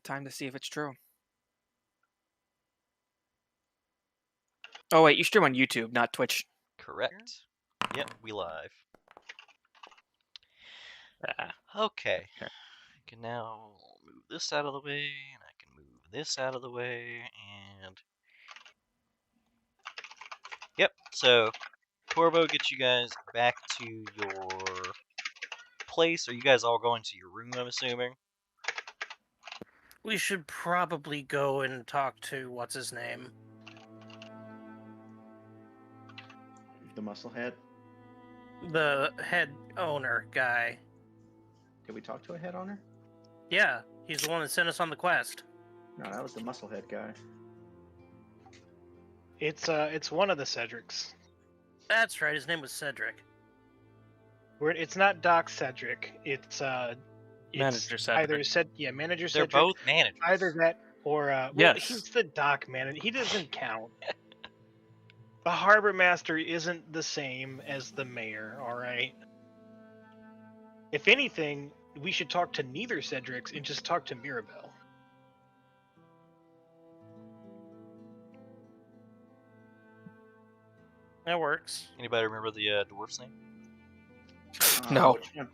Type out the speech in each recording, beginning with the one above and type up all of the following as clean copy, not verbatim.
Time to see if it's true. Oh wait, you stream on YouTube, not Twitch. Correct. Yep, we live. Okay. I can now move this out of the way, and I can move this out of the way, and... Yep, so Torvo gets you guys back to your place. Are you guys all going to your room, I'm assuming? We should probably go and talk to what's his name. The musclehead. The head owner guy. Did we talk to a head owner? Yeah, he's the one that sent us on the quest. No, that was the musclehead guy. It's one of the Cedrics. That's right, his name was Cedric. It's not Doc Cedric. It's Manager Cedric. Manager They're Cedric. both managers. Either that or Yes. he's the dock manager. He doesn't count. The harbor master isn't the same as the mayor. All right. If anything, we should talk to neither Cedrics and just talk to Mirabelle. That works. Anybody remember the dwarf's name? No. Which one?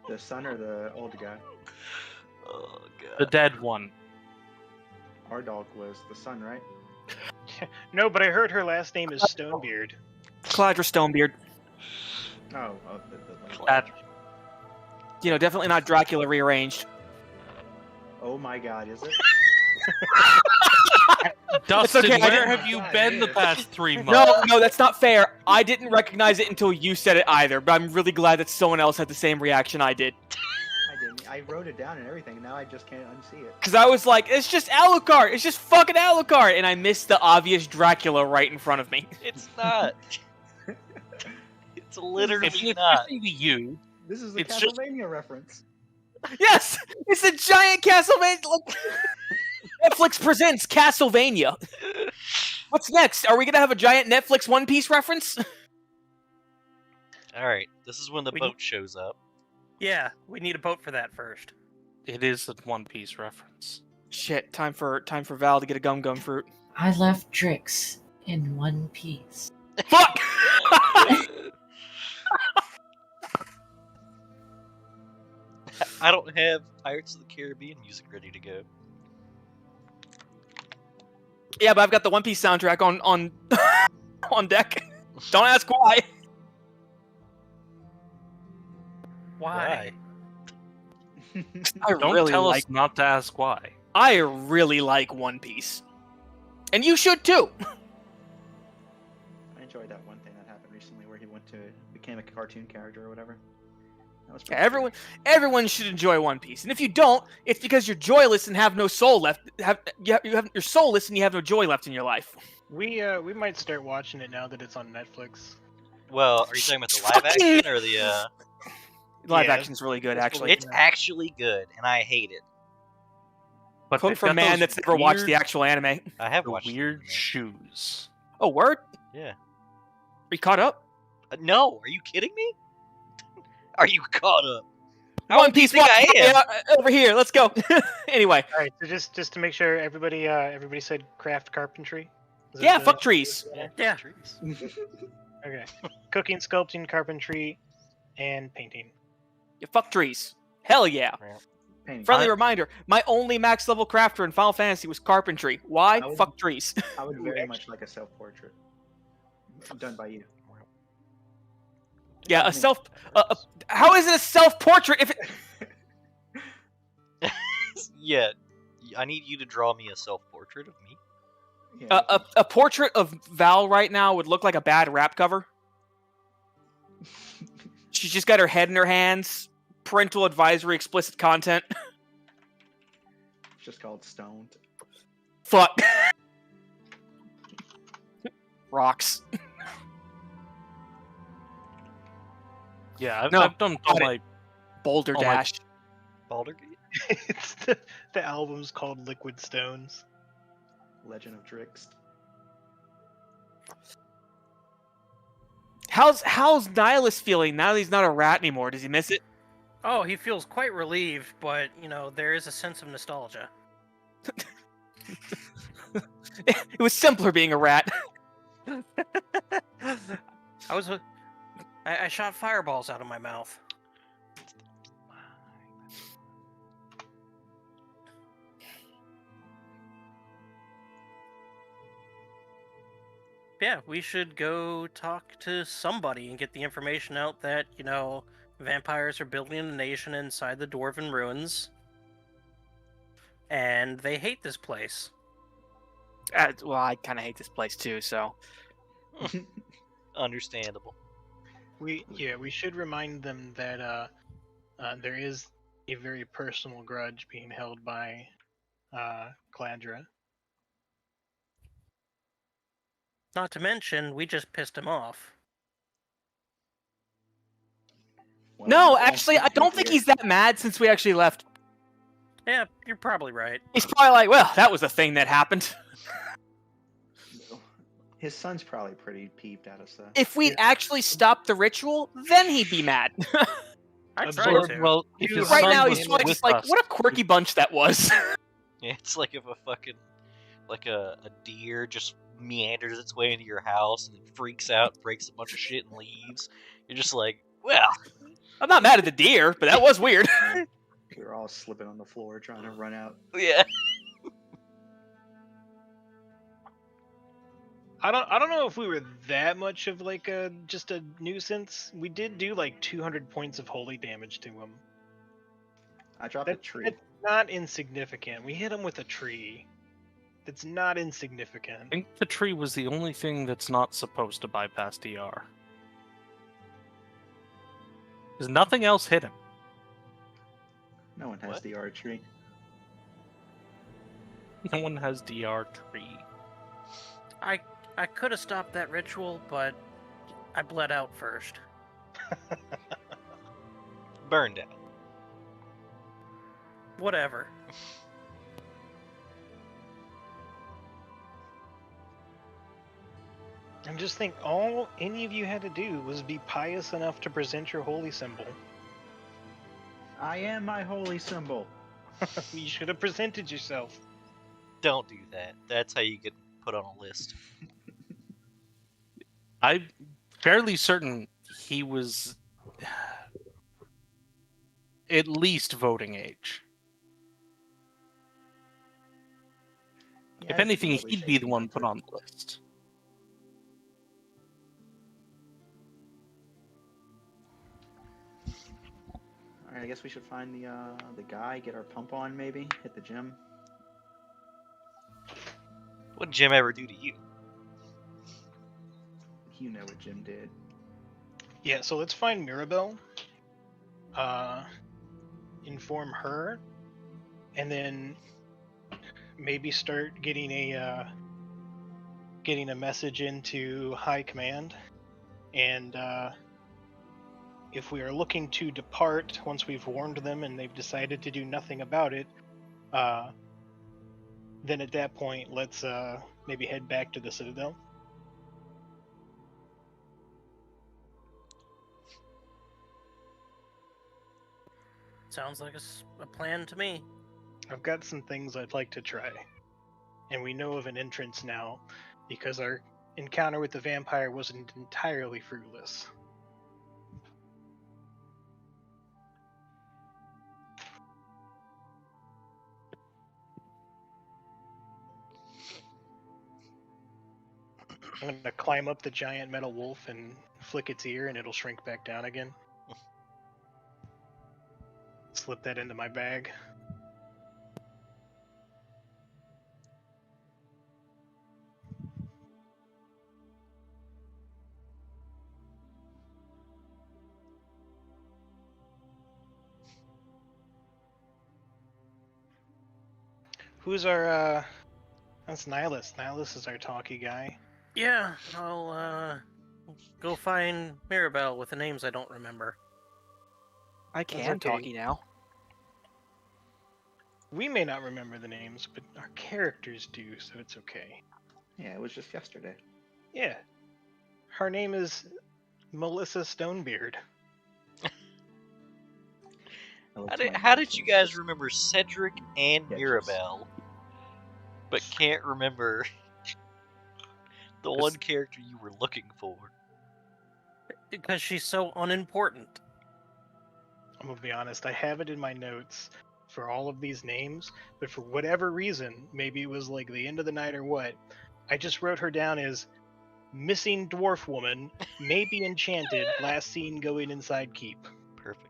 The son or the old guy? Oh, God. The dead one. Our dog was the son, right? No, but I heard her last name is Stonebeard. Cladra Stonebeard. Oh, That- You know, definitely not Dracula rearranged. oh my God, is it? Dustin, okay, I where didn't- have you been the past 3 months? No, that's not fair. I didn't recognize it until you said it either, but I'm really glad that someone else had the same reaction I did. I didn't. I wrote it down and everything, and now I just can't unsee it. Because I was like, it's just Alucard! It's just fucking Alucard! And I missed the obvious Dracula right in front of me. It's not. It's literally If you not. see you, This is a It's just- Castlevania reference. Yes! It's a giant Castlevania! Like, Netflix presents Castlevania. What's next? Are we gonna have a giant Netflix One Piece reference? Alright, this is when the We- boat shows up. Yeah, we need a boat for that first. it is a One Piece reference. Shit, time for Val to get a gum fruit. I left Drix in one piece. Fuck! I don't have Pirates of the Caribbean music ready to go. Yeah, but I've got the One Piece soundtrack on on deck. Don't ask why. Why? I Don't really tell like. us not to ask why. I really like One Piece, and you should too. I enjoyed that one thing that happened recently where he became a cartoon character or whatever. That was Yeah, everyone should enjoy One Piece, and if you don't, it's because you're joyless and have no soul left. You're soulless and you have no joy left in your life. We might start watching it now that it's on Netflix. Well, are you talking about the live action or the Live Yeah, action's really good, it's actually. It's actually good, and I hate it. But Quote they've from a got man those that's never watched the weird- actual anime. I have the watched weird it. shoes. Oh, word? Yeah. Are you caught up? No, are you kidding me? Are you caught up? How One old do you Piece think I am? over here. Let's go. Anyway, All right, so just to make sure everybody said craft carpentry. Is that yeah, the- fuck trees. Yeah. Trees. Okay. Cooking, sculpting, carpentry, and painting. Yeah, fuck trees. Hell yeah. Painting. Friendly reminder: my only max level crafter in Final Fantasy was carpentry. Why? I would- Fuck trees. I would very much like a self-portrait done by you. Yeah, a self. How is it a self-portrait if it? Yeah, I need you to draw me a self-portrait of me. Yeah, A portrait of Val right now would look like a bad rap cover. She's just got her head in her hands. Parental advisory, explicit content. it's just called stoned. Fuck. Rocks. Yeah, I've, No, I've done all got it. my. Boulder Oh my- Dash. Baldurgate? It's the album's called Liquid Stones. Legend of Drix. How's Nihilus feeling now that he's not a rat anymore? Does he miss it? Oh, he feels quite relieved, but, there is a sense of nostalgia. It was simpler being a rat. I shot fireballs out of my mouth. Yeah, we should go talk to somebody and get the information out that, vampires are building a nation inside the Dwarven ruins. And they hate this place. Well, I kind of hate this place too, so. Understandable. We should remind them that there is a very personal grudge being held by Cladra. Not to mention, we just pissed him off. Well, No, that actually, I seems to be don't think clear. he's that mad since we actually left. Yeah, you're probably right. He's probably like, well, that was a thing that happened. His son's probably pretty peeved at us, though. If we'd actually stopped the ritual, then he'd be mad. I Absorb- tried to. Well, if his Right son now, was he's probably with just like, us, what a quirky bunch that was. Yeah, it's like if a fucking a deer just meanders its way into your house and then freaks out, breaks a bunch of shit and leaves. You're just like, well, I'm not mad at the deer, but that was weird. We were all slipping on the floor trying to run out. yeah. I don't know if we were that much of like just a nuisance. We did do like 200 points of holy damage to him. I dropped a tree. That's not insignificant. We hit him with a tree. It's not I insignificant. think the tree was the only thing that's not supposed to bypass DR. Because nothing else hit him. No one has What? the archery. No one has DR tree. I could have stopped that ritual, but I bled out first. Burned out. Whatever. And just think, all any of you had to do was be pious enough to present your holy symbol. I am my holy symbol. You should have presented yourself. Don't do that. That's how you get put on a list. I'm fairly certain he was at least voting age. Yeah, If anything, it's he'd be the one put on the list. Alright, I guess we should find the guy, get our pump on maybe, hit the gym. What did Jim ever do to you? You know what Jim did. Yeah, so let's find Mirabelle. Inform her, and then maybe start getting a message into High Command. And if we are looking to depart once we've warned them and they've decided to do nothing about it, then at that point let's maybe head back to the Citadel. Sounds like a plan to me. I've got some things I'd like to try. And we know of an entrance now, because our encounter with the vampire wasn't entirely fruitless. I'm gonna climb up the giant metal wolf and flick its ear, and it'll shrink back down again. Slip that into my bag. Who's our that's Nihilus. Nihilus is our talkie guy. Yeah, I'll go find Mirabelle with the names I don't remember. I can okay. talkie now. We may not remember the names, but our characters do, so it's okay. Yeah, it was just yesterday. Yeah. Her name is Melissa Stonebeard. How did you guys remember Cedric and Yeah, Mirabelle, but can't remember the one character you were looking for? Because she's so unimportant. I'm gonna be honest. I have it in my notes for all of these names, but for whatever reason, maybe it was like the end of the night or what, I just wrote her down as missing dwarf woman, maybe enchanted, last seen going inside keep. Perfect.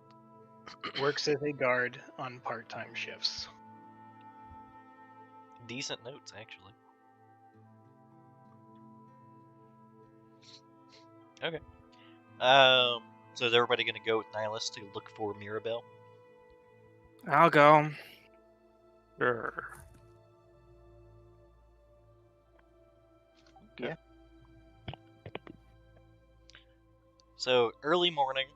Works as a guard on part-time shifts. Decent notes, actually. Okay. So is everybody gonna go with Nihilus to look for Mirabelle? I'll go. Sure. Okay. So early morning,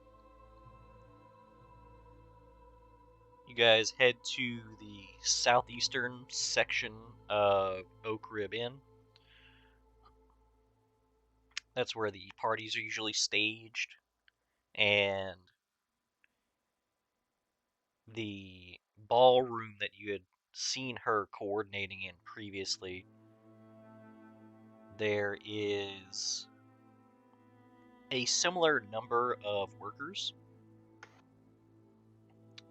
you guys head to the southeastern section of Oak Rib Inn. That's where the parties are usually staged, and the ballroom that you had seen her coordinating in previously, there is a similar number of workers,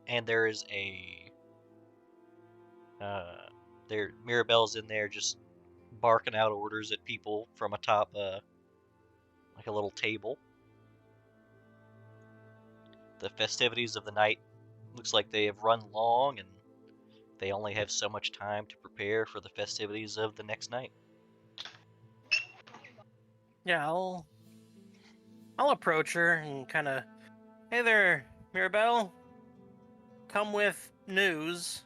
and there is Mirabelle's in there just barking out orders at people from atop like a little table. The festivities of the night looks like they have run long, and they only have so much time to prepare for the festivities of the next night. Yeah, I'll approach her and kind of, hey there, Mirabelle. Come with news.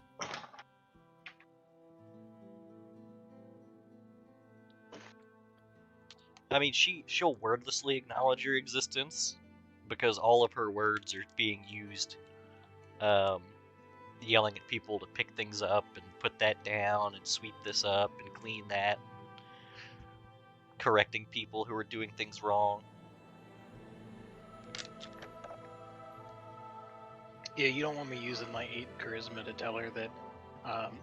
I mean, she'll wordlessly acknowledge your existence because all of her words are being used, yelling at people to pick things up and put that down and sweep this up and clean that, correcting people who are doing things wrong. Yeah, you don't want me using my 8 charisma to tell her that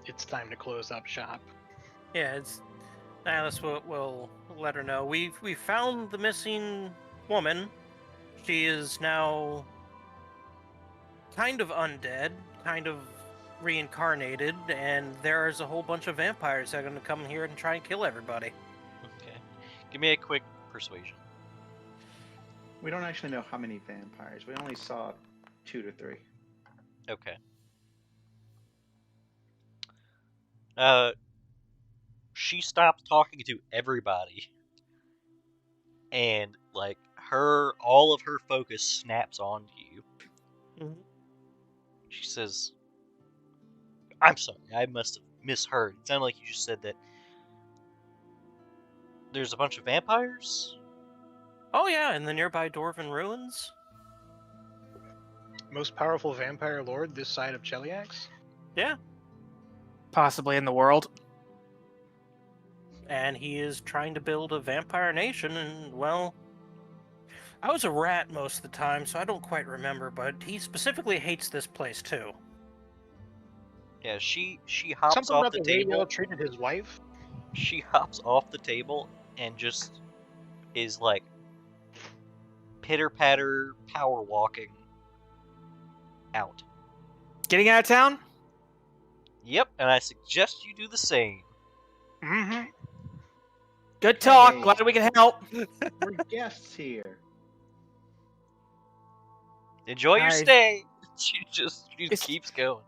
it's time to close up shop. Yeah, Nihilus will let her know. We found the missing woman. She is now kind of undead, kind of reincarnated, and there's a whole bunch of vampires that are going to come here and try and kill everybody. Okay. Give me a quick persuasion. We don't actually know how many vampires. We only saw 2 to 3. Okay. She stopped talking to everybody, and like all of her focus snaps onto you. Mhm. She says, "I'm sorry, I must have misheard. It sounded like you just said that there's a bunch of vampires." Oh yeah, in the nearby Dwarven ruins. Most powerful vampire lord this side of Cheliax? Yeah, Possibly in the world. and he is trying to build a vampire nation. And well, I was a rat most of the time, so I don't quite remember. But he specifically hates this place too. Yeah, she hops Something off about the the way table. y'all treated his wife? She hops off the table and just is like pitter patter power walking out. Getting out of town? Yep, and I suggest you do the same. Mm-hmm. Good talk. Hey. Glad we can help. We're guests here. Enjoy your I- stay. She It's- keeps going.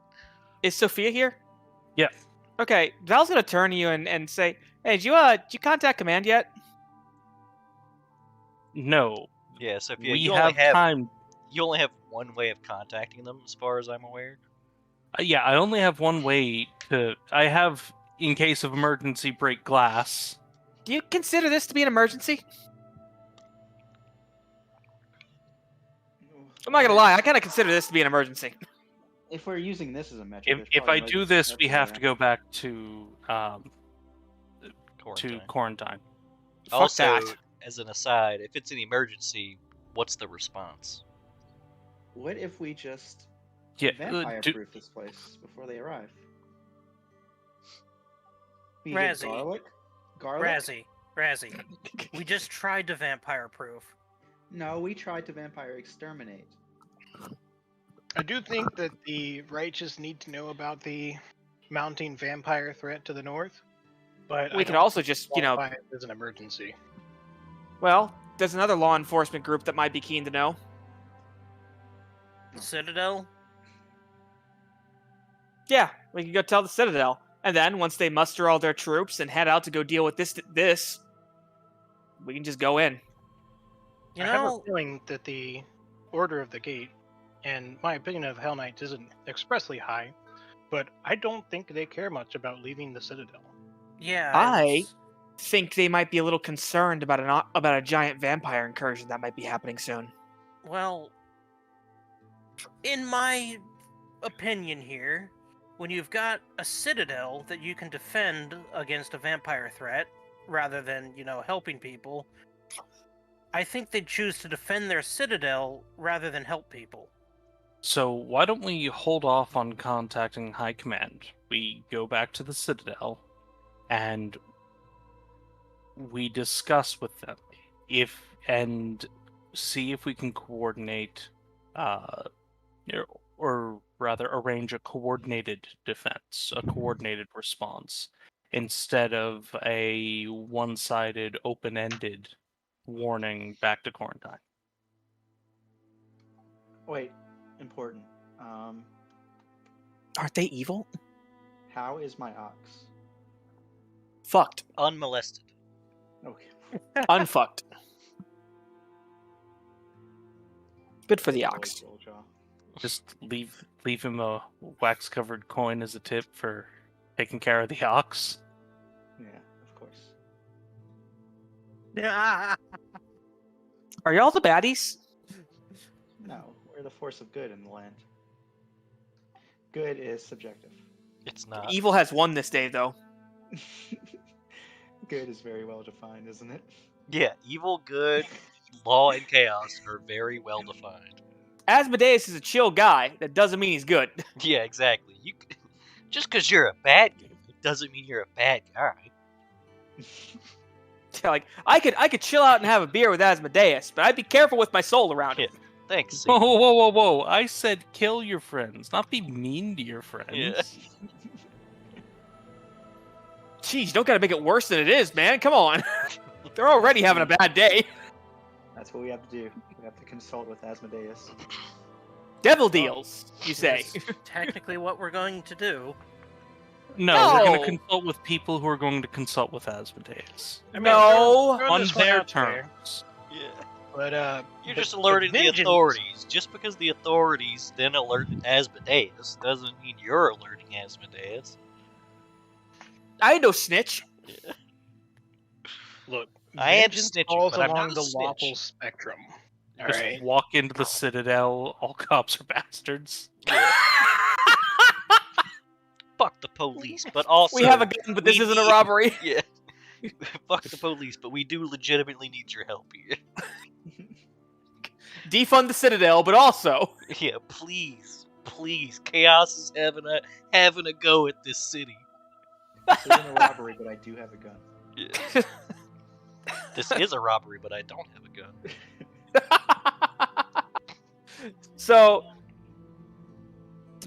Is Sophia here? Yeah. Okay, Val's gonna turn to you and say, "Hey, did you contact command yet?" No. Yeah, Sophia, We you have time. You only have one way of contacting them, as far as I'm aware. Yeah, I only have one way to. I have, in case of emergency, break glass. Do you consider this to be an emergency? I'm not gonna lie, I kind of consider this to be an emergency. If we're using this as a metric, there's If probably I do emergency this, we everywhere, have to right? go back to Quarantine. quarantine. Fuck Also, that. as an aside, if it's an emergency, what's the response? What if we just Yeah, Vampire-proof this place before they arrive. We did Razzie. garlic? Garlic? Razzie. We just tried to vampire proof. No, we tried to vampire exterminate. I do think that the righteous need to know about the mounting vampire threat to the north, but We I could don't also just, qualify it as an emergency. well, there's another law enforcement group that might be keen to know. Citadel? Yeah, we can go tell the Citadel. And then, once they muster all their troops and head out to go deal with this, we can just go in. You I have a know, feeling that the Order of the Gate, and my opinion of Hell Knights isn't expressly high, but I don't think they care much about leaving the Citadel. yeah. I think they might be a little concerned about a giant vampire incursion that might be happening soon. Well, in my opinion here, when you've got a citadel that you can defend against a vampire threat, rather than, helping people, I think they'd choose to defend their citadel rather than help people. So why don't we hold off on contacting High Command? We go back to the Citadel, and we discuss with them and see if we can coordinate, or rather arrange a coordinated defense, a coordinated response, instead of a one-sided, open-ended warning back to quarantine. Wait, important. Aren't they evil? How is my ox? Fucked. Unmolested. Okay. Unfucked. Good for the ox. Just leave him a wax-covered coin as a tip for taking care of the ox. Yeah, of course. Are y'all the baddies? No, we're the force of good in the land. Good is subjective. It's not. Evil has won this day, though. Good is very well defined, isn't it? Yeah, evil, good, law, and chaos are very well defined. Asmodeus is a chill guy. That doesn't mean he's good. Yeah, exactly. Just because you're a bad guy doesn't mean you're a bad guy. Like, I could chill out and have a beer with Asmodeus, but I'd be careful with my soul around him. Thanks. Whoa, Sadie. whoa! I said kill your friends, not be mean to your friends. Yeah. Jeez, you don't gotta make it worse than it is, man. Come on. They're already having a bad day. That's what we have to do. We have to consult with Asmodeus. Devil deals, you say. That's technically what we're going to do. No, we're going No. to consult with people who are going to consult with Asmodeus. I mean, No. throwing On this one their out there, terms. Yeah. But You're but- just but alerting the vengeance- authorities. Just because the authorities then alert Asmodeus doesn't mean you're alerting Asmodeus. I ain't no snitch. Look, I am vengeance snitching, falls but I'm along not a the snitch. lawful spectrum. All Just right. walk into the Citadel, all cops are bastards. Fuck the police, but also We have a gun, but this we isn't a need- robbery. Yeah. Fuck the police, but we do legitimately need your help here. Defund the Citadel, but also Yeah, please, Chaos is having a go at this city. This isn't a robbery, but I do have a gun. Yeah. This is a robbery, but I don't have a gun. So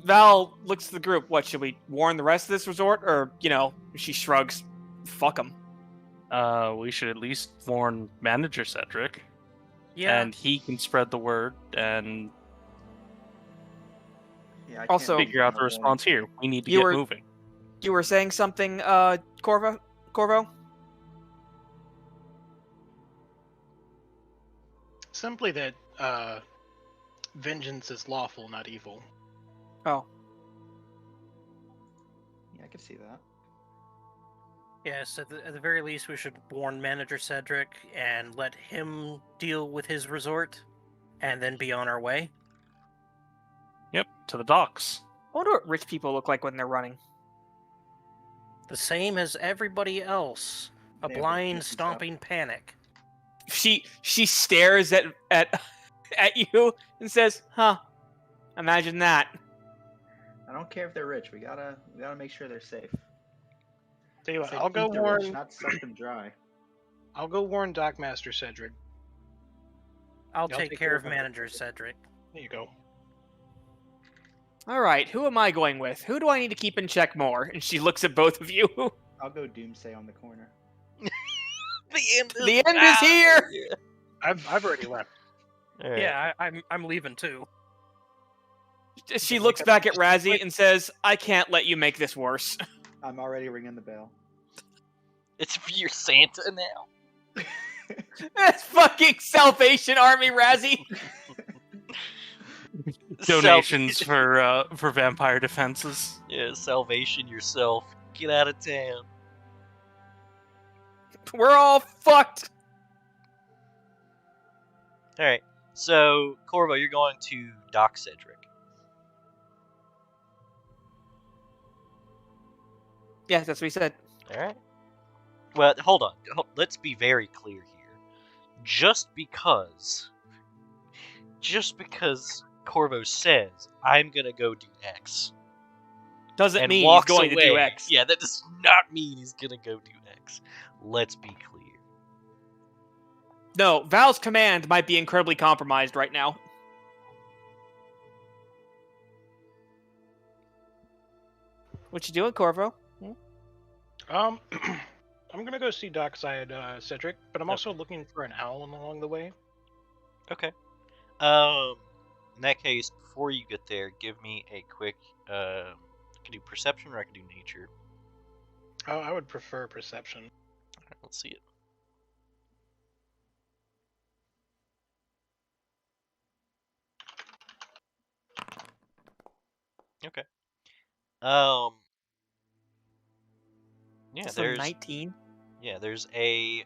Val looks at the group. What, should we warn the rest of this resort? Or, she shrugs. Fuck them. We should at least warn Manager Cedric, Yeah. and he can spread the word and Yeah, I can't Also- think figure of out the another response here. We need to You get were- moving. You were saying something, Corvo? Simply that vengeance is lawful, not evil. Oh. Yeah, I could see that. Yes, at the very least, we should warn Manager Cedric and let him deal with his resort, and then be on our way. Yep, to the docks. I wonder what rich people look like when they're running. The same as everybody else. A They have blind, business up. stomping panic. She stares at you and says, "Huh? Imagine that." I don't care if they're rich. We gotta make sure they're safe. Tell you what, Said I'll go eat the rich, warn. not suck them dry. I'll go warn Dockmaster Cedric. I'll take care of Manager Cedric. There you go. All right, who am I going with? Who do I need to keep in check more? And she looks at both of you. I'll go Doomsday on the corner. The end is here. Yeah. I've already left. All right. Yeah, I'm leaving too. She looks back at Razzie and says, "I can't let you make this worse." I'm already ringing the bell. It's your Santa now. That's fucking Salvation Army, Razzie. Donations for vampire defenses. Yeah, salvation yourself. Get out of town. We're all fucked. All right. So, Corvo, you're going to dock Cedric. Yeah, that's what he said. All right. Well, hold on. Let's be very clear here. Just because Corvo says I'm gonna go do X, Doesn't and mean he's walks going away, to do X. Yeah, that does not mean he's gonna go do X. Let's be clear. No, Val's command might be incredibly compromised right now. What you doing, Corvo? I'm gonna go see Dockside Cedric, but I'm also looking for an owl along the way. Okay. In that case, before you get there, give me a quick. I can do perception or I can do nature. Oh, I would prefer perception. All right, let's see it. Okay. Yeah, So there's 19. yeah, there's a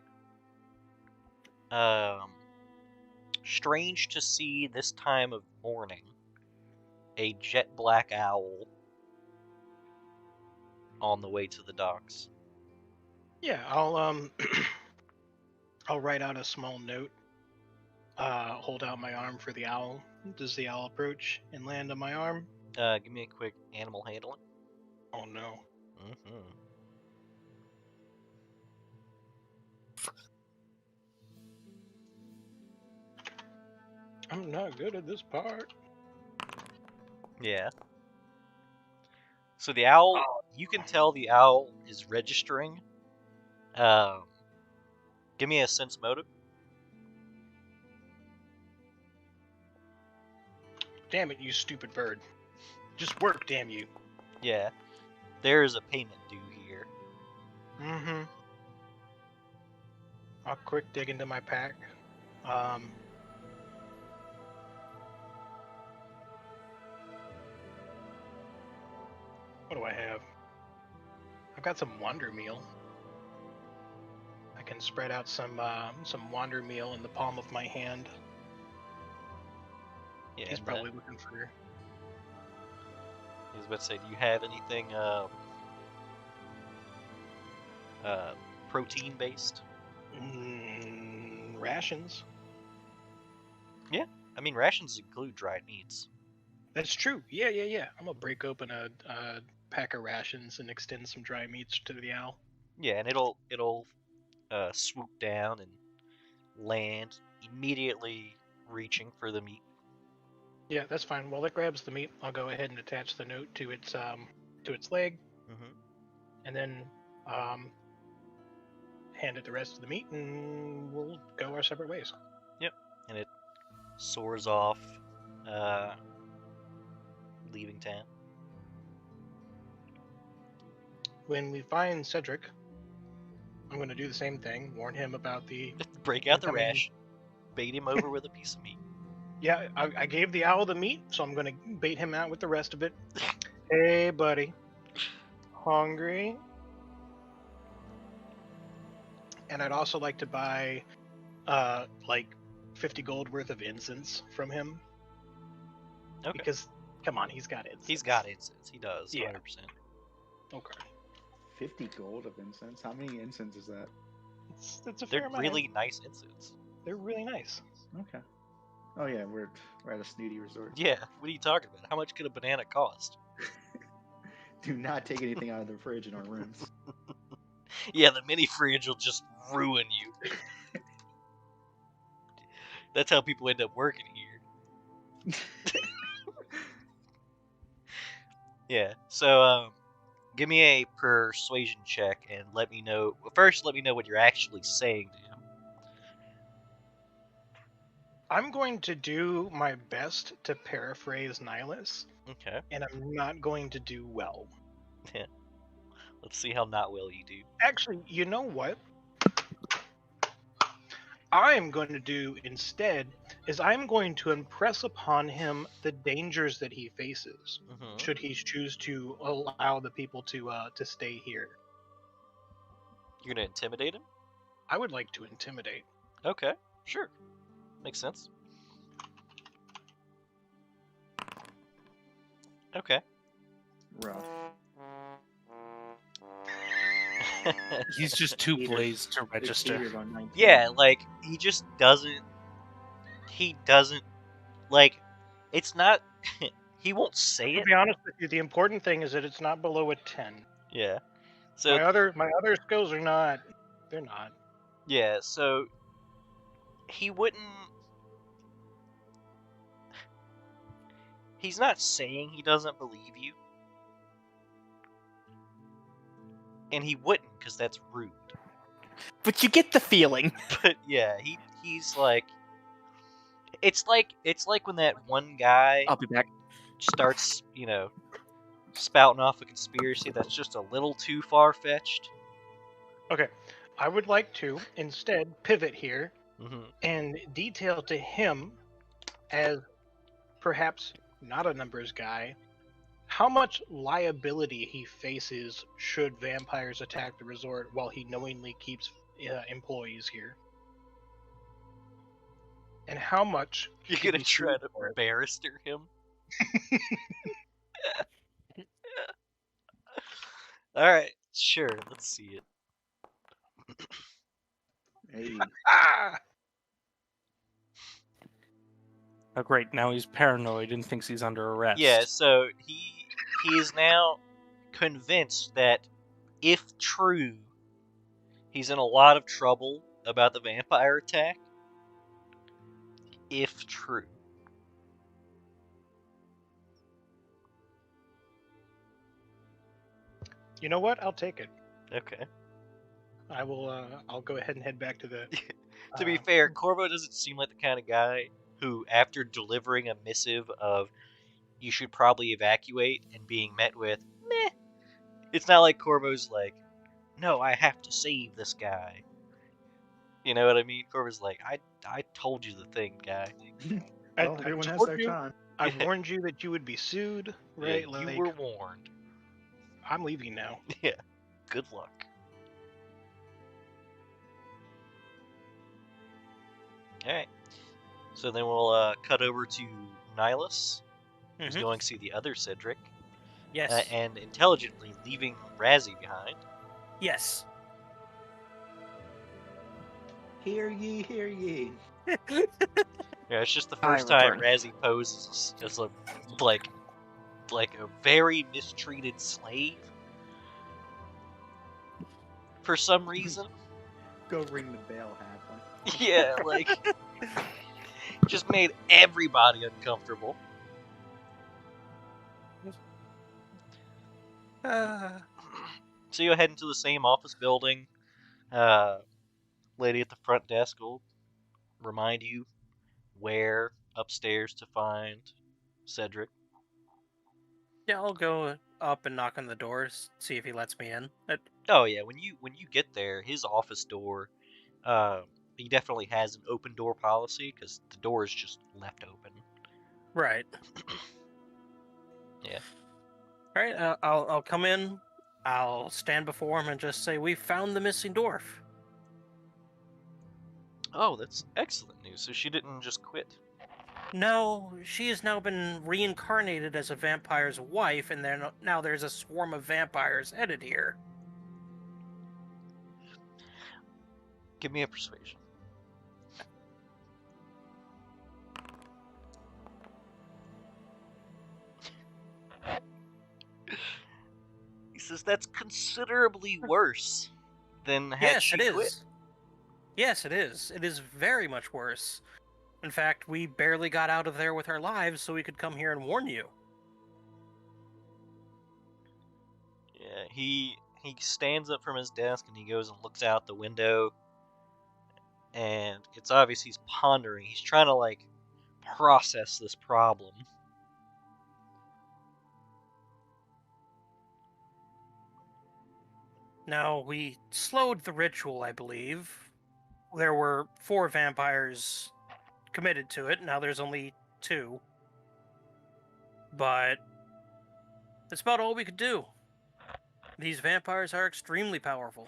strange to see this time of morning a jet black owl on the way to the docks. Yeah, I'll I'll write out a small note. Hold out my arm for the owl. Does the owl approach and land on my arm? Give me a quick animal handling. Oh no. Mm-hmm. I'm not good at this part. Yeah. So the owl, you can tell the owl is registering. Give me a sense motive. Damn it, you stupid bird. Just work, damn you. Yeah. There is a payment due here. Mm-hmm. I'll quick dig into my pack. What do I have? I've got some wander meal. I can spread out some wander meal in the palm of my hand. Yeah, He's and probably looking for. I was about to say, do you have anything protein based? Rations. I mean, rations include dried meats. That's true. Yeah. I'm gonna break open a pack of rations and extend some dry meats to the owl. Yeah, and it'll swoop down and land, immediately reaching for the meat. Yeah, that's fine. While it grabs the meat, I'll go ahead and attach the note to its leg, Mm-hmm. and then hand it the rest of the meat, and we'll go our separate ways. And it soars off, leaving town. When we find Cedric, I'm going to do the same thing. Warn him about the. Break out the Incoming. rash, bait him over with a piece of meat. Yeah, I gave the owl the meat, so I'm going to bait him out with the rest of it. Hey, buddy. Hungry? And I'd also like to buy, like, 50 gold worth of incense from him. Okay. Because, come on, he's got incense. He's got incense. He does. Yeah. 100%. Okay. 50 gold of incense? How many incense is that? It's a fair They're amount. really nice incense. They're really nice. Okay. Oh yeah, we're at a snooty resort. Yeah. What are you talking about? How much could a banana cost? Do not take anything out of the fridge in our rooms. Yeah, the mini fridge will just ruin you. That's how people end up working here. Yeah. So, give me a persuasion check and let me know. First, let me know what you're actually saying to him. I'm going to do my best to paraphrase Nihilus, Okay. and I'm not going to do well. Let's see how not well you do. Actually, you know what? I am going to do instead is I'm going to impress upon him the dangers that he faces Mm-hmm. should he choose to allow the people to stay here. You're gonna intimidate him? I would like to intimidate. Okay, sure. Makes sense. Okay. Rough. He's just too Peter. blazed to register. Peter's on 19. Yeah, like, he just doesn't. He doesn't. Like, it's not. He won't say To it. be honest with you, the important thing is that it's not below a 10. Yeah. So, My other skills are not. They're not. yeah, so. He wouldn't. He's not saying he doesn't believe you. And he wouldn't, because that's rude. But you get the feeling. But yeah, he's like. It's like when that one guy I'll be back. starts, spouting off a conspiracy that's just a little too far-fetched. Okay. I would like to instead pivot here Mm-hmm. and detail to him, as perhaps not a numbers guy, how much liability he faces should vampires attack the resort while he knowingly keeps employees here. And how much You're should gonna be try sued to for it. barrister him? Alright, sure, let's see it. Hey. Ah! Oh, great. Now he's paranoid and thinks he's under arrest. Yeah, so he is now convinced that if true, he's in a lot of trouble about the vampire attack. If true. You know what? I'll take it. Okay. I will. I'll go ahead and head back to the. To be fair, Corvo doesn't seem like the kind of guy who, after delivering a missive of "you should probably evacuate" and being met with "meh," it's not like Corvo's like, "No, I have to save this guy." You know what I mean? Corvo's like, I told you the thing, guy. Well, I everyone has told their you- time. I Yeah. warned you that you would be sued, right? Yeah, you Like, were warned. I'm leaving now. Yeah. Good luck. Alright. So then we'll cut over to Nihilus, who's Mhm. going to see the other Cedric, Yes. and intelligently leaving Razzie behind. Yes. Hear ye, hear ye. Yeah, it's just the I first time return. Razzie poses as a like a very mistreated slave. For some reason. Go ring the bell, Halfling. Yeah, like just made everybody uncomfortable. So you'll head into the same office building. Lady at the front desk will remind you where upstairs to find Cedric. Yeah, I'll go up and knock on the doors, see if he lets me in. Oh yeah, when you get there, his office door, he definitely has an open door policy because the door is just left open. Right. Yeah. All right. I'll come in. I'll stand before him and just say, "We found the missing dwarf." Oh, that's excellent news. So she didn't just quit. No, she has now been reincarnated as a vampire's wife, and now there's a swarm of vampires headed here. Give me a persuasion. He says that's considerably worse than had Yes, she it quit. is. Yes, it is. It is very much worse. In fact, we barely got out of there with our lives so we could come here and warn you. Yeah, he stands up from his desk and he goes and looks out the window, and it's obvious he's pondering. He's trying to like process this problem. Now, we slowed the ritual, I believe. There were 4 vampires committed to it. Now there's only 2. But that's about all we could do. These vampires are extremely powerful.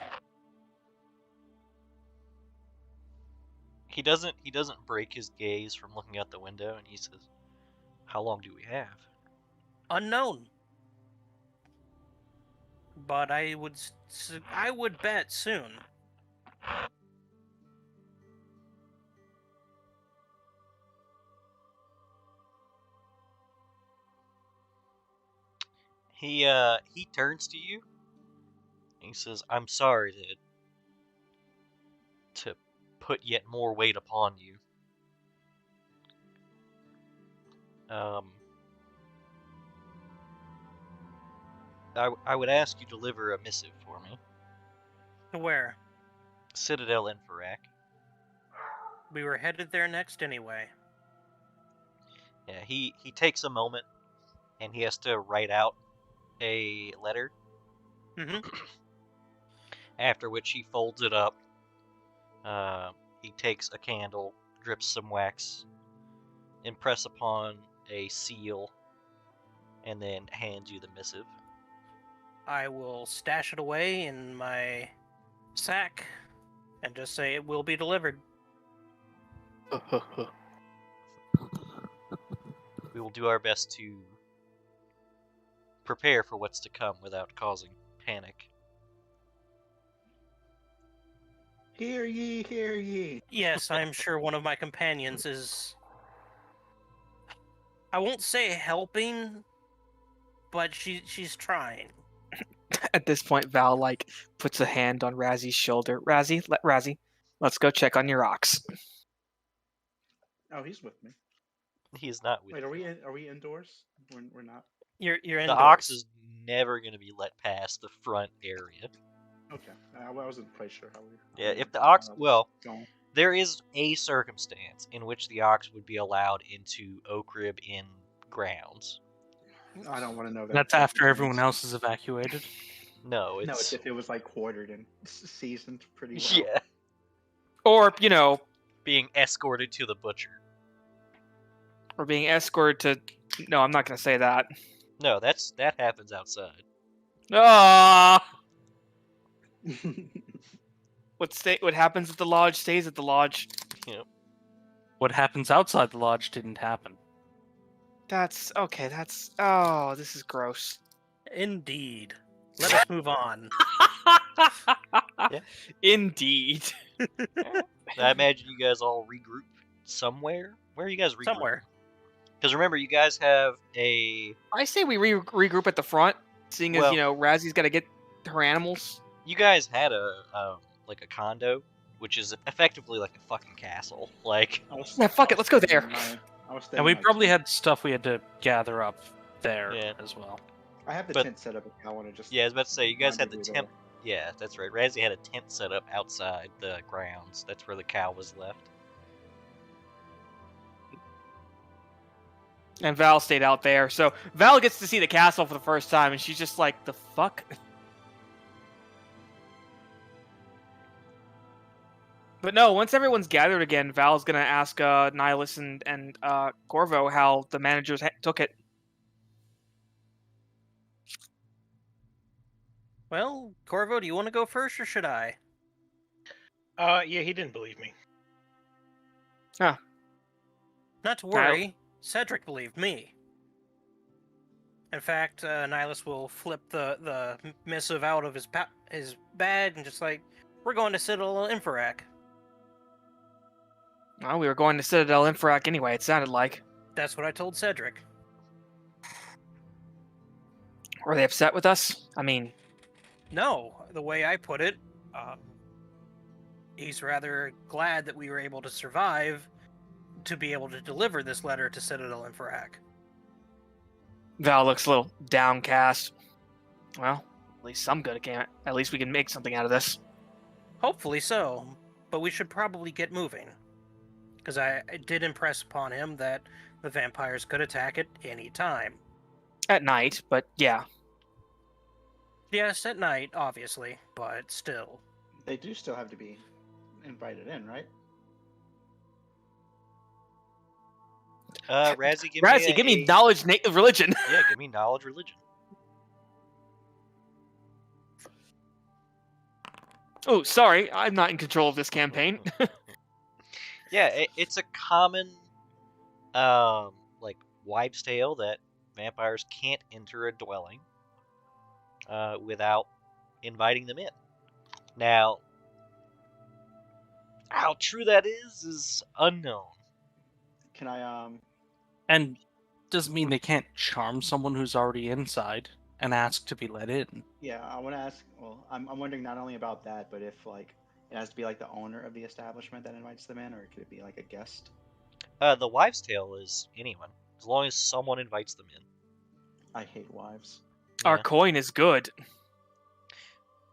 He doesn't break his gaze from looking out the window, and he says, "How long do we have?" Unknown. But I would bet soon. He turns to you and he says, "I'm sorry to put yet more weight upon you. I would ask you to deliver a missive for me. To where? Citadel Infrarak." We were headed there next anyway. Yeah, he takes a moment and he has to write out a letter. Mm-hmm. After which he folds it up. He takes a candle, drips some wax, impress upon a seal, and then hands you the missive. I will stash it away in my sack and just say it will be delivered. We will do our best to prepare for what's to come without causing panic. Hear ye, hear ye. Yes, I'm sure one of my companions is... I won't say helping, but she's trying. At this point, Val like puts a hand on Razzy's shoulder. Razzie, let's go check on your ox. Oh, he's with me. He is not with Wait, you. are we indoors? We're not. You're The indoors. ox is never going to be let past the front area. Okay, I wasn't quite sure how we. Yeah, if the ox, well, Going. there is a circumstance in which the ox would be allowed into Oak Rib Inn grounds. I don't want to know that. That's after everyone else is evacuated. No, No, it's it's if it was like quartered and seasoned pretty well. yeah, Or, being escorted to the butcher. or being escorted to... No, I'm not going to say that. No, that happens outside. Ah! What happens at the lodge stays at the lodge. What happens outside the lodge didn't happen. Oh, this is gross. Indeed. Let us move on. Yeah. Indeed. I imagine you guys all regroup somewhere. Where are you guys regrouping? Somewhere. Because remember, you guys have a. I say we regroup at the front, seeing as, Well- Razzy's got to get her animals. You guys had a condo, which is effectively like a fucking castle. Like, Yeah, fuck it, let's go there. And we probably had stuff we had to gather up there Yeah. as well. I have the but- tent set up if I want to just. yeah, I was about to say you guys had Remind the me tent. Yeah, that's right. Razzie had a tent set up outside the grounds. That's where the cow was left. And Val stayed out there. So Val gets to see the castle for the first time, and she's just like, the fuck? But no, once everyone's gathered again, Val's gonna ask Nihilus and Corvo how the managers took it. Well, Corvo, do you want to go first or should I? Yeah, he didn't believe me. Not to worry, Cedric believed me. In fact, Nihilus will flip the missive out of his bag and just like, we're going to Citadel Infrarak. Well, we were going to Citadel Infrarak anyway, it sounded like. That's what I told Cedric. Were they upset with us? I mean, No, the way I put it, he's rather glad that we were able to survive to be able to deliver this letter to Citadel Infrahack. Val looks a little downcast. Well, at least some good came. At least we can make something out of this. Hopefully so, but we should probably get moving. Because I did impress upon him that the vampires could attack at any time. At night, but yeah. Yes, at night, obviously, but still. They do still have to be invited in, right? Razzie, Give me knowledge religion. Yeah, give me knowledge religion. Oh, sorry, I'm not in control of this campaign. Yeah, it's a common, like, wives' tale that vampires can't enter a dwelling without inviting them in. Now, how true that is unknown. Can I And doesn't mean they can't charm someone who's already inside and ask to be let in. Yeah, I want to ask. Well, I'm wondering not only about that, but if like it has to be like the owner of the establishment that invites them in, or could it be like a guest? The wives' tale is anyone, as long as someone invites them in. I hate wives. Our coin is good.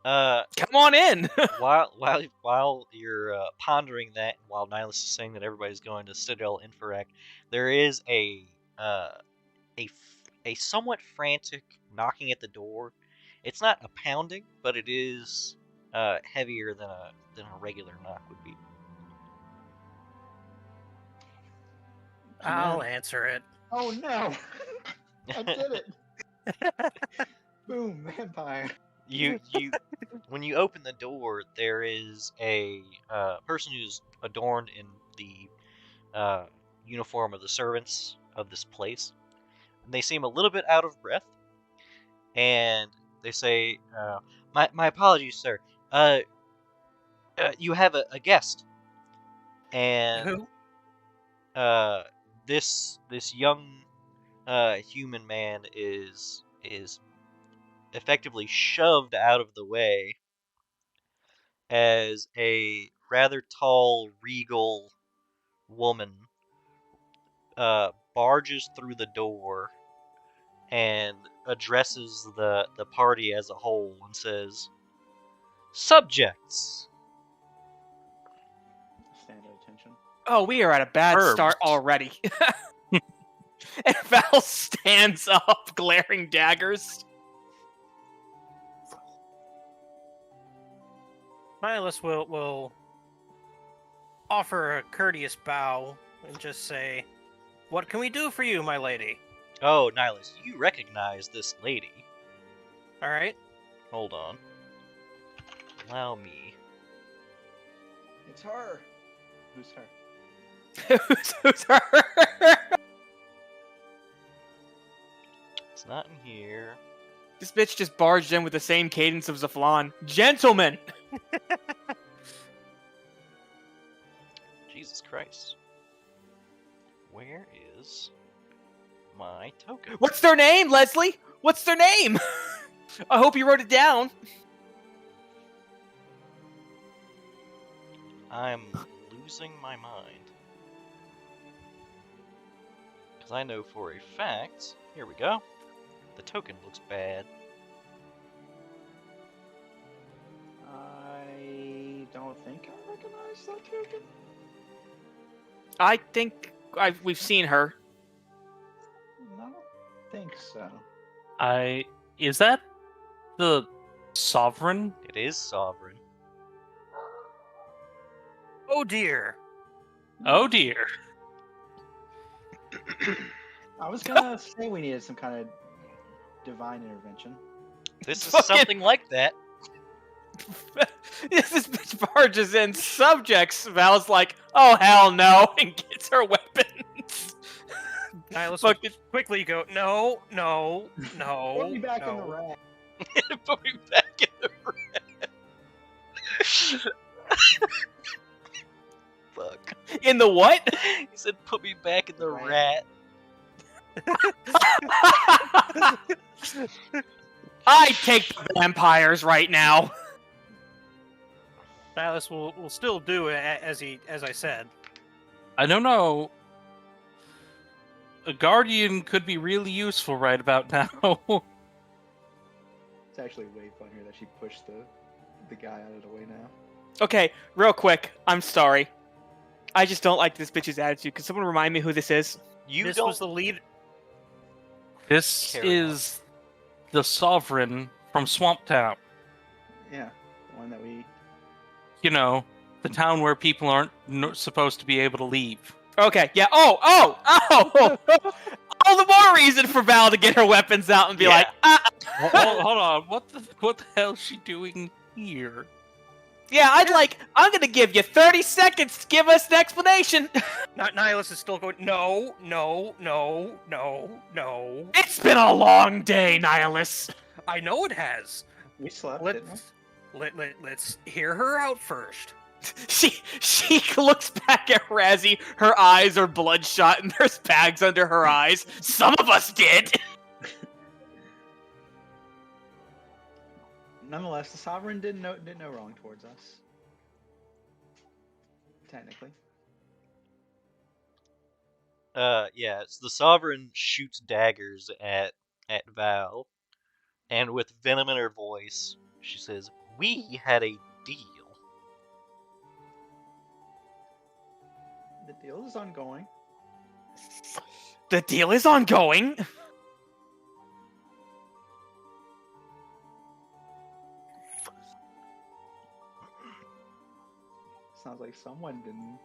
Uh, Come on in. while you're pondering that, while Nihilus is saying that everybody's going to Citadel Infrahack, there is a somewhat frantic knocking at the door. It's not a pounding, but it is heavier than a regular knock would be. I'll answer it. Oh no! I did it. Boom, vampire. You when you open the door, there is a person who's adorned in the uniform of the servants of this place. And they seem a little bit out of breath, and they say, "My apologies, sir. You have a guest." And Who? this young human man is effectively shoved out of the way as a rather tall, regal woman barges through the door and addresses the party as a whole and says, "Subjects." Stand at attention. Oh, we are at a bad Herbs. start already. And Val stands up, glaring daggers. Nihilus will offer a courteous bow and just say, "What can we do for you, my lady?" Oh, Nihilus, you recognize this lady. All right. Hold on. Allow me. It's her. Who's her? Who's her? It's not in here. This bitch just barged in with the same cadence of Zaflan. Gentlemen! Jesus Christ. Where is my token? What's their name, Leslie? What's their name? I hope you wrote it down. I'm losing my mind. Because I know for a fact... Here we go. The token looks bad. I don't think I recognize that token. I think we've seen her. No, I don't think so. Is that the Sovereign? It is Sovereign. Oh dear. Oh dear. I was gonna say we needed some kind of divine intervention. This is Fucking- something like that. This bitch barges in. Subjects. Val's like, oh hell no, and gets her weapons. Nihilus Fuck will quickly go, no. Put me back in the no." rack. Put me back in the red. Fuck. In the what? He said, "Put me back in the rat." I take the vampires right now. Nihilus will still do it as I said. I don't know. A guardian could be really useful right about now. It's actually way funnier that she pushed the guy out of the way now. Okay, real quick. I'm sorry. I just don't like this bitch's attitude. Can someone remind me who this is? This don't was the lead. This Carry on. is the Sovereign from Swamp Town. Yeah, the one that we. You know, the town where people aren't supposed to be able to leave. Okay, yeah. Oh! All the more reason for Val to get her weapons out and be Yeah. like, Hold on, what the hell is she doing here? yeah, I'm gonna give you 30 seconds to give us an explanation. Nihilus is still going. No. It's been a long day, Nihilus. I know it has. We slept, didn't we? Let's hear her out first. She looks back at Razzie. Her eyes are bloodshot and there's bags under her eyes. Some of us did. Nonetheless, the Sovereign did no wrong towards us. Technically. Yeah, so the Sovereign shoots daggers at Val, and with venom in her voice, she says, "We had a deal." The deal is ongoing. The deal is ongoing. Sounds like someone didn't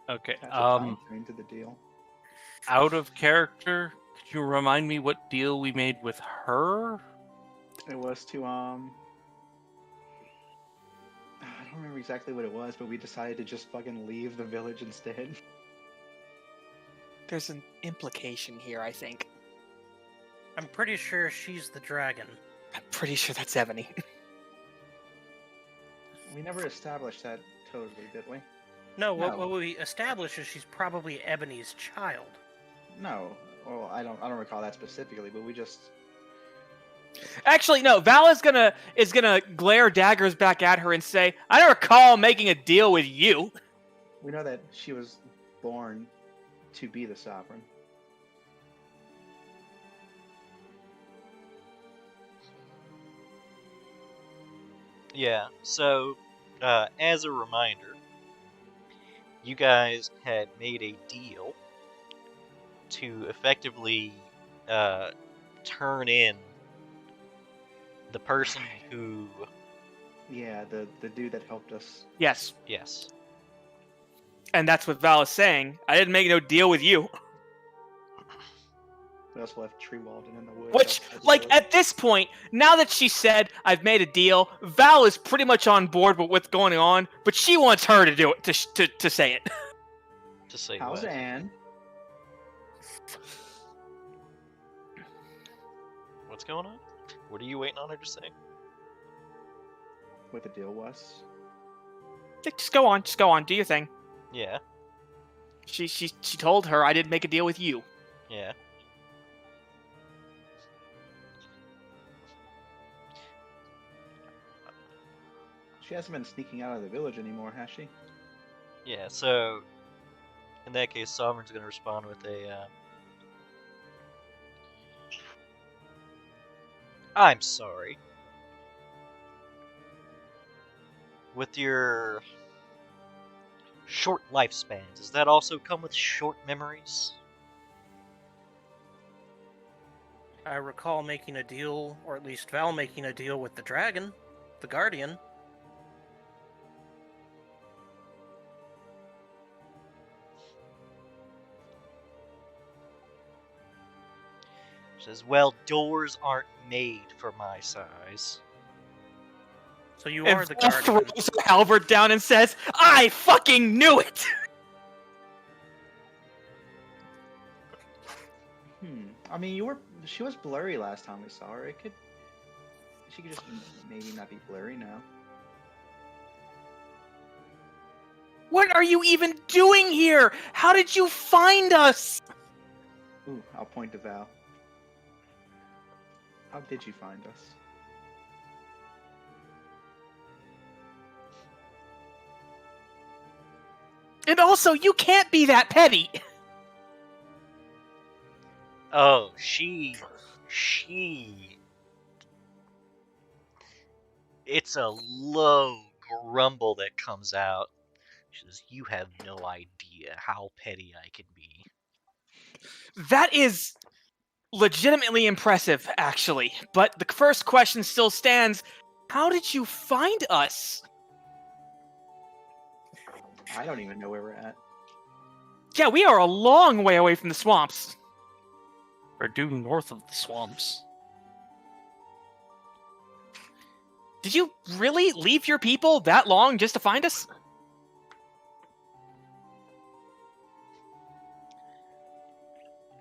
Okay, catch a time train to the deal. out of character, could you remind me what deal we made with her? It was to I don't remember exactly what it was, but we decided to just fucking leave the village instead. There's an implication here, I think. I'm pretty sure she's the dragon. I'm pretty sure that's Ebony. We never established that totally, did we? No, No. what we established is she's probably Ebony's child. No. Well, I don't recall that specifically, but we just Actually, no. Val is gonna glare daggers back at her and say, "I don't recall making a deal with you." we know that she was born to be the Sovereign. Yeah, so, as a reminder, you guys had made a deal to effectively turn in the person who, Yeah, the dude that helped us. Yes, yes, and that's what Val is saying. I didn't make no deal with you. We also left Tree Walden in the woods. Which, outside the like, village. at this point, now that she said I've made a deal, Val is pretty much on board with what's going on, but she wants her to do it, to say it. to say How's what. Anne? What's going on? What are you waiting on her to say? What the deal was? Just go on, do your thing. Yeah, She told her I didn't make a deal with you. yeah. She hasn't been sneaking out of the village anymore, has she? Yeah, so in that case, Sovereign's going to respond with a. I'm sorry. With your short lifespans, does that also come with short memories? I recall making a deal, or at least Val making a deal with the dragon, the guardian. Says, well, doors aren't made for my size. So you And are the Val guardian. throws her halberd down and says, "I fucking knew it." I mean, she was blurry last time we saw her. She could just maybe not be blurry now. What are you even doing here? How did you find us? Ooh, I'll point to Val. How did you find us? And also, you can't be that petty. Oh, she. It's a low grumble that comes out. She says, "You have no idea how petty I can be." That is legitimately impressive, actually. But the first question still stands. How did you find us? I don't even know where we're at. Yeah, we are a long way away from the swamps. We're due north of the swamps. Did you really leave your people that long just to find us?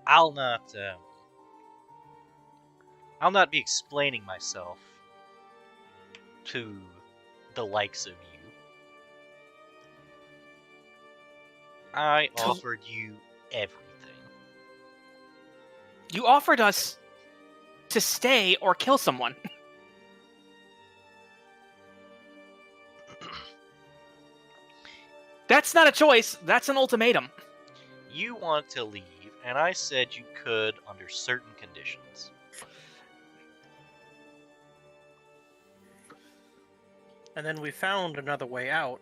I'll not be explaining myself to the likes of you. I offered you everything. You offered us to stay or kill someone. That's not a choice, that's an ultimatum. You want to leave, and I said you could under certain conditions. And then we found another way out.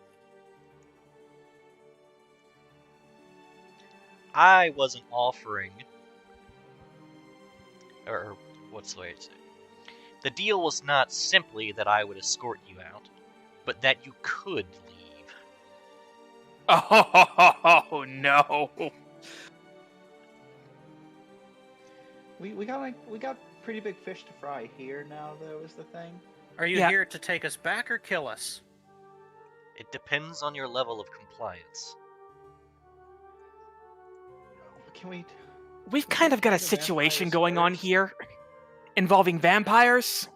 I wasn't offering, or what's the way to say it? The deal was not simply that I would escort you out, but that you could leave. Oh, no. We got pretty big fish to fry here now, though, is the thing. Are you Yeah. here to take us back or kill us? It depends on your level of compliance. Can we? We've kind of got a The situation vampires going on first. here involving vampires.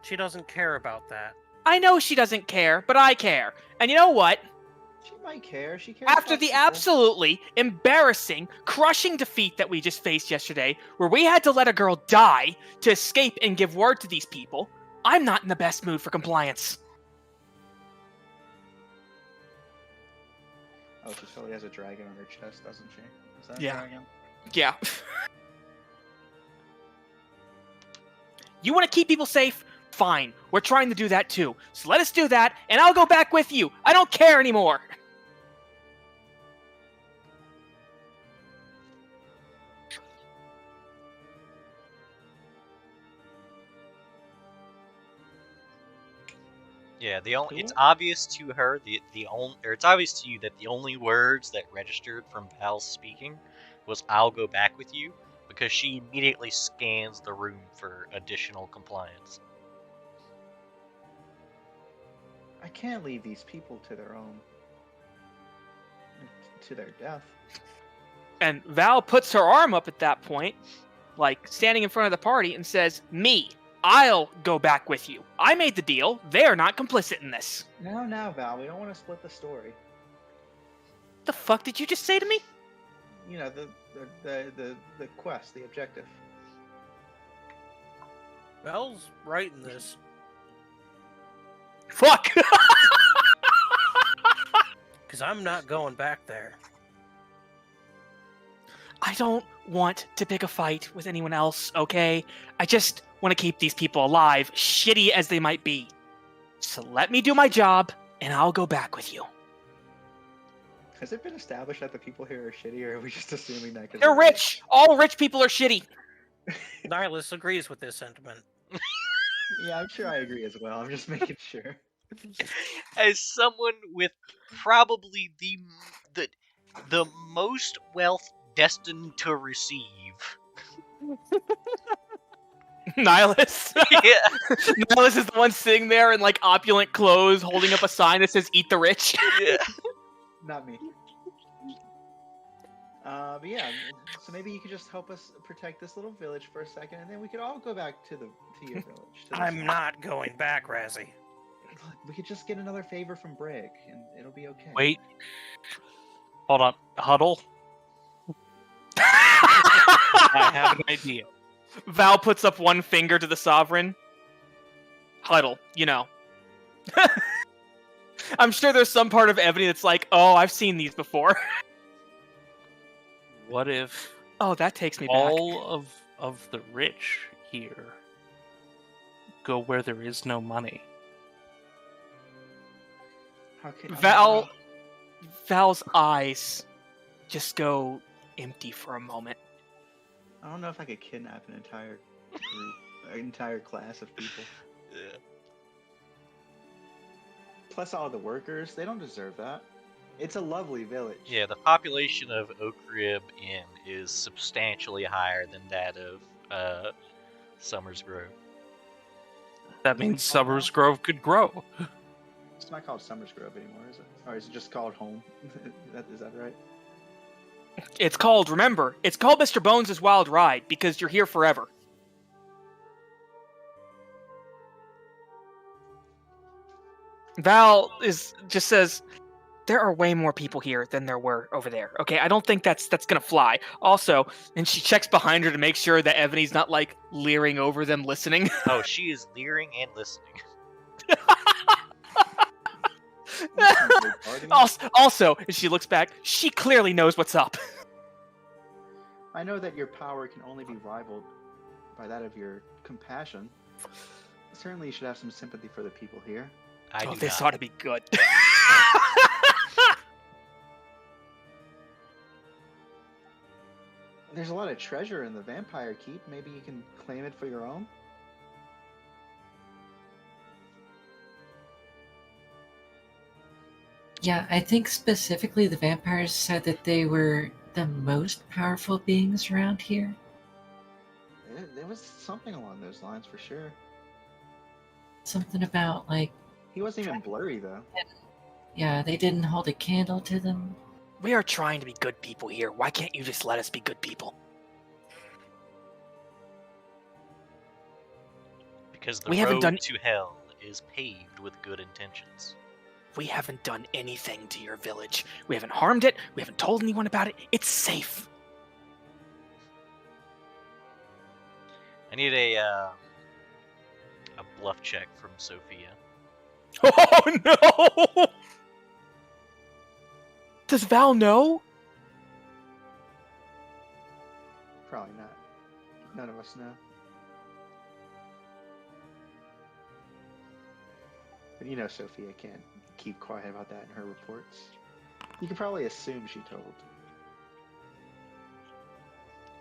She doesn't care about that. I know she doesn't care, but I care. And you know what? She might care. She cares. After about the people. absolutely embarrassing, crushing defeat that we just faced yesterday, where we had to let a girl die to escape and give word to these people, I'm not in the best mood for compliance. Oh, she totally has a dragon on her chest, doesn't she? Is that Yeah. a dragon? Yeah. You want to keep people safe? Fine. We're trying to do that too. So let us do that, and I'll go back with you. I don't care anymore. Yeah, it's Cool. obvious to her it's obvious to you that the only words that registered from Val's speaking was "I'll go back with you," because she immediately scans the room for additional compliance. I can't leave these people to their own. To their death. And Val puts her arm up at that point, like standing in front of the party, and says, "Me, I'll go back with you. I made the deal. They're not complicit in this." Now, Val, we don't want to split the story. The fuck did you just say to me? You know, the quest, the objective. Belle's right in this. Fuck! Because I'm not going back there. I don't want to pick a fight with anyone else, okay? I just want to keep these people alive, shitty as they might be. So let me do my job, and I'll go back with you. Has it been established that the people here are shitty, or are we just assuming that? 'Cause They're rich! All rich people are shitty! Nihilus agrees with this sentiment. Yeah, I'm sure I agree as well. I'm just making sure. As someone with probably the most wealth destined to receive. Nihilus? Yeah. Nihilus is the one sitting there in, like, opulent clothes, holding up a sign that says, "Eat the rich." Yeah. Not me. But yeah, so maybe you could just help us protect this little village for a second, and then we could all go back to your village. to the I'm swamp. not going back, Razzie. Look, we could just get another favor from Brig, and it'll be okay. Wait. Hold on. Huddle. I have an idea. Val puts up one finger to the Sovereign. Huddle, you know. I'm sure there's some part of Ebony that's like, oh, I've seen these before. What if Oh, that takes me back. all of the rich here go where there is no money? How can Val's eyes just go empty for a moment. I don't know if I could kidnap an entire group, an entire class of people. Yeah. Plus all the workers, they don't deserve that. It's a lovely village. Yeah, the population of Oak Rib Inn is substantially higher than that of Summers Grove. That means Summers Grove could grow. It's not called Summers Grove anymore, is it? Or is it just called Home? Is that right? It's called Mr. Bones' Wild Ride because you're here forever. Val just says, there are way more people here than there were over there. Okay, I don't think that's gonna fly. Also, and she checks behind her to make sure that Ebony's not like leering over them listening. Oh, she is leering and listening. Also, as she looks back, she clearly knows what's up. I know that your power can only be rivaled by that of your compassion. Certainly you should have some sympathy for the people here. This not. ought to be good. There's a lot of treasure in the vampire keep. Maybe you can claim it for your own? Yeah, I think specifically the vampires said that they were the most powerful beings around here. There was something along those lines for sure. Something about, like, He wasn't even blurry though. yeah, they didn't hold a candle to them. We are trying to be good people here. Why can't you just let us be good people? Because the We haven't road done- to hell is paved with good intentions. We haven't done anything to your village. We haven't harmed it. We haven't told anyone about it. It's safe. I need a bluff check from Sophia. Oh no! Does Val know? Probably not. None of us know. But you know Sophia can't keep quiet about that in her reports. You can probably assume she told.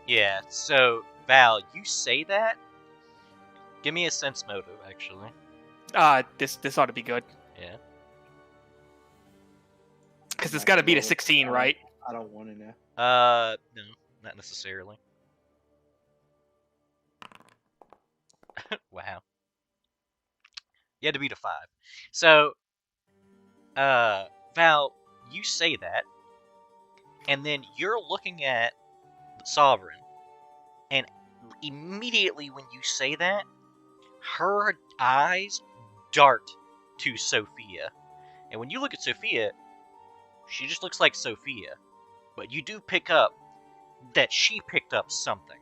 Yeah, so, Val, you say that? Give me a sense motive, actually. This ought to be good. Yeah. Because it's got to beat a 16, right? I don't want to know. No, not necessarily. Wow. You had to beat a 5. So, Val, you say that, and then you're looking at the Sovereign, and immediately when you say that, her eyes dart to Sophia. And when you look at Sophia, she just looks like Sophia. But you do pick up that she picked up something.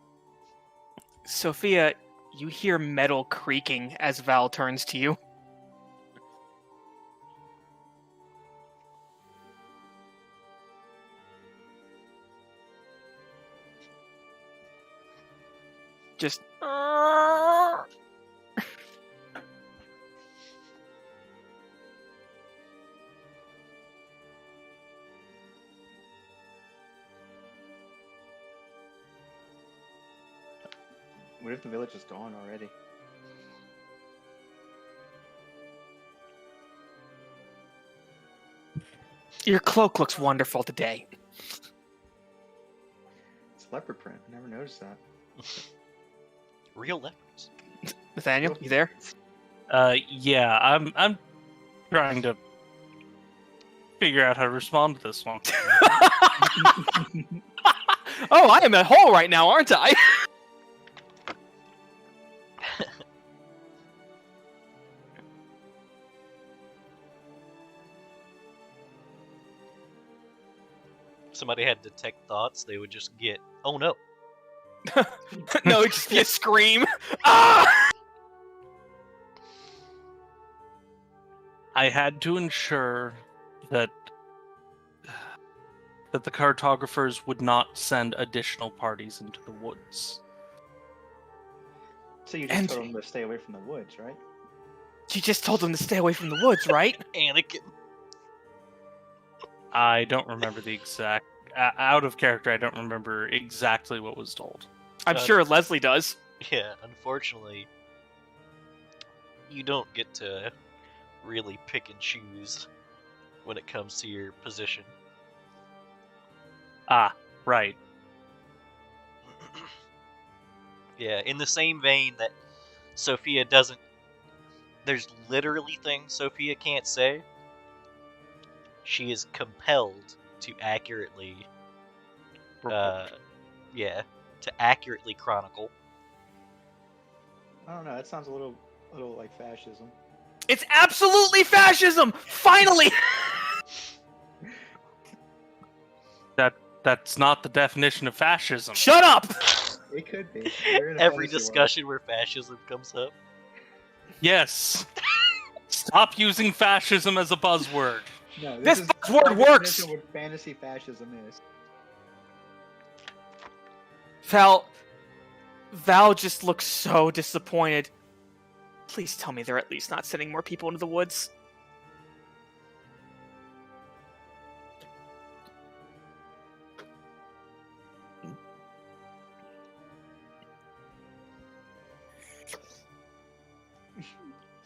Sophia, you hear metal creaking as Val turns to you. Just. What if the village is gone already? Your cloak looks wonderful today. It's leopard print. I never noticed that. Real leopards. Nathaniel, you there? Yeah, I'm trying to figure out how to respond to this one. Oh, I am at hole right now, aren't I? If somebody had detect thoughts, they would just get, oh no. No, it'd just be a scream. Ah! I had to ensure that the cartographers would not send additional parties into the woods. So you just And- told them to stay away from the woods, right? You just told them to stay away from the woods, right? Anakin. I don't remember the exact... out of character, I don't remember exactly what was told. I'm sure Leslie does. Yeah, unfortunately, you don't get to really pick and choose when it comes to your position. Ah, right. Yeah, in the same vein that Sophia doesn't... There's literally things Sophia can't say. She is compelled to accurately... to accurately chronicle. I don't know. That sounds a little like fascism. It's absolutely fascism! Finally! That's not the definition of fascism. Shut up! It could be. We're in a Every fantasy world. discussion where fascism comes up. Yes. Stop using fascism as a buzzword. No, This is buzzword our works! definition of what fantasy fascism is. Val just looks so disappointed. Please tell me they're at least not sending more people into the woods.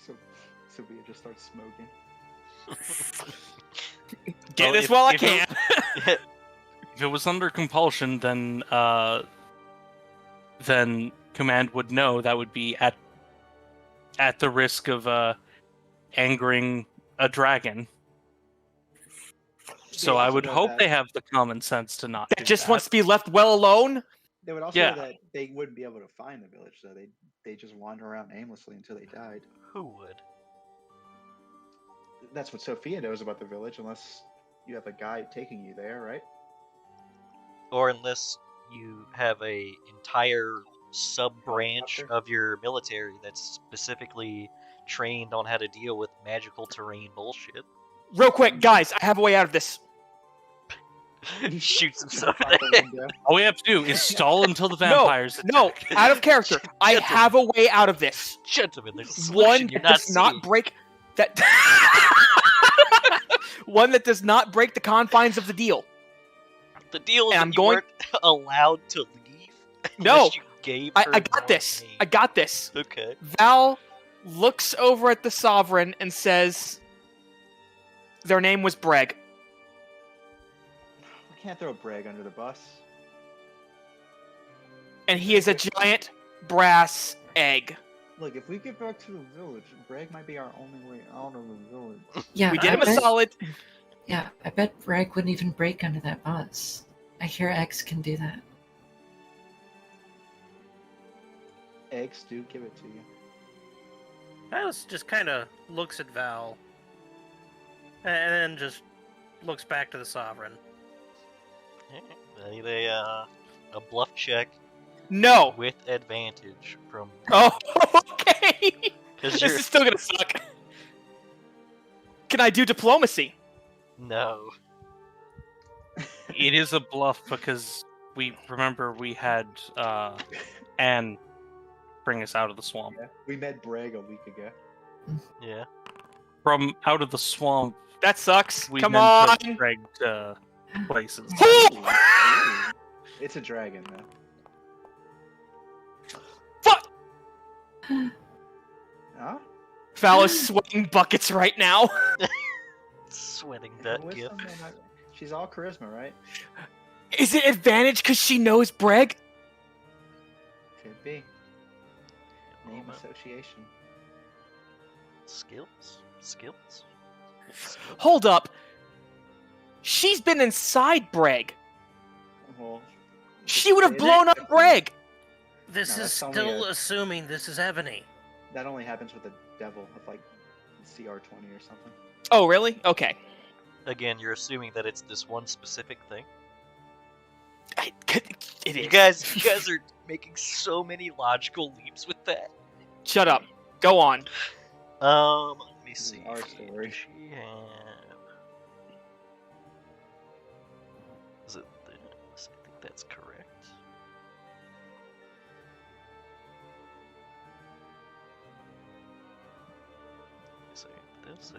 So Sophia just starts smoking. Get Well, this if- while I if it- can. If it was under compulsion, then command would know that would be at the risk of angering a dragon. So They I also would know hope that- they have the common sense to not That do just that. wants to be left well alone. They would also Yeah. know that they wouldn't be able to find the village, so they just wander around aimlessly until they died. Who would? That's what Sophia knows about the village, unless you have a guide taking you there, right? Or unless you have a entire sub-branch Helicopter? of your military that's specifically trained on how to deal with magical terrain bullshit. Real quick, guys, I have a way out of this. Shoots himself Out the there. window. All we have to do is stall until the vampires No, attack. out of character. I have a way out of this. Gentlemen, there's a One solution you're that not does not seeing. break that. One that does not break the confines of the deal. The deal is And that I'm you going- weren't allowed to leave. No, unless you gave her I got more this. money. I got this. Okay. Val looks over at the Sovereign and says, "Their name was Breg." We can't throw Bragg under the bus. And he is a giant brass egg. Look, if we get back to the village, Bragg might be our only way out of the village. Yeah, We did I him a bet, solid. Yeah, I bet Bragg wouldn't even break under that bus. I hear X can do that. Eggs do give it to you. Alice just kind of looks at Val, and then just looks back to the Sovereign. I need a bluff check No. with advantage from Oh, okay. because This you're is still gonna suck. Can I do diplomacy? no. It is a bluff because we had Anne bring us out of the swamp. Yeah. We met Bragg a week ago. Yeah. From out of the swamp, That sucks. we Come then on. took Greg to places. Ooh. It's a dragon, though. Fuck. Huh? Val is sweating buckets right now. Sweating Who that is gift. something like- She's all charisma, right? Is it advantage because she knows Breg? Could be. Name Moment. association. Skills. Hold up. She's been inside Breg. Well, She would have Is blown it? up Breg. This No, is that's only still a- assuming this is Ebony. that only happens with the devil of like CR20 or something. Oh, really? Okay. Again, you're assuming that it's this one specific thing. It is. You guys are making so many logical leaps with that. Shut up. Go on. Let me This is see. our story. Does she have? Is it this? I think that's correct. Let's see.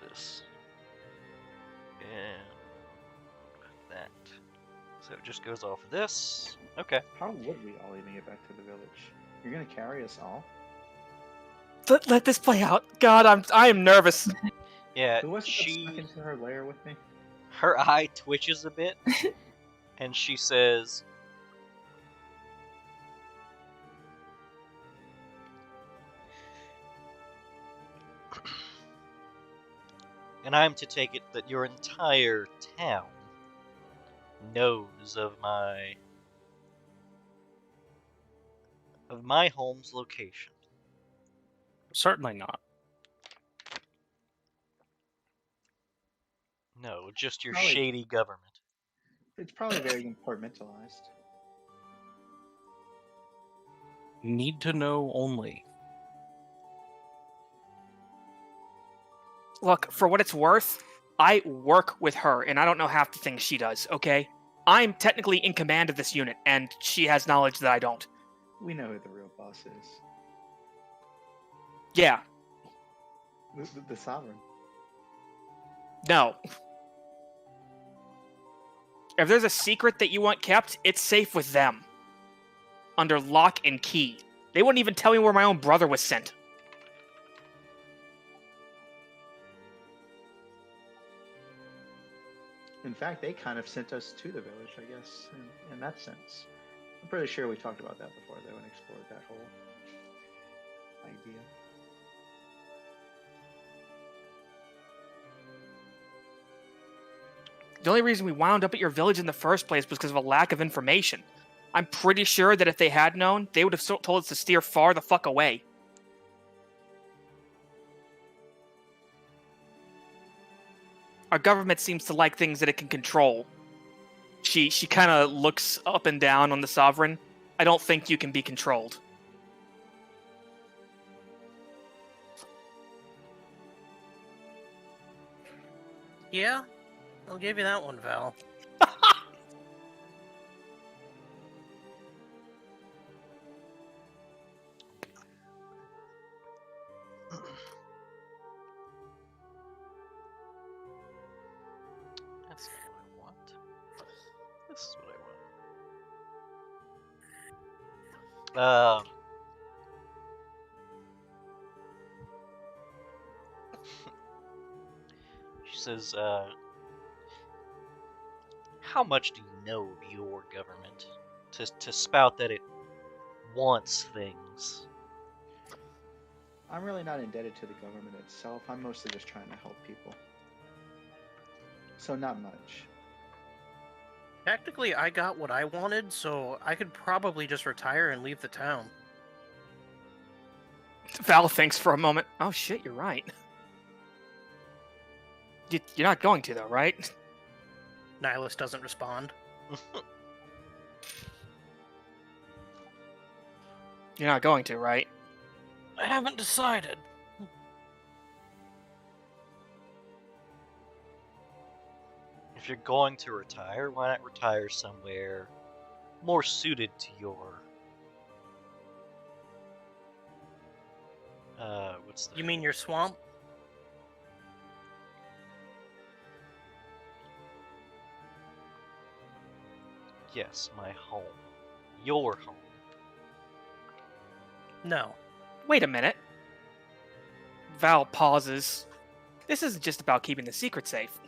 This. And that. So it just goes off of this. Okay. How would we all even get back to the village? You're gonna carry us all? Let this play out. God, I am nervous. Yeah, Who was it that snuck she into her lair with me? her eye twitches a bit, and she says, "And I'm to take it that your entire town knows of my home's location." Certainly not. No, just your Probably- shady government. It's probably very compartmentalized. Need to know only. Look, for what it's worth, I work with her, and I don't know half the things she does, okay? I'm technically in command of this unit, and she has knowledge that I don't. We know who the real boss is. Yeah, The Sovereign. no. If there's a secret that you want kept, it's safe with them. Under lock and key. They wouldn't even tell me where my own brother was sent. In fact, they kind of sent us to the village, I guess, in that sense. I'm pretty sure we talked about that before, though, and explored that whole idea. The only reason we wound up at your village in the first place was because of a lack of information. I'm pretty sure that if they had known, they would have told us to steer far the fuck away. Our government seems to like things that it can control. She kind of looks up and down on the Sovereign. I don't think you can be controlled. Yeah, I'll give you that one, Val. That's not what I want. This is what I want. She says, how much do you know of your government to spout that it wants things? I'm really not indebted to the government itself. I'm mostly just trying to help people. So not much. Technically, I got what I wanted, so I could probably just retire and leave the town. Val thinks for a moment. Oh shit, you're right. You're not going to, though, right? Nihilus doesn't respond. You're not going to, right? I haven't decided. If you're going to retire, why not retire somewhere more suited to your what's the You mean your swamp? Yes, my home. Your home. No. Wait a minute. Val pauses. This isn't just about keeping the secret safe.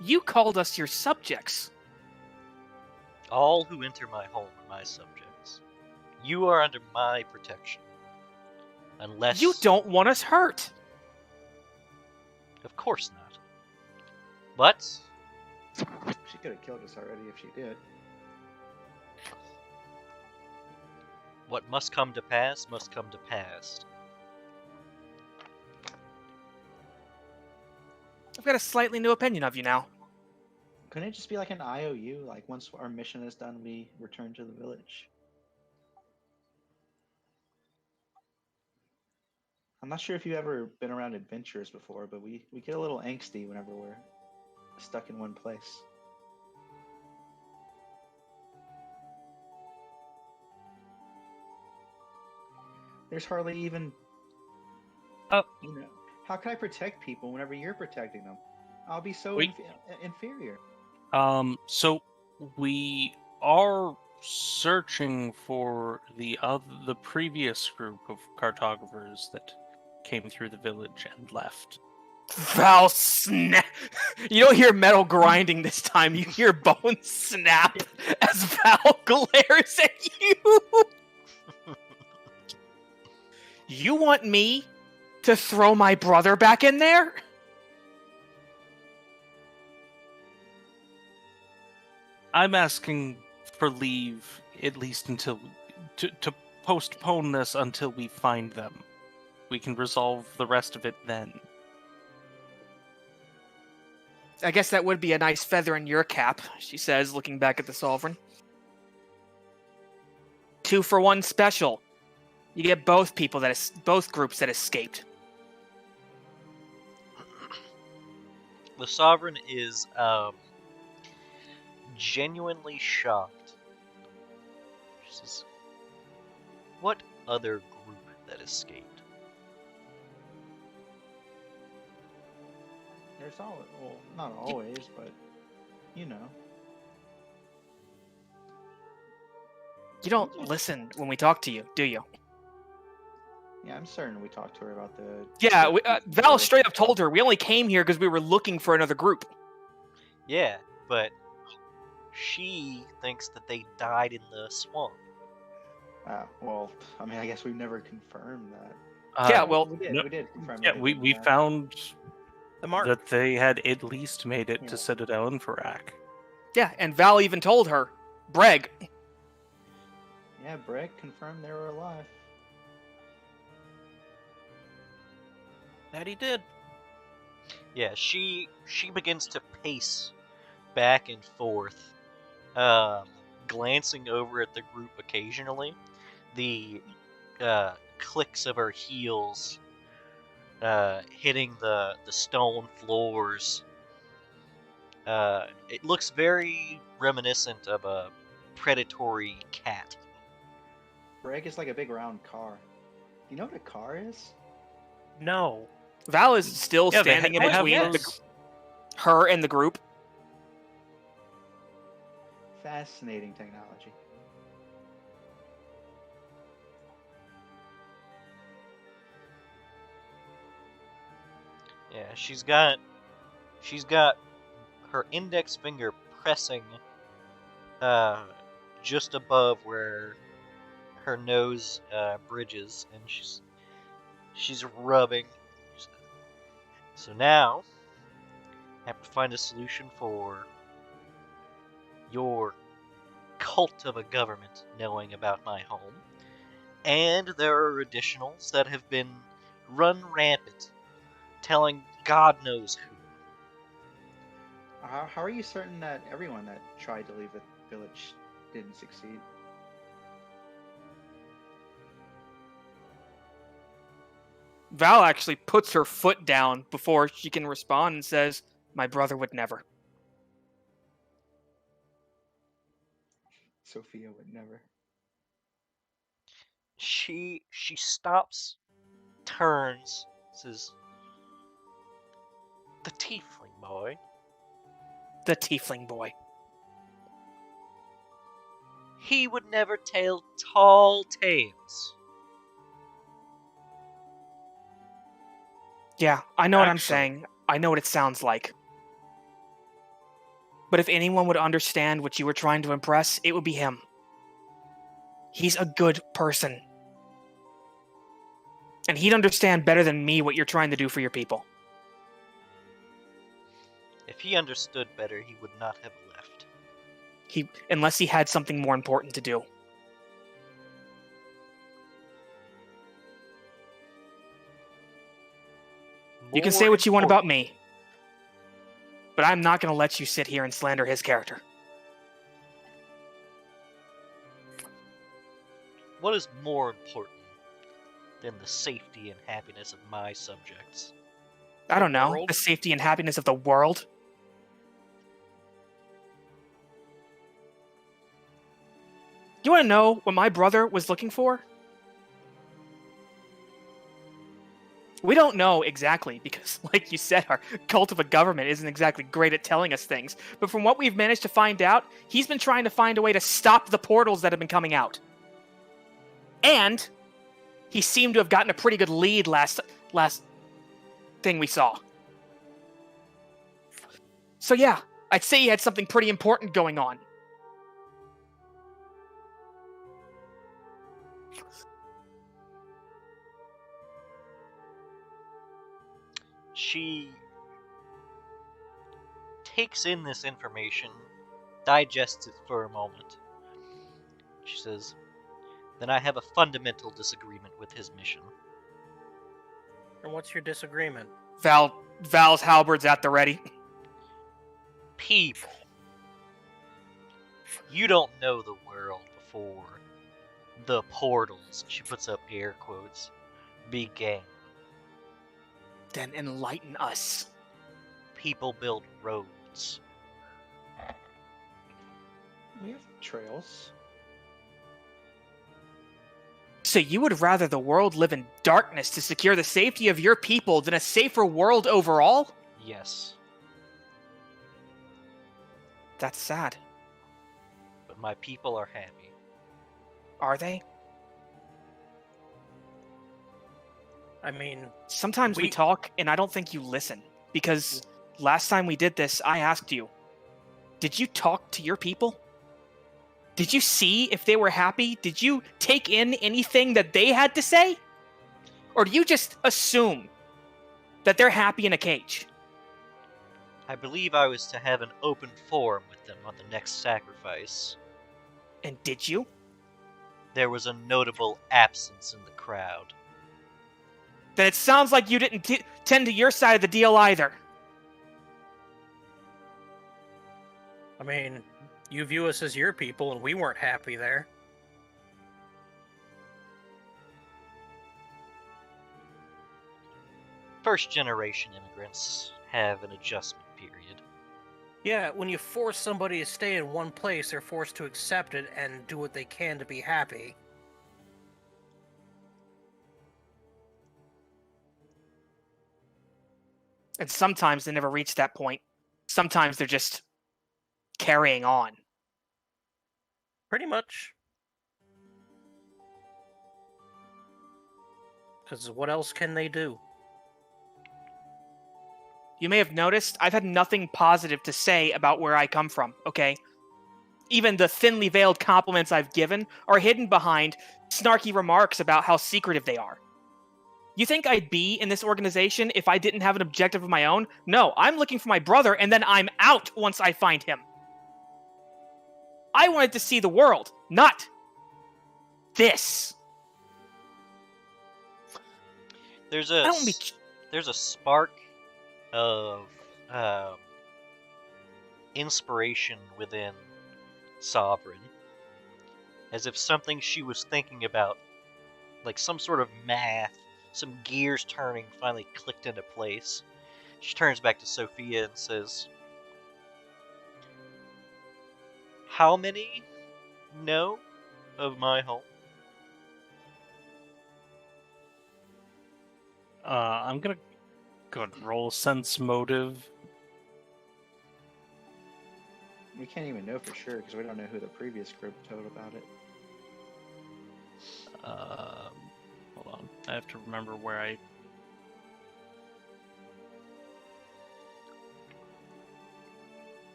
You called us your subjects. All who enter my home are my subjects. You are under my protection. Unless You don't want us hurt. Of course not. But She could have killed us already if she did. what must come to pass must come to pass. I've got a slightly new opinion of you now. Couldn't it just be like an IOU? Like once our mission is done, we return to the village. I'm not sure if you've ever been around adventurers before, but we get a little angsty whenever we're stuck in one place. There's hardly even, you know, how can I protect people whenever you're protecting them? I'll be so Wait. inferior. So we are searching for the previous group of cartographers that came through the village and left. Val snap. You don't hear metal grinding this time. You hear bones snap as Val glares at you. You want me to throw my brother back in there? I'm asking for leave, at least until to postpone this until we find them. We can resolve the rest of it then. I guess that would be a nice feather in your cap, she says, looking back at the Sovereign. 2-for-1 special. You get both both groups that escaped. The Sovereign is genuinely shocked. She says, "What other group that escaped?" There's always, well, not always, but you know. You don't listen when we talk to you, do you? Yeah, I'm certain we talked to her about the. Yeah, Val straight up told her we only came here because we were looking for another group. Yeah, but she thinks that they died in the swamp. Well, I mean, I guess we've never confirmed that. Yeah, well, we did. no- We did confirm. Yeah, that they we didn't die. found The mark. that they had at least made it Yeah. to Citadel and Farak. yeah, and Val even told her, Breg. Yeah, Brett confirmed they were alive. That he did. Yeah, she begins to pace back and forth, glancing over at the group occasionally. The clicks of her heels hitting the stone floors. It looks very reminiscent of a predatory cat. Breg is like a big round car. You know what a car is? No. Val is still Yeah, they standing in have between those. her and the group. Fascinating technology. Yeah, she's got her index finger pressing just above where her nose bridges, and she's rubbing. So now I have to find a solution for your cult of a government knowing about my home, and there are additionals that have been run rampant, telling God knows who. How are you certain that everyone that tried to leave the village didn't succeed? Val actually puts her foot down before she can respond and says, my brother would never. Sophia would never. She stops, turns, says, "The tiefling boy. The tiefling boy. He would never tell tall tales." Yeah, I know what I'm Actually- saying. I know what it sounds like. But if anyone would understand what you were trying to impress, it would be him. He's a good person. And he'd understand better than me what you're trying to do for your people. If he understood better, he would not have left. Unless he had something more important to do. You can say what you want about me. But I'm not going to let you sit here and slander his character. What is more important? than the safety and happiness of my subjects. I don't know. world? The safety and happiness of the world. You want to know what my brother was looking for? We don't know exactly because, like you said, our cult of a government isn't exactly great at telling us things. But from what we've managed to find out, he's been trying to find a way to stop the portals that have been coming out. And he seemed to have gotten a pretty good lead last thing we saw. So yeah, I'd say he had something pretty important going on. She takes in this information, digests it for a moment. She says, "Then I have a fundamental disagreement with his mission." And what's your disagreement? Val's halberd's at the ready. People. You don't know the world before the portals, she puts up air quotes, began. Then enlighten us. People build roads. We have trails. So you would rather the world live in darkness to secure the safety of your people than a safer world overall? Yes, That's sad. but my people are happy. Are they? I mean, Sometimes we We- talk and I don't think you listen. Because last time we did this, I asked you, did you talk to your people? Did you see if they were happy? Did you take in anything that they had to say? Or do you just assume that they're happy in a cage? I believe I was to have an open forum with them on the next sacrifice. And did you? There was a notable absence in the crowd. Then it sounds like you didn't tend to your side of the deal either. I mean, you view us as your people, and we weren't happy there. First generation immigrants have an adjustment period. Yeah, when you force somebody to stay in one place, they're forced to accept it and do what they can to be happy. And sometimes they never reach that point. Sometimes they're just carrying on. Pretty much. Because what else can they do? You may have noticed I've had nothing positive to say about where I come from, okay? Even the thinly veiled compliments I've given are hidden behind snarky remarks about how secretive they are. You think I'd be in this organization if I didn't have an objective of my own? No, I'm looking for my brother and then I'm out once I find him. I wanted to see the world, not this. There's I a don't be... there's a spark of inspiration within Sovereign, as if something she was thinking about, like some sort of math, some gears turning, finally clicked into place. She turns back to Sophia and says, "How many know of my home?" I'm gonna go ahead and roll sense motive. We can't even know for sure because we don't know who the previous group told about it. Hold on, I have to remember where I.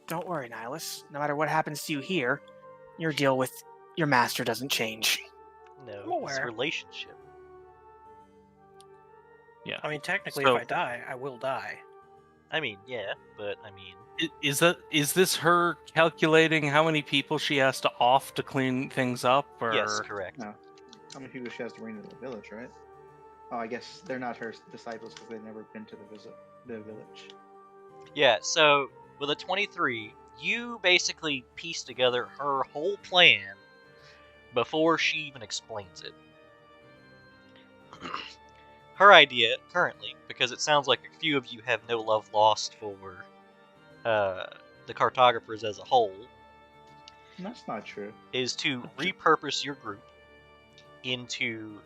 Don't worry, Nihilus. No matter what happens to you here, your deal with your master doesn't change. No, I'm this aware. relationship. Yeah. I mean, technically, So- if I die, I will die. I mean, yeah, but I mean, Is this her calculating how many people she has to off to clean things up, or yes, correct. No. How many people she has to bring to the village, right? Oh, I guess they're not her disciples because they've never been to the village. Yeah, so with a 23, you basically piece together her whole plan before she even explains it. Her idea, currently, because it sounds like a few of you have no love lost for the cartographers as a whole, That's not true. is to repurpose your group into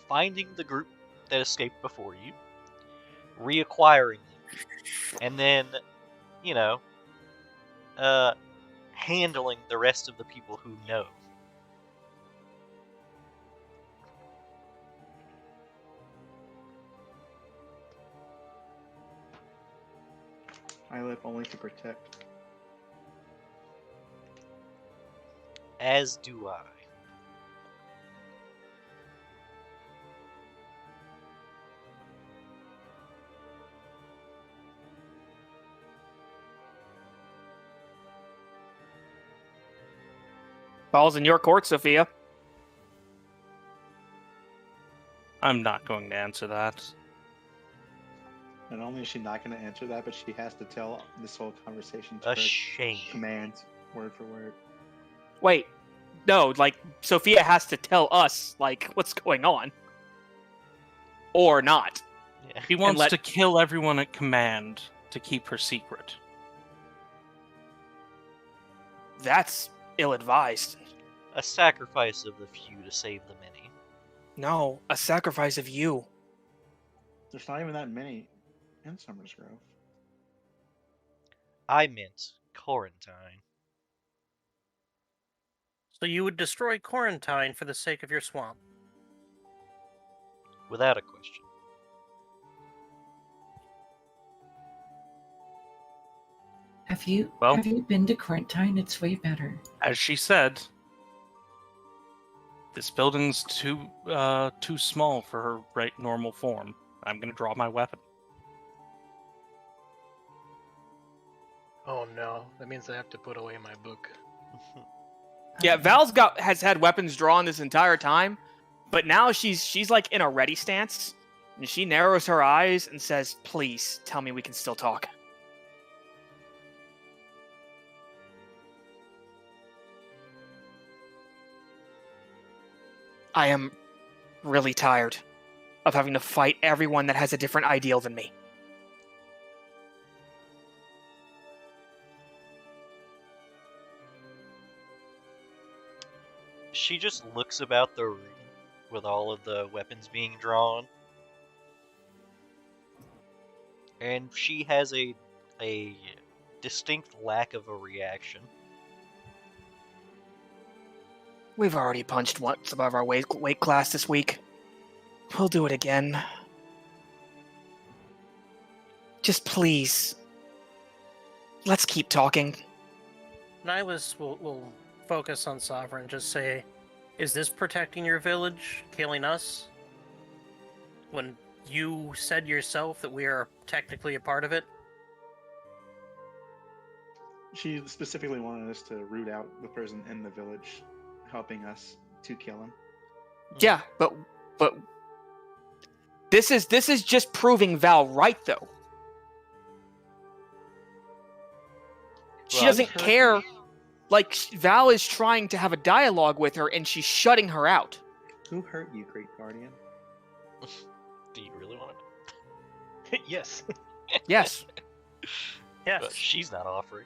finding the group that escaped before you, reacquiring them, and then, you know, handling the rest of the people who know. I live only to protect. As do I. Ball's in your court, Sophia. I'm not going to answer that. Not only is she not going to answer that, but she has to tell this whole conversation to A her shame. commands, word for word. Wait, no, like, Sophia has to tell us, like, what's going on. Or not. Yeah. He wants let- to kill everyone at command to keep her secret. That's ill-advised. A sacrifice of the few to save the many. No, a sacrifice of you. There's not even that many in Summers Grove. I meant quarantine. So you would destroy Quarantine for the sake of your swamp? Without a question. Have you Well- have you been to Quarantine? It's way better. As she said, this building's too small for her right normal form. I'm gonna draw my weapon. Oh no, that means I have to put away my book. Yeah, Um, Val's has had weapons drawn this entire time, but now she's like in a ready stance, and she narrows her eyes and says, "Please tell me we can still talk." I am really tired of having to fight everyone that has a different ideal than me. She just looks about the room with all of the weapons being drawn. And she has a distinct lack of a reaction. We've already punched once above our weight class this week. We'll do it again. Just please, let's keep talking. Nihilus will focus on Sovereign, just say, is this protecting your village, killing us? When you said yourself that we are technically a part of it? She specifically wanted us to root out the person in the village, helping us to kill him. Yeah, but this is just proving Val right, though. She Well, doesn't Hurt care. me. Like, Val is trying to have a dialogue with her, and she's shutting her out. Who hurt you, Great Guardian? Do you really want it? Yes. Yes. Yes. But she's not offering.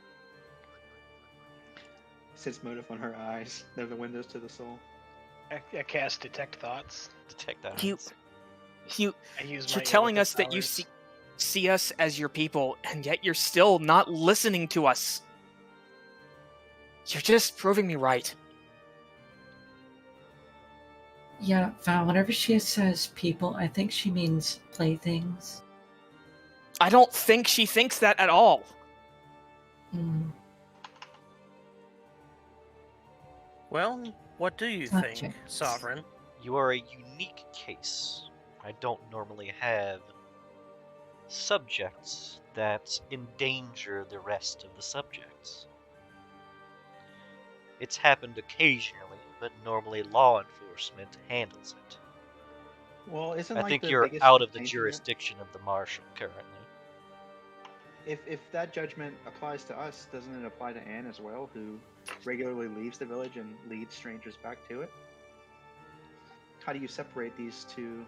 Sits motive on her eyes. They're the windows to the soul. I cast detect thoughts. Detect that. You, I use my you're telling evocative us that you powers. see us as your people, and yet you're still not listening to us. You're just proving me right. Yeah, Val, whenever she says people, I think she means playthings. I don't think she thinks that at all. Mm, Well, what do you think, Subjects. Sovereign? You are a unique case. I don't normally have subjects that endanger the rest of the subjects. It's happened occasionally, but normally law enforcement handles it. Well, isn't I like think the you're biggest out of the danger here? jurisdiction of the marshal currently. if that judgment applies to us, doesn't it apply to Anne as well, who regularly leaves the village and leads strangers back to it? How do you separate these two?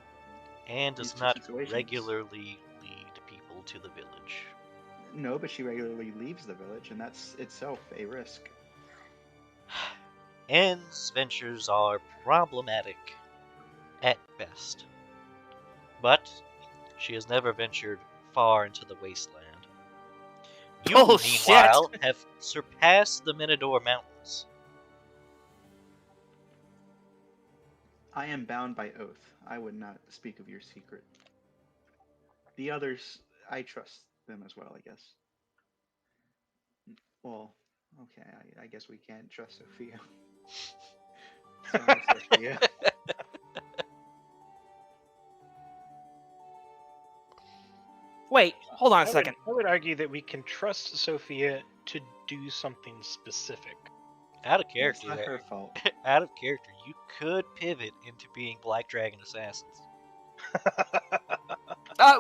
Anne These does two not situations. regularly lead people to the village. No, but she regularly leaves the village, and that's itself a risk. Anne's ventures are problematic at best, but she has never ventured far into the wasteland. You, Bullshit. meanwhile, have surpassed the Minador Mountains. I am bound by oath. I would not speak of your secret. The others, I trust them as well, I guess. Well, okay, I guess we can't trust Sophia. Sorry, Sophia. Wait, hold on a second. I would argue that we can trust Sophia to do something specific. Out of It's character not there. her fault. Out of character, you could pivot into being Black Dragon Assassins.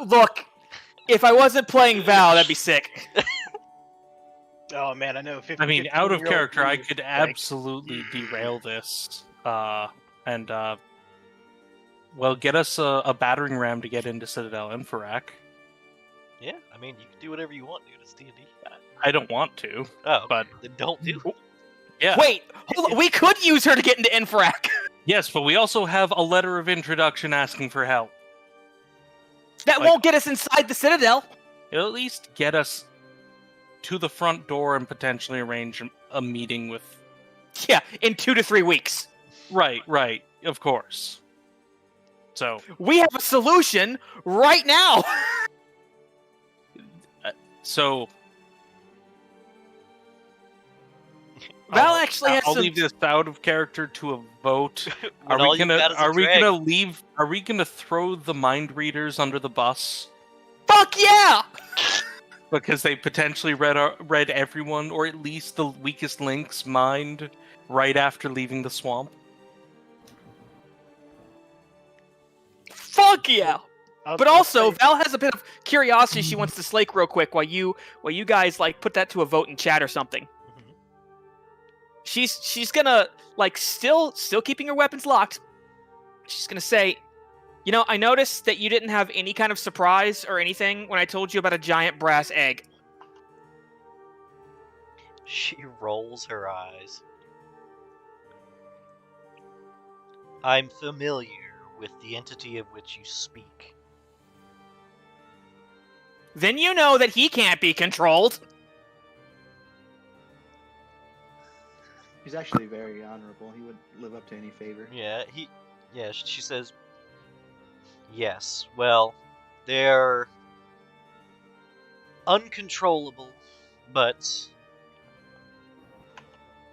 Look, if I wasn't playing Val, that'd be sick. Oh man, I know. I mean, out of 15-year-old character, I dude, could like, absolutely derail this. And well, get us a battering ram to get into Citadel Infarak. Yeah, I mean, you can do whatever you want, dude. It's D&D. I don't want to, Oh, but then don't do it. yeah. Wait, hold on. We could use her to get into Infrarak. Yes, but we also have a letter of introduction asking for help. That Like- won't get us inside the Citadel. It'll at least get us to the front door and potentially arrange a meeting with... Yeah, in 2 to 3 weeks. Right, of course. So, We have a solution right now. so Val actually has I'll some. leave this out of character to a vote. When all you got is a dragon. Are we gonna throw the mind readers under the bus Fuck yeah! because they potentially read everyone, or at least the weakest link's mind right after leaving the swamp? Fuck yeah! But I'll also, say- Val has a bit of curiosity she wants to slake real quick while you guys like put that to a vote in chat or something. Mhm. She's gonna like still keeping her weapons locked. She's gonna say, you know, I noticed that you didn't have any kind of surprise or anything when I told you about a giant brass egg. She rolls her eyes. I'm familiar with the entity of which you speak. Then you know that he can't be controlled. He's actually very honorable. He would live up to any favor. She says, yes, well, they're uncontrollable, but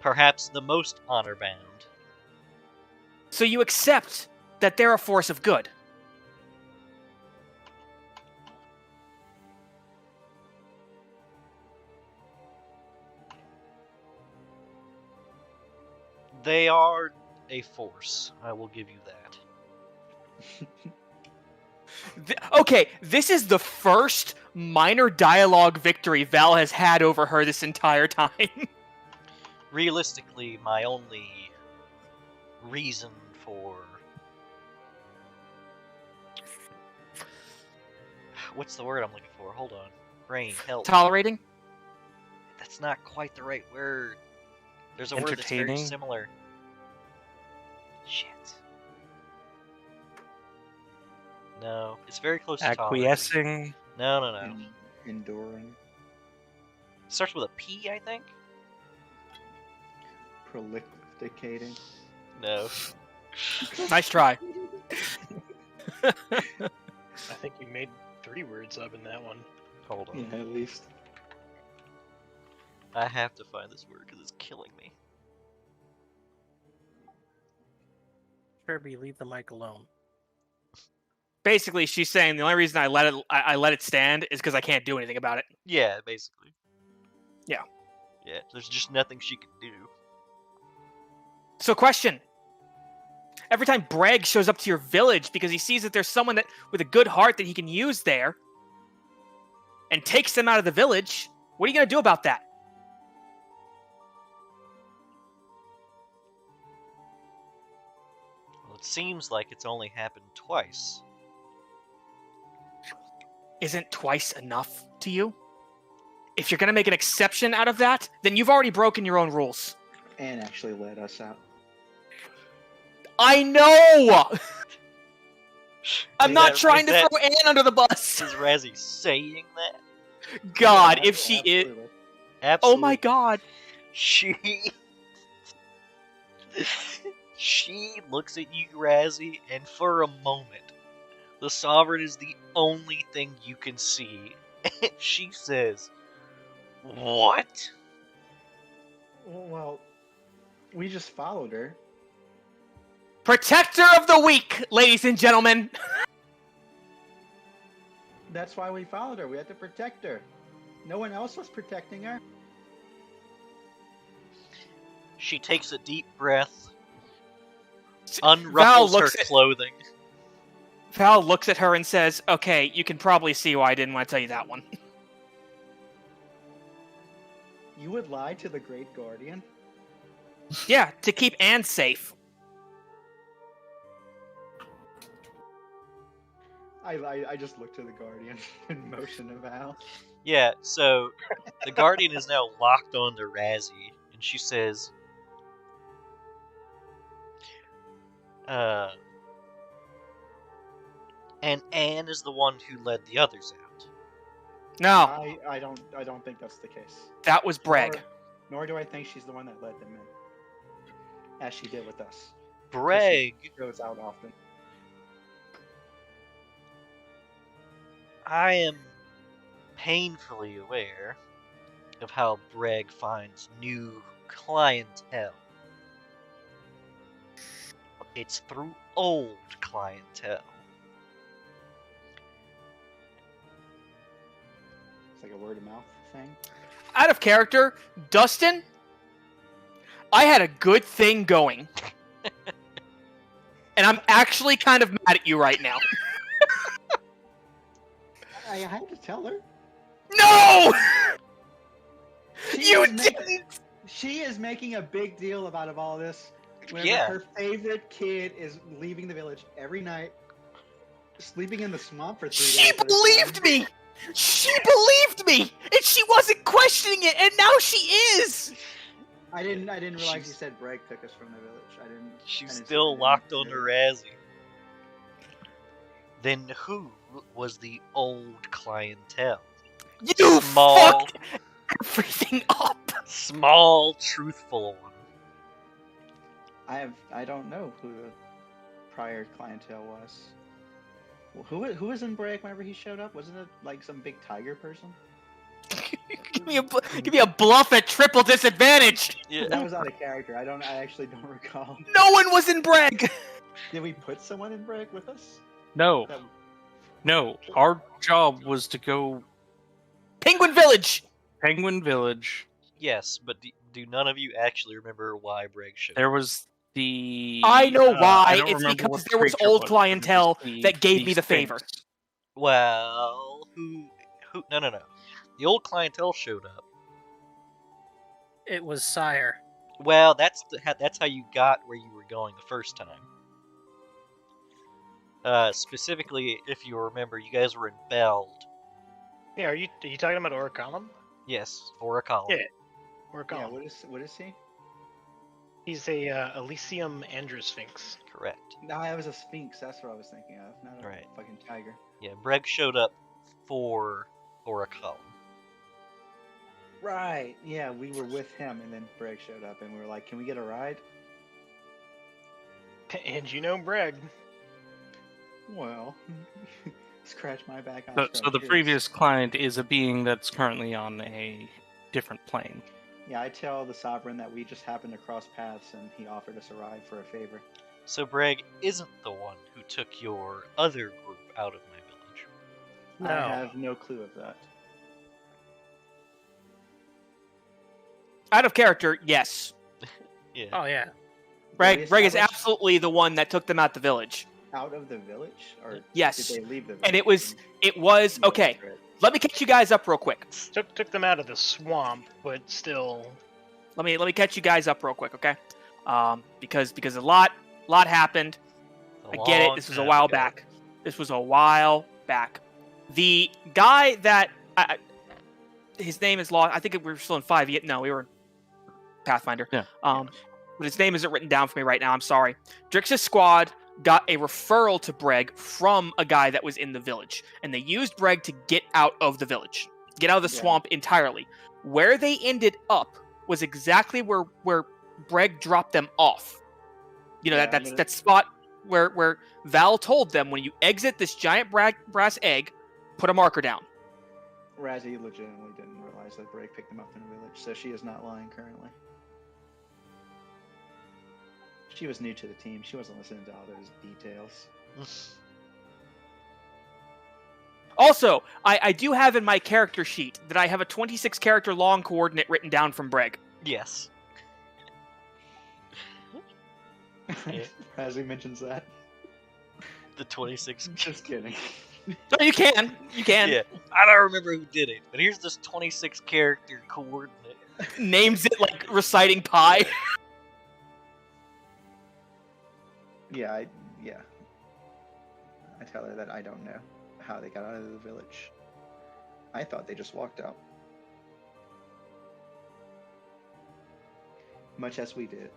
perhaps the most honor-bound. So you accept that they're a force of good. They are a force, I will give you that. Okay, this is the first minor dialogue victory Val has had over her this entire time. Realistically, my only reason for... What's the word I'm looking for? Hold on. Brain, help. Tolerating? That's not quite the right word. There's a word that's very Entertaining? similar. Shit. No, it's very close to tolerating. Acquiescing? No. Enduring. It starts with a P, I think? Prolificating. No. Nice try. I think you made 3 words up in that one. Hold on. Yeah, at least. I have to find this word because it's killing me. Kirby, leave the mic alone. Basically, she's saying the only reason I let it stand is because I can't do anything about it. Yeah, basically. Yeah. Yeah, there's just nothing she can do. So, question. Every time Bragg shows up to your village because he sees that there's someone that with a good heart that he can use there, and takes them out of the village, what are you going to do about that? Well, it seems like it's only happened twice. Isn't twice enough to you? If you're going to make an exception out of that, then you've already broken your own rules. Anne actually let us out. I know! I'm Is not that- trying is to that- throw Anne under the bus. Is Razzie saying that? God, Yeah, if she is... absolutely. Absolutely. Oh my god. She looks at you, Razzie, and for a moment, the Sovereign is the only thing you can see. And she says, "What?" Well, we just followed her. Protector of the weak, ladies and gentlemen. That's why we followed her. We had to protect her. No one else was protecting her. She takes a deep breath, Val unruffles her looks at- clothing. Val looks at her and says, okay, you can probably see why I didn't want to tell you that one. You would lie to the Great Guardian? Yeah, to keep Anne safe. I just looked to the Guardian and motioned to Val. Yeah, so the Guardian is now locked onto Razzie, and she says, and Anne is the one who led the others out. No, I don't think that's the case. that was Breg. Nor do I think she's the one that led them in. As she did with us. Breg, She goes out often. I am painfully aware of how Breg finds new clientele. It's through old clientele. It's like a word of mouth thing. Out of character, Dustin, I had a good thing going. And I'm actually kind of mad at you right now. I had to tell her. No! She You is ma- didn't! She is making a big deal about all this. Whenever Yeah. her favorite kid is leaving the village every night, sleeping in the swamp for 3 days. She at a believed time. me! She believed me! And she wasn't questioning it, and now she is! I didn't realize She's- you said Breg took us from the village. I didn't. She's I didn't still I didn't locked know onto that. Razzie. Then who was the old clientele? You Small, fucked everything up! small, truthful one. I don't know who the prior clientele was. Well, who was in Breg whenever he showed up? Wasn't it like some big tiger person? give me a bluff at triple disadvantage! Yeah. That was out of character. I actually don't recall. No one was in Breg! Did we put someone in Breg with us? No, That- no. Our job was to go Penguin Village! Penguin Village. Yes, but do none of you actually remember why Breg showed There up? was the. I know I why. don't It's remember because what there was creature old was. clientele It was that gave me the Sphinx. favor. Well, who? No. The old clientele showed up. It was Sire. Well, that's how you got where you were going the first time. Specifically, if you remember, you guys were in Beld. Yeah, are you talking about Oracolum? Yes, for a column. Yeah. Yeah, Oracolum. what is he? He's a Elysium Androsphinx. Correct. No, that was a sphinx. That's what I was thinking of. Not a Right. fucking tiger. Yeah, Breg showed up for a column. Right. Yeah, we were with him, and then Breg showed up, and we were like, "Can we get a ride?" And you know Breg. Well, scratch my back. I'll So scratch the yours. previous client is a being that's currently on a different plane. Yeah, I tell the Sovereign that we just happened to cross paths, and he offered us a ride for a favor. So Breg isn't the one who took your other group out of my village. No. I have no clue of that. Out of character, yes. Yeah. Oh yeah. Breg is established- absolutely the one that took them out the village. Out of the village, or Yes. did they leave the village? And it was okay. Let me catch you guys up real quick. Took them out of the swamp, but still. Let me catch you guys up real quick, okay? Because a lot happened. I get it. This was a while back. This was a while back. The guy that his name is lost. I think we were still in 5. No, we were in Pathfinder. Yeah. But his name isn't written down for me right now. I'm sorry. Drix's squad got a referral to Breg from a guy that was in the village, and they used Breg to get out of the village, get out of the swamp entirely. Where they ended up was exactly where Breg dropped them off. You know, that spot where Val told them, when you exit this giant brass egg, put a marker down. Razzie legitimately didn't realize that Breg picked them up in the village, so she is not lying currently. She was new to the team. She wasn't listening to all those details. Also, I do have in my character sheet that I have a 26 character long coordinate written down from Breg. Yes. Razzie mentions that. The 26. Just kidding. No, you can. You can. Yeah. I don't remember who did it, but here's this 26 character coordinate. Names it like reciting pi. Yeah. I tell her that I don't know how they got out of the village. I thought they just walked out. Much as we did.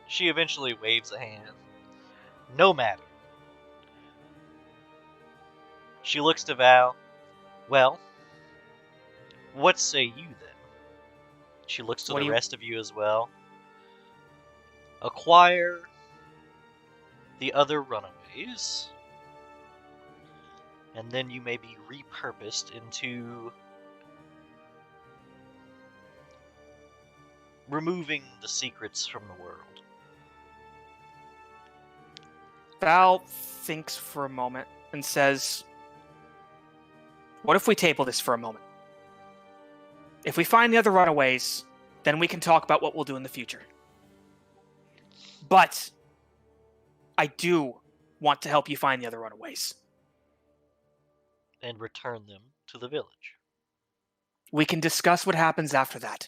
She eventually waves a hand. No matter. She looks to Val. Well, what say you then? She looks to the rest of you as well. Acquire the other runaways, and then you may be repurposed into removing the secrets from the world. Val thinks for a moment and says, what if we table this for a moment? If we find the other runaways, then we can talk about what we'll do in the future. But I do want to help you find the other runaways. And return them to the village. We can discuss what happens after that.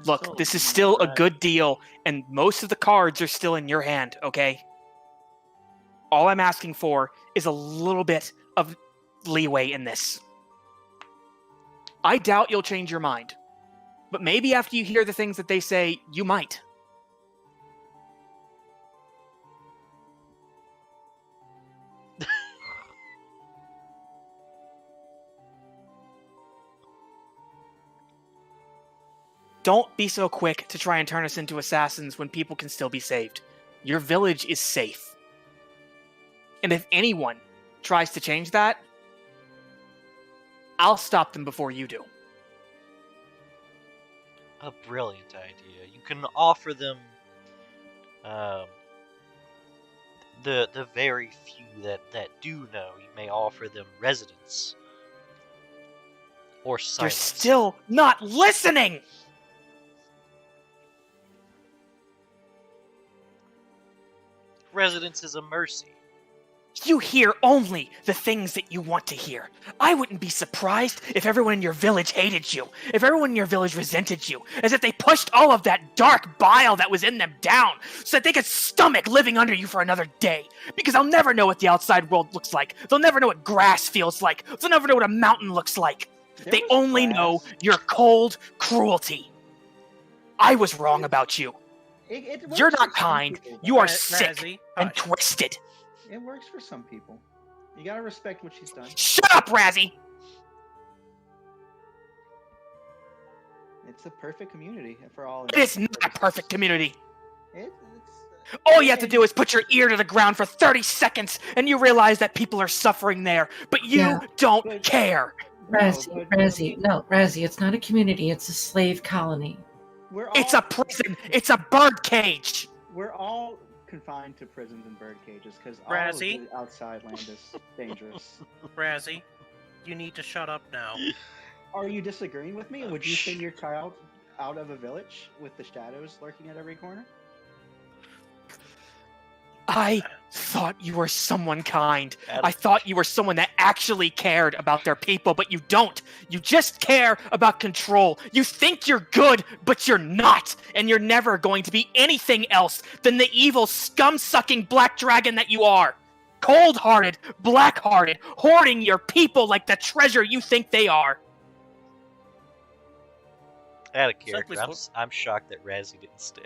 Look, this is still a good deal, and most of the cards are still in your hand, okay? All I'm asking for is a little bit of leeway in this. I doubt you'll change your mind. But maybe after you hear the things that they say, you might. Don't be so quick to try and turn us into assassins when people can still be saved. Your village is safe. And if anyone tries to change that, I'll stop them before you do. A brilliant idea. You can offer them the very few that do know. You may offer them residence or silence. You're still not listening! Residence is a mercy. You hear only the things that you want to hear. I wouldn't be surprised if everyone in your village hated you, if everyone in your village resented you, as if they pushed all of that dark bile that was in them down so that they could stomach living under you for another day. Because they'll never know what the outside world looks like. They'll never know what grass feels like. They'll never know what a mountain looks like. They only know your cold cruelty. I was wrong about you. You're not kind. You are sick and twisted. It works for some people. You gotta respect what she's done. Shut up, Razzie! It's a perfect community for all. It is not a perfect community. All you have to do is put your ear to the ground for 30 seconds, and you realize that people are suffering there, but you don't care. Razzie, it's not a community, it's a slave colony. It's a prison! It's a bird cage! We're all confined to prisons and bird cages because all of the outside land is dangerous. Razzie, you need to shut up now. Are you disagreeing with me? Would you send your child out of a village with the shadows lurking at every corner? I thought you were someone kind. Adam. I thought you were someone that actually cared about their people, but you don't. You just care about control. You think you're good, but you're not. And you're never going to be anything else than the evil, scum-sucking black dragon that you are. Cold-hearted, black-hearted, hoarding your people like the treasure you think they are. Out of Simply character, I'm shocked that Razzie didn't stay.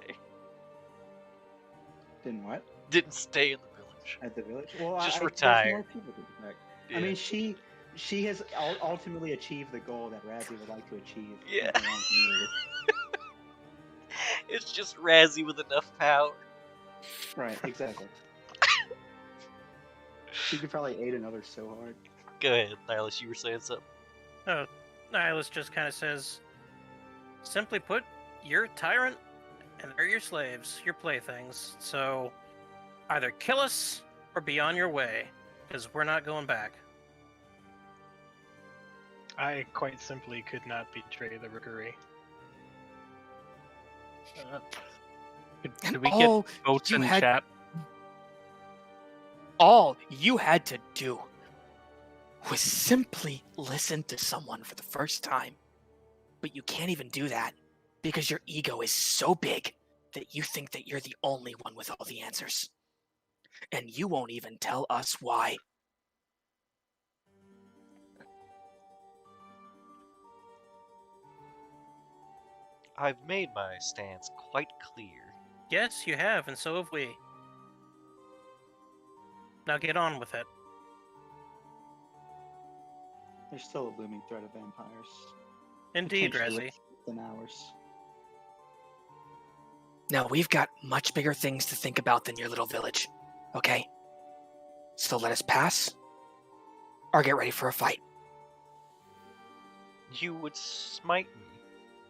Didn't what? Didn't stay in the village. At the village? Well, Just there's retire. more people to protect. Yeah. I mean, she has ultimately achieved the goal that Razzie would like to achieve. Yeah. in the long community. It's just Razzie with enough power. Right, exactly. She could probably aid another so hard. Go ahead, Nihilus, you were saying something. Nihilus just kind of says, simply put, you're a tyrant, and they're your slaves, your playthings. So, either kill us or be on your way, because we're not going back. I quite simply could not betray the rookery. Could we all get votes you in had- chat? All you had to do was simply listen to someone for the first time. But you can't even do that because your ego is so big that you think that you're the only one with all the answers. And you won't even tell us why. I've made my stance quite clear. Yes, you have, and so have we. Now get on with it. There's still a looming threat of vampires. Indeed, Potentially Razzie. than ours. Now, we've got much bigger things to think about than your little village, okay? So let us pass, or get ready for a fight. You would smite me.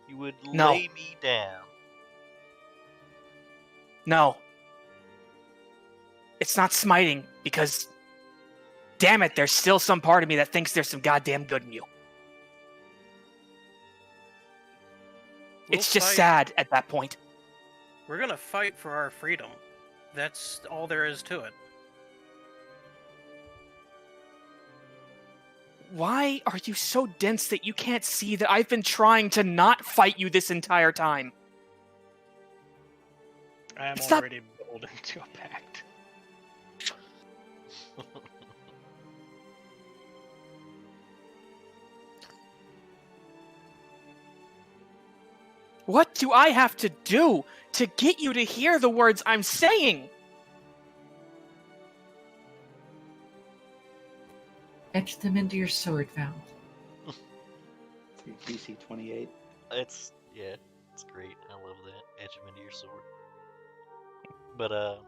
You would No. lay me down. No. It's not smiting, because, damn it, there's still some part of me that thinks there's some goddamn good in you. It's just fight. sad at that point. We're gonna fight for our freedom. That's all there is to it. Why are you so dense that you can't see that I've been trying to not fight you this entire time? I am It's not- already beholden to a pact. What do I have to do to get you to hear the words I'm saying? Etch them into your sword, Val. DC 28. It's great. I love that. Etch him into your sword. But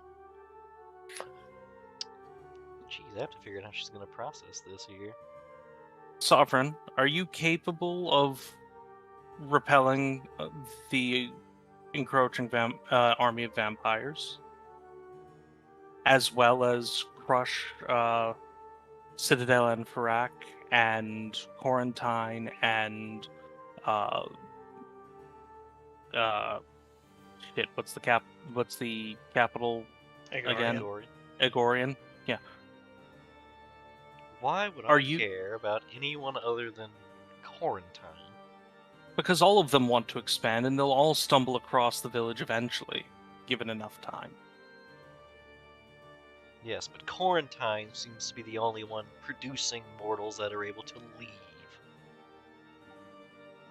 geez, I have to figure out how she's gonna process this here. Sovereign, are you capable of repelling the encroaching army of vampires, as well as crush Citadel and Farak and Quarantine and shit? What's the capital again? Igor, Egorian. Yeah. why would Are I you- care about anyone other than Quarantine? Because all of them want to expand, and they'll all stumble across the village eventually, given enough time. Yes, but Quarantine seems to be the only one producing mortals that are able to leave.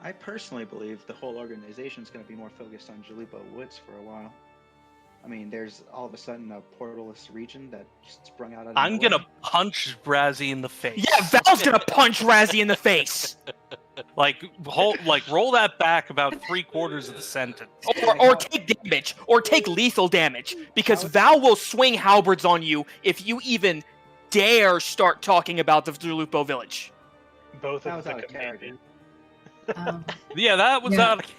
I personally believe the whole organization is going to be more focused on Jalupo Woods for a while. I mean, there's all of a sudden a portalless region that just sprung out of I'm nowhere. gonna punch Brazzy in the face. Yeah, Val's gonna punch Razzie in the face! roll that back about 3/4 of the sentence. Or take damage, or take lethal damage, because Val will swing halberds on you if you even dare start talking about the Lupo village. Both That of was the out of commanders. Yeah, that was Yeah. out of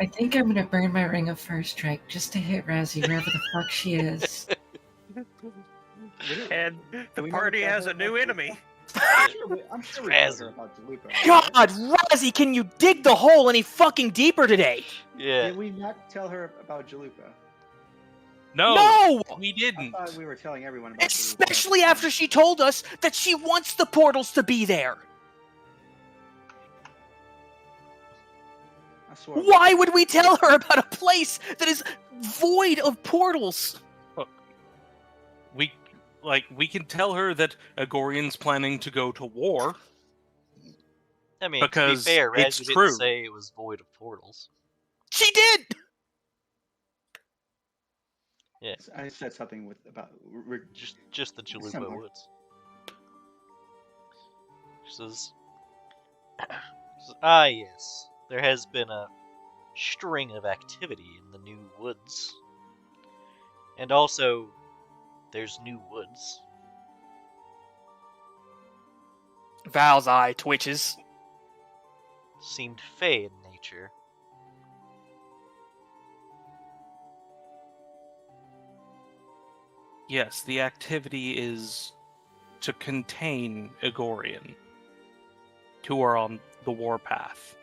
I think I'm gonna burn my ring of first strike just to hit Razzie wherever the fuck she is. And the we party never has a tell her new about enemy. I'm sure we told Razzie. her about Jalupo. God, Razzie, can you dig the hole any fucking deeper today? Yeah, Did we not tell her about Jalupo? No! we I didn't. thought we were telling everyone about Especially after she told us that she wants the portals to be there. I swore. Why would we tell her about a place that is void of portals? We can tell her that Agorian's planning to go to war. I mean, Because to be fair, it's Razzie didn't true. say it was void of portals. She did! I said something about Just the Chalupa Similar. Woods. She says, ah, yes, there has been a string of activity in the new woods. And also, there's new woods. Val's eye twitches. Seemed fey in nature. Yes, the activity is to contain Agorian, who are on the warpath.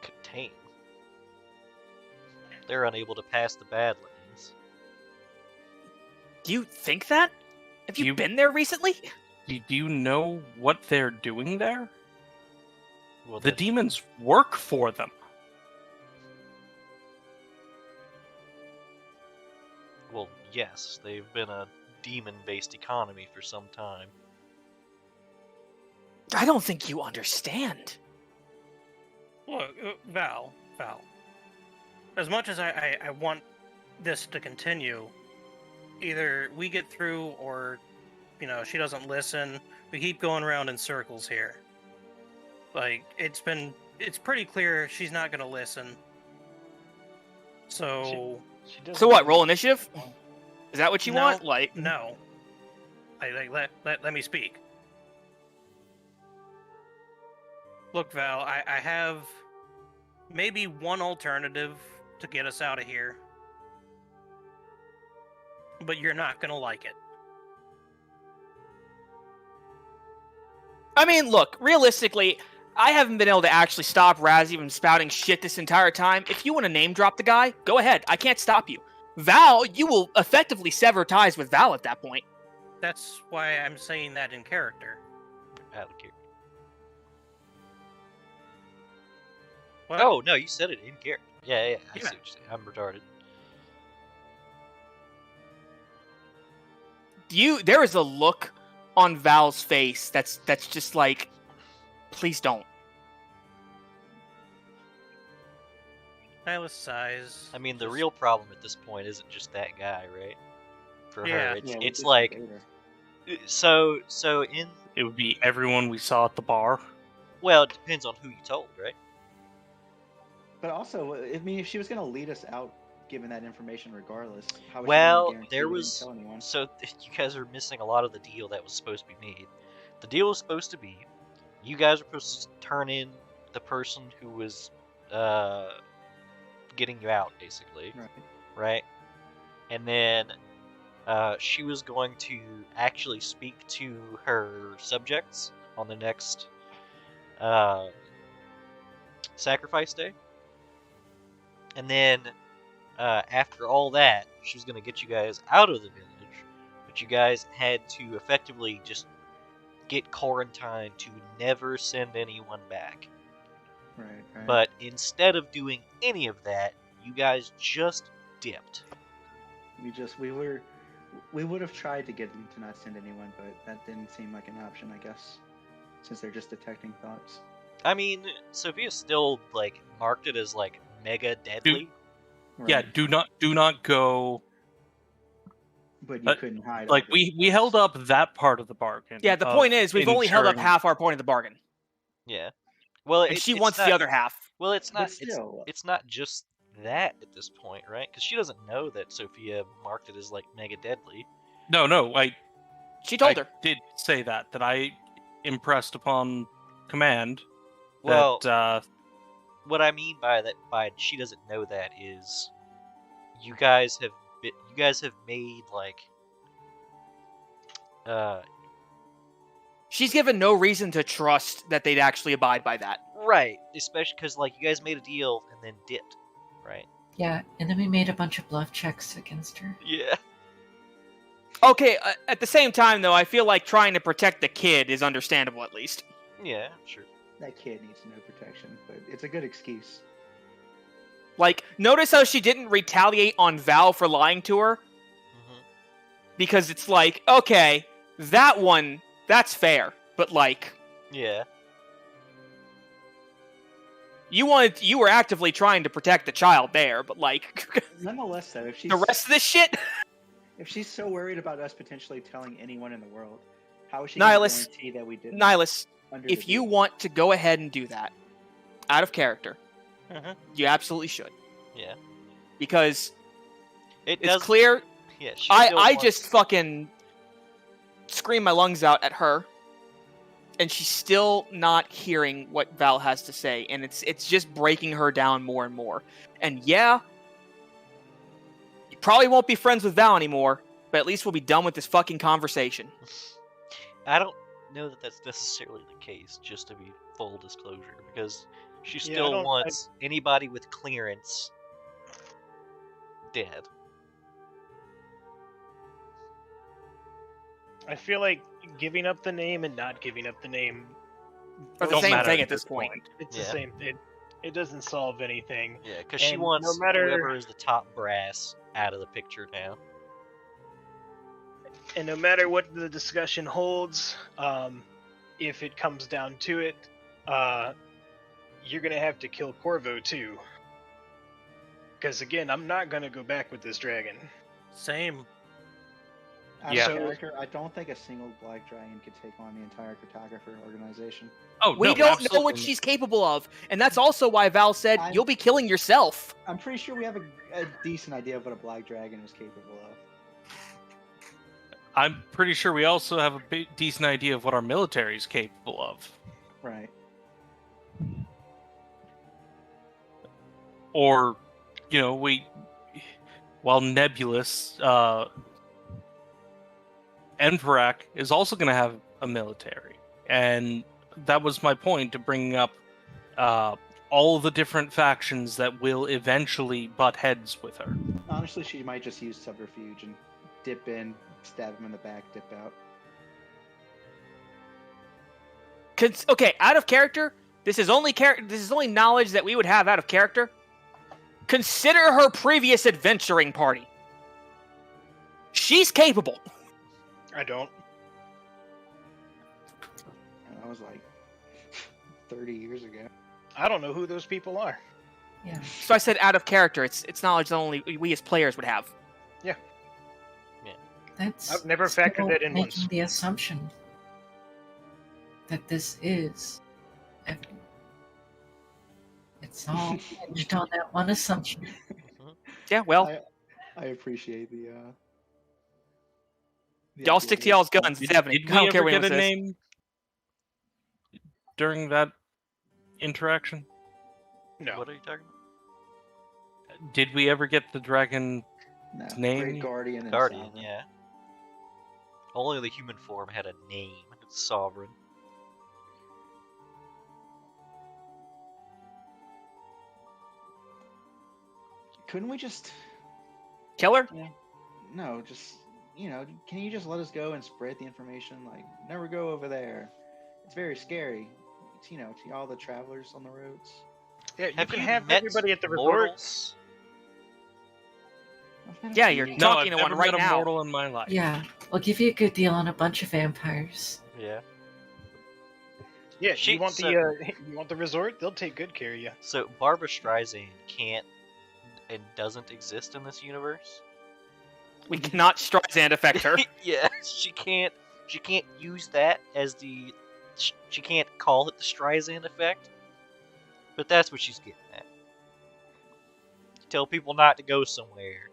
Contain. They're unable to pass the Badlands. Do you think that? Have you You- been there recently? Do you know what they're doing there? Well, The then- demons work for them. Well, yes, they've been a demon-based economy for some time. I don't think you understand. Look, Val. As much as I want this to continue, either we get through or, she doesn't listen. We keep going around in circles here. Like, it's pretty clear she's not going to listen. So... She doesn't So what, even- roll initiative? Is that what you No. want? Like, No. Let me speak. Look, Val, I have maybe one alternative to get us out of here. But you're not gonna like it. I mean, look, realistically, I haven't been able to actually stop Razzie from spouting shit this entire time. If you want to name drop the guy, go ahead. I can't stop you. Val, you will effectively sever ties with Val at that point. That's why I'm saying that in character. Out of character. What? Oh, no, you said it in character. Yeah, I see Yeah. what you're saying. I'm retarded. There is a look on Val's face that's just like, please don't. Nihilus sighs. I mean, the just- real problem at this point isn't just that guy, right? For Yeah. her, Yeah, it's like so in It would be everyone we saw at the bar. well, it depends on who you told, right? But also, I mean, if she was going to lead us out, given that information, regardless, how was Well, she gonna guarantee there we didn't was tell anyone? so you guys are missing a lot of the deal that was supposed to be made. The deal was supposed to be you guys were supposed to turn in the person who was getting you out, basically, Right. right? And then she was going to actually speak to her subjects on the next sacrifice day. And then after all that, she was going to get you guys out of the village, but you guys had to effectively just get quarantined to never send anyone back. Right. But instead of doing any of that, you guys just dipped. we would have tried to get them to not send anyone, but that didn't seem like an option, I guess, since they're just detecting thoughts. I mean, Sophia still like marked it as like mega deadly. Yeah, Right. do not go. But you but, couldn't hide. Like all we this. held up that part of the bargain. Yeah, the of point is, we've only held up ensuring- half our point of the bargain. Yeah. Well, And she wants the other half. Well, it's But not. still, It's not just that at this point, right? Because she doesn't know that Sophia marked it as like mega deadly. No, She told I her. did say that I impressed upon command. Well, that what I mean by that, by she doesn't know that, is you guys have made like She's given no reason to trust that they'd actually abide by that. right, especially because like you guys made a deal and then dipped, right? Yeah, and then we made a bunch of bluff checks against her. Yeah. Okay, at the same time, though, I feel like trying to protect the kid is understandable, at least. Yeah, sure. That kid needs no protection, but it's a good excuse. Like, notice how she didn't retaliate on Val for lying to her? Hmm. Because it's like, okay, that one, that's fair. But, like, Yeah. you were actively trying to protect the child there, but, like, Nonetheless, though, if she's the rest of this shit? if she's so worried about us potentially telling anyone in the world, how is she going to Nihilus, guarantee that we didn't? Nihilus, under the if you deal? want to go ahead and do that, out of character, you absolutely should. Yeah. Because It it's does. clear Yeah. She I still wants- just fucking scream my lungs out at her, and she's still not hearing what Val has to say, and it's just breaking her down more and more. And yeah, you probably won't be friends with Val anymore, but at least we'll be done with this fucking conversation. I don't know that that's necessarily the case, just to be full disclosure, because she Yeah, I still don't- wants anybody with clearance dead. I feel like giving up the name and not giving up the name Are the Don't same matter thing at at this this point. point. It's Yeah. the same. It doesn't solve anything. Yeah, because she And wants no matter- whoever is the top brass out of the picture now. And no matter what the discussion holds, if it comes down to it, you're gonna have to kill Corvo too. Because again, I'm not gonna go back with this dragon. Same. Out Yeah. of character, I don't think a single black dragon could take on the entire cartographer organization. Oh, We no, don't know absolutely what not. she's capable of, and that's also why Val said, I'm- you'll be killing yourself. I'm pretty sure we have a decent idea of what a black dragon is capable of. I'm pretty sure we also have a decent idea of what our military is capable of. Right. Or, while Nebulous, Enferak is also going to have a military. And that was my point to bringing up all the different factions that will eventually butt heads with her. Honestly, she might just use subterfuge and dip in, stab him in the back, dip out. Okay, out of character, this is only knowledge that we would have out of character. Consider her previous adventuring party. She's capable. I don't. And that was like 30 years ago. I don't know who those people are. Yeah. So I said out of character. It's knowledge that only we as players would have. That's I've never factored still that in making once. the assumption that this is evident. It's all hinged on that one assumption. Yeah, well, I appreciate the y'all stick to y'all's guns. It's evident. Did I don't we care ever what get a anyone says. name during that interaction? No. What are you talking about? Did we ever get the dragon? No, name? Great Guardian and Guardian, Sovereign. yeah. Only the human form had a name. It's Sovereign. Couldn't we just Killer? no, just can you just let us go and spread the information? Like, never go over there. It's very scary. It's, to all the travelers on the roads. Yeah, you Have can you have met everybody at the resort. mortals? I've met a Yeah, few. you're No, talking I've to one never right met a now. mortal in my life. Yeah, we'll give you a good deal on a bunch of vampires. Yeah. Yeah, She- you want so- you want the resort? They'll take good care of you. So Barbara Streisand can't and doesn't exist in this universe. We cannot Streisand affect her. Yeah, she can't. She can't use that as the. She can't call it the Streisand effect. But that's what she's getting at. Tell people not to go somewhere.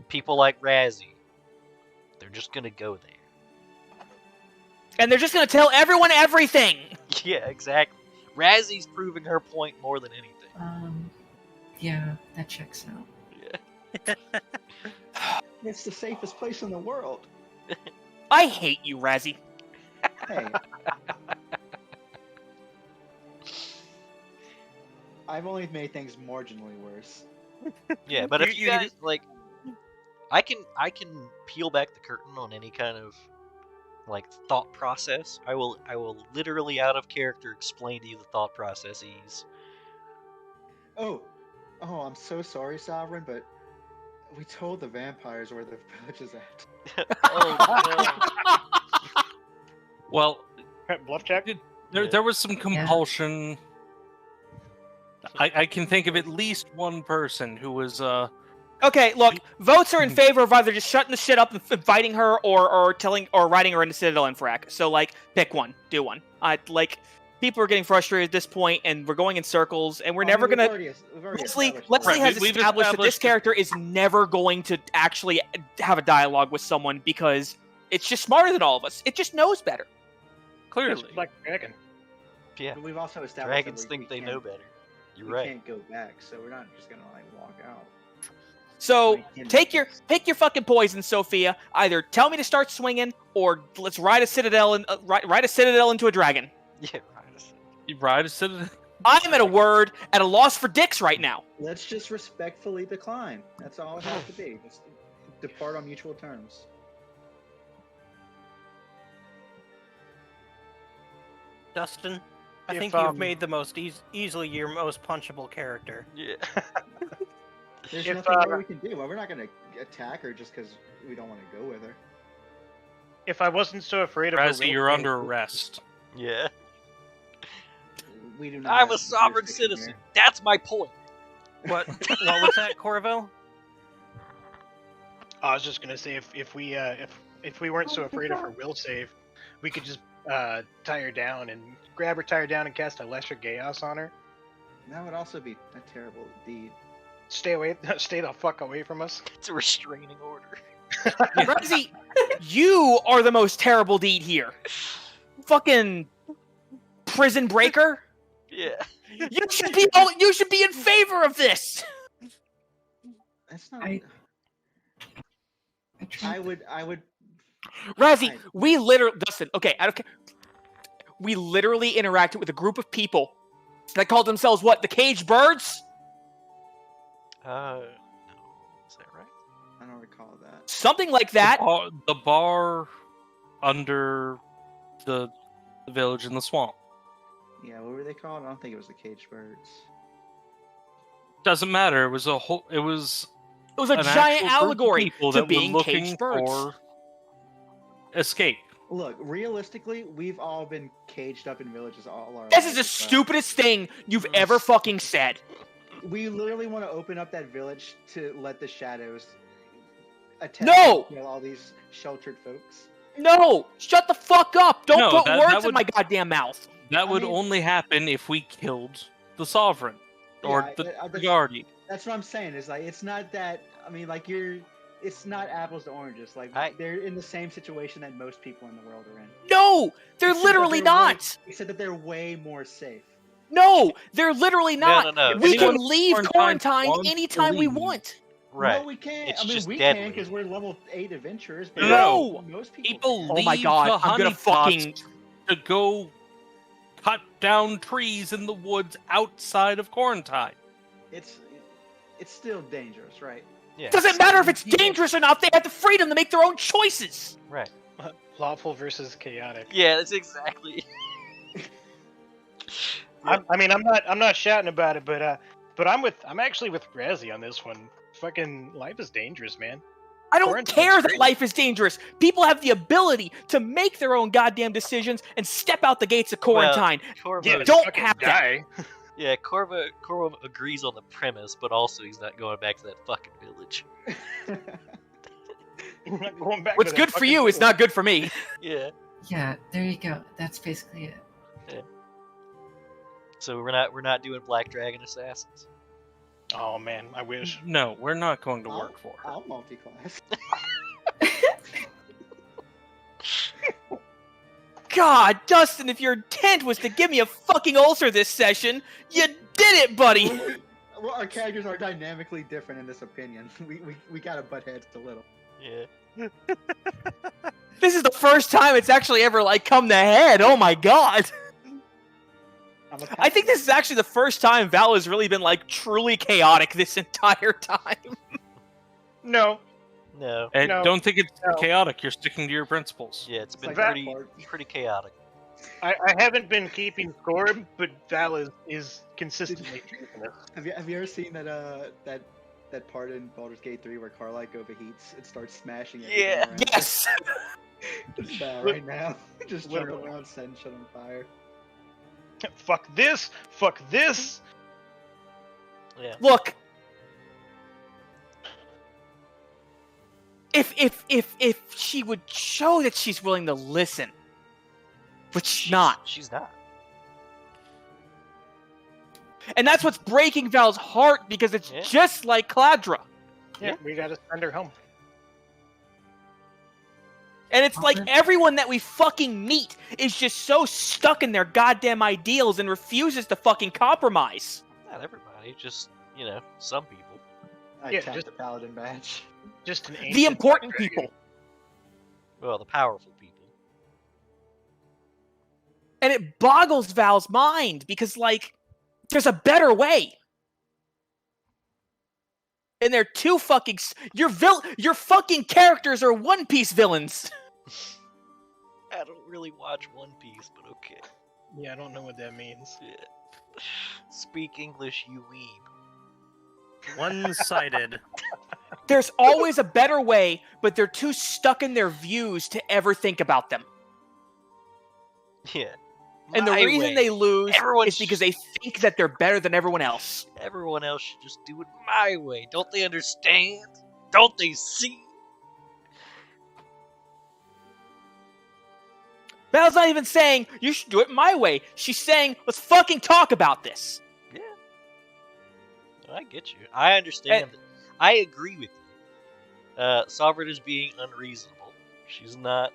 People like Razzie, they're just gonna go there. And they're just going to tell everyone everything. Yeah, exactly. Razzie's proving her point more than anything. Yeah, that checks out. Yeah. It's the safest place in the world. I hate you, Razzie. Hey. I've only made things marginally worse. Yeah, but if you You- guys like, I can peel back the curtain on any kind of like thought process. I will literally out of character explain to you the thought processes. Oh, I'm so sorry, Sovereign, but we told the vampires where the village is at. Oh Well, Bluff check. there was some compulsion. I can think of at least one person who was Okay, look, votes are in favor of either just shutting the shit up and inviting her or writing her into Citadel Infrac. So, like, pick one. Do one. People are getting frustrated at this point, and we're going in circles, and we're never going to... Leslie has we've established that this established- character is never going to actually have a dialogue with someone because it's just smarter than all of us. It just knows better. It's clearly. Black Dragon. Yeah, But we've also established dragons that we think they can't- know better. You're we right. can't go back, so we're not just gonna like walk out. So, We can- pick your fucking poison, Sophia. Either tell me to start swinging, or let's ride a Citadel and ride a Citadel into a dragon. Yeah, right. You ride a Citadel. I'm at a loss for dicks right now. Let's just respectfully decline. That's all it has to be. Let's depart on mutual terms. Dustin, I If, think you've made the most easily your most punchable character. Yeah. There's If, nothing more we can do. Well, we're not gonna attack her just because we don't want to go with her. If I wasn't so afraid of her Razzie, will you're save- under arrest. Yeah. We do not. I'm have a sovereign jurisdiction citizen. here. That's my point. What was that, Corvo? I was just gonna say if we weren't so afraid of her will save, we could just tie her down and tie her down and cast a lesser chaos on her. That would also be a terrible deed. Stay the fuck away from us. It's a restraining order. Razzie, you are the most terrible deed here. Fucking prison breaker. Yeah. You should be in favor of this. That's not. I tried I would. Razzie, Fine. we literally Dustin. Okay, I don't care. We literally interacted with a group of people that called themselves what? The Caged Birds? No. Is that right? I don't recall that. Something like that. The bar under the village in the swamp. Yeah, what were they called? I don't think it was the Caged Birds. Doesn't matter. It was a whole. It was It was a an giant actual group of allegory people to that were being looking caged birds. for escape. Look, realistically, we've all been caged up in villages all our This lives, is the so stupidest thing you've ever fucking said. We literally want to open up that village to let the shadows attack No! and kill all these sheltered folks. No! Shut the fuck up! Don't No, put that words in would- my goddamn mouth. That I would mean- only happen if we killed the sovereign or Yeah, the that's- guardian. That's what I'm saying. Is like it's not that. I mean, like it's not apples to oranges. Like they're in the same situation that most people in the world are in. No! They're Except that literally they're way- not! Except that they're way more safe. No! They're literally not! No. We Anyone can leave quarantined quarantine wants to anytime we leave. want. Right. No, we can't. It's I mean, just we deadly. can because we're level 8 adventurers. But No! most people. People can't. Oh my leave God, the I'm gonna honeypots fucking- to go cut down trees in the woods outside of quarantine. It's still dangerous, right? Yeah. Doesn't matter if it's dangerous or not, they have the freedom to make their own choices! Right. Lawful versus chaotic. Yeah, that's exactly. I mean, I'm not shouting about it, but I'm actually with Razzie on this one. Fucking life is dangerous, man. I don't Quarantine's care that great. life is dangerous. People have the ability to make their own goddamn decisions and step out the gates of quarantine. Corvo, Yeah, don't fucking have that. die. yeah, Corvo agrees on the premise, but also he's not going back to that fucking village. I'm not going back What's to that good for fucking you is village. not good for me. Yeah. Yeah, there you go. That's basically it. So we're not doing Black Dragon Assassins. Oh man, I wish. No, we're not going to work for it. I'll multi-class. God, Dustin, if your intent was to give me a fucking ulcer this session, you did it, buddy! Well, our characters are dynamically different in this opinion. We gotta butt heads a little. Yeah. This is the first time it's actually ever, like, come to head. Oh my god! I think this is actually the first time Val has really been like truly chaotic this entire time. No. No. And No, don't think it's no. chaotic. You're sticking to your principles. Yeah, it's been like that pretty part. pretty chaotic. I haven't been keeping score, but Val is consistently keeping it. Have you ever seen that part in Baldur's Gate 3 where Carlike overheats and starts smashing everything Yeah. around? Yes. It's Val right now. Just jumping Literally. around, setting shit on fire. Fuck this. Fuck this. Yeah. Look. If she would show that she's willing to listen, but she's not. She's not. And that's what's breaking Val's heart, because it's Yeah. just like Cladra. Yeah, we gotta send her home. And it's like everyone that we fucking meet is just so stuck in their goddamn ideals and refuses to fucking compromise. Not everybody, just, some people. I Yeah, tapped just- the paladin badge. Just an ancient The important dragon. people. Well, the powerful people. And it boggles Val's mind because, like, there's a better way. And they're too fucking. Your fucking characters are One Piece villains. I don't really watch One Piece, but okay. Yeah, I don't know what that means. Yeah. Speak English, you weeb. One-sided. There's always a better way, but they're too stuck in their views to ever think about them. Yeah. And the My reason way. they lose Everyone is because they think that they're better than everyone else. Everyone else should just do it my way. Don't they understand? Don't they see? Val's not even saying, you should do it my way. She's saying, let's fucking talk about this. Yeah. I get you. I understand. I agree with you. Sovereign is being unreasonable. She's not.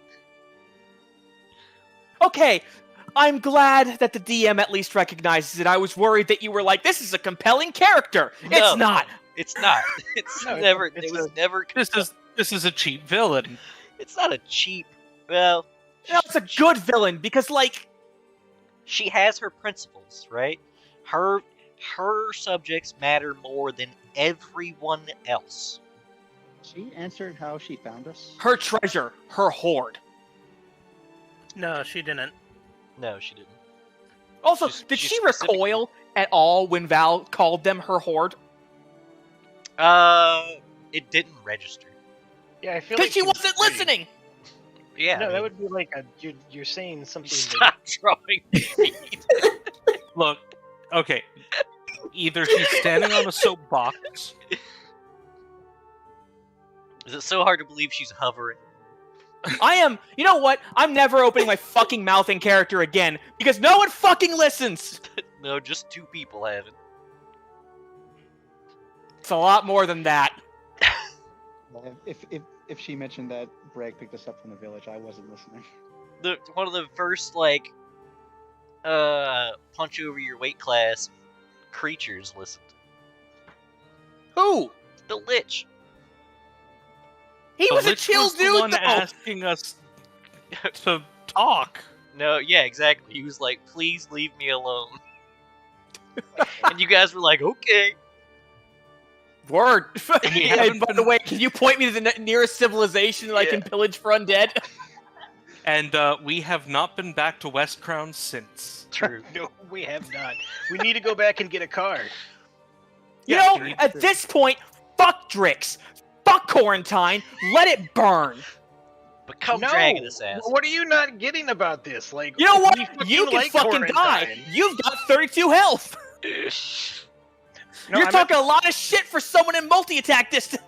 Okay, I'm glad that the DM at least recognizes it. I was worried that you were like, this is a compelling character. No, It's not. It's not. It's No, never. it's it was a- never. This is a cheap villain. It's not a cheap. Well, No, it's a good villain because, like, she has her principles, right? Her subjects matter more than everyone else. She answered how she found us. her treasure, her hoard. No, she didn't. No, she didn't. Also, She's- did she's she specifically- recoil at all when Val called them her hoard? It didn't register. Yeah, I feel Because like she was wasn't pretty- listening. Yeah. No, I that mean, would be like you're saying something. That, stop drawing feet. Look, okay. Either she's standing on a soapbox. Is it so hard to believe she's hovering? I am. You know what? I'm never opening my fucking mouth in character again because no one fucking listens. No, just two people have it. It's a lot more than that. If she mentioned that Bragg picked us up from the village, I wasn't listening. One of the first punch over your weight class creatures listened. Who? The Lich. He The was a Lich chill was the dude, one though. asking us to talk. No, yeah, exactly. He was like, "Please leave me alone." And you guys were like, "Okay." Word. we Hey, haven't by the way, can you point me to the nearest civilization that I can pillage for undead? And we have not been back to West Crown since. True. no, we have not. We need to go back and get a car. You Yeah, know, we need at to- this point, fuck Drix. Fuck Quarantine. Let it burn. Become No. dragging this ass. What are you not getting about this? Like, You know what? we You can like fucking die. Quarantine. You've got 32 health. No, You're I'm talking a lot of shit for someone in multi-attack distance.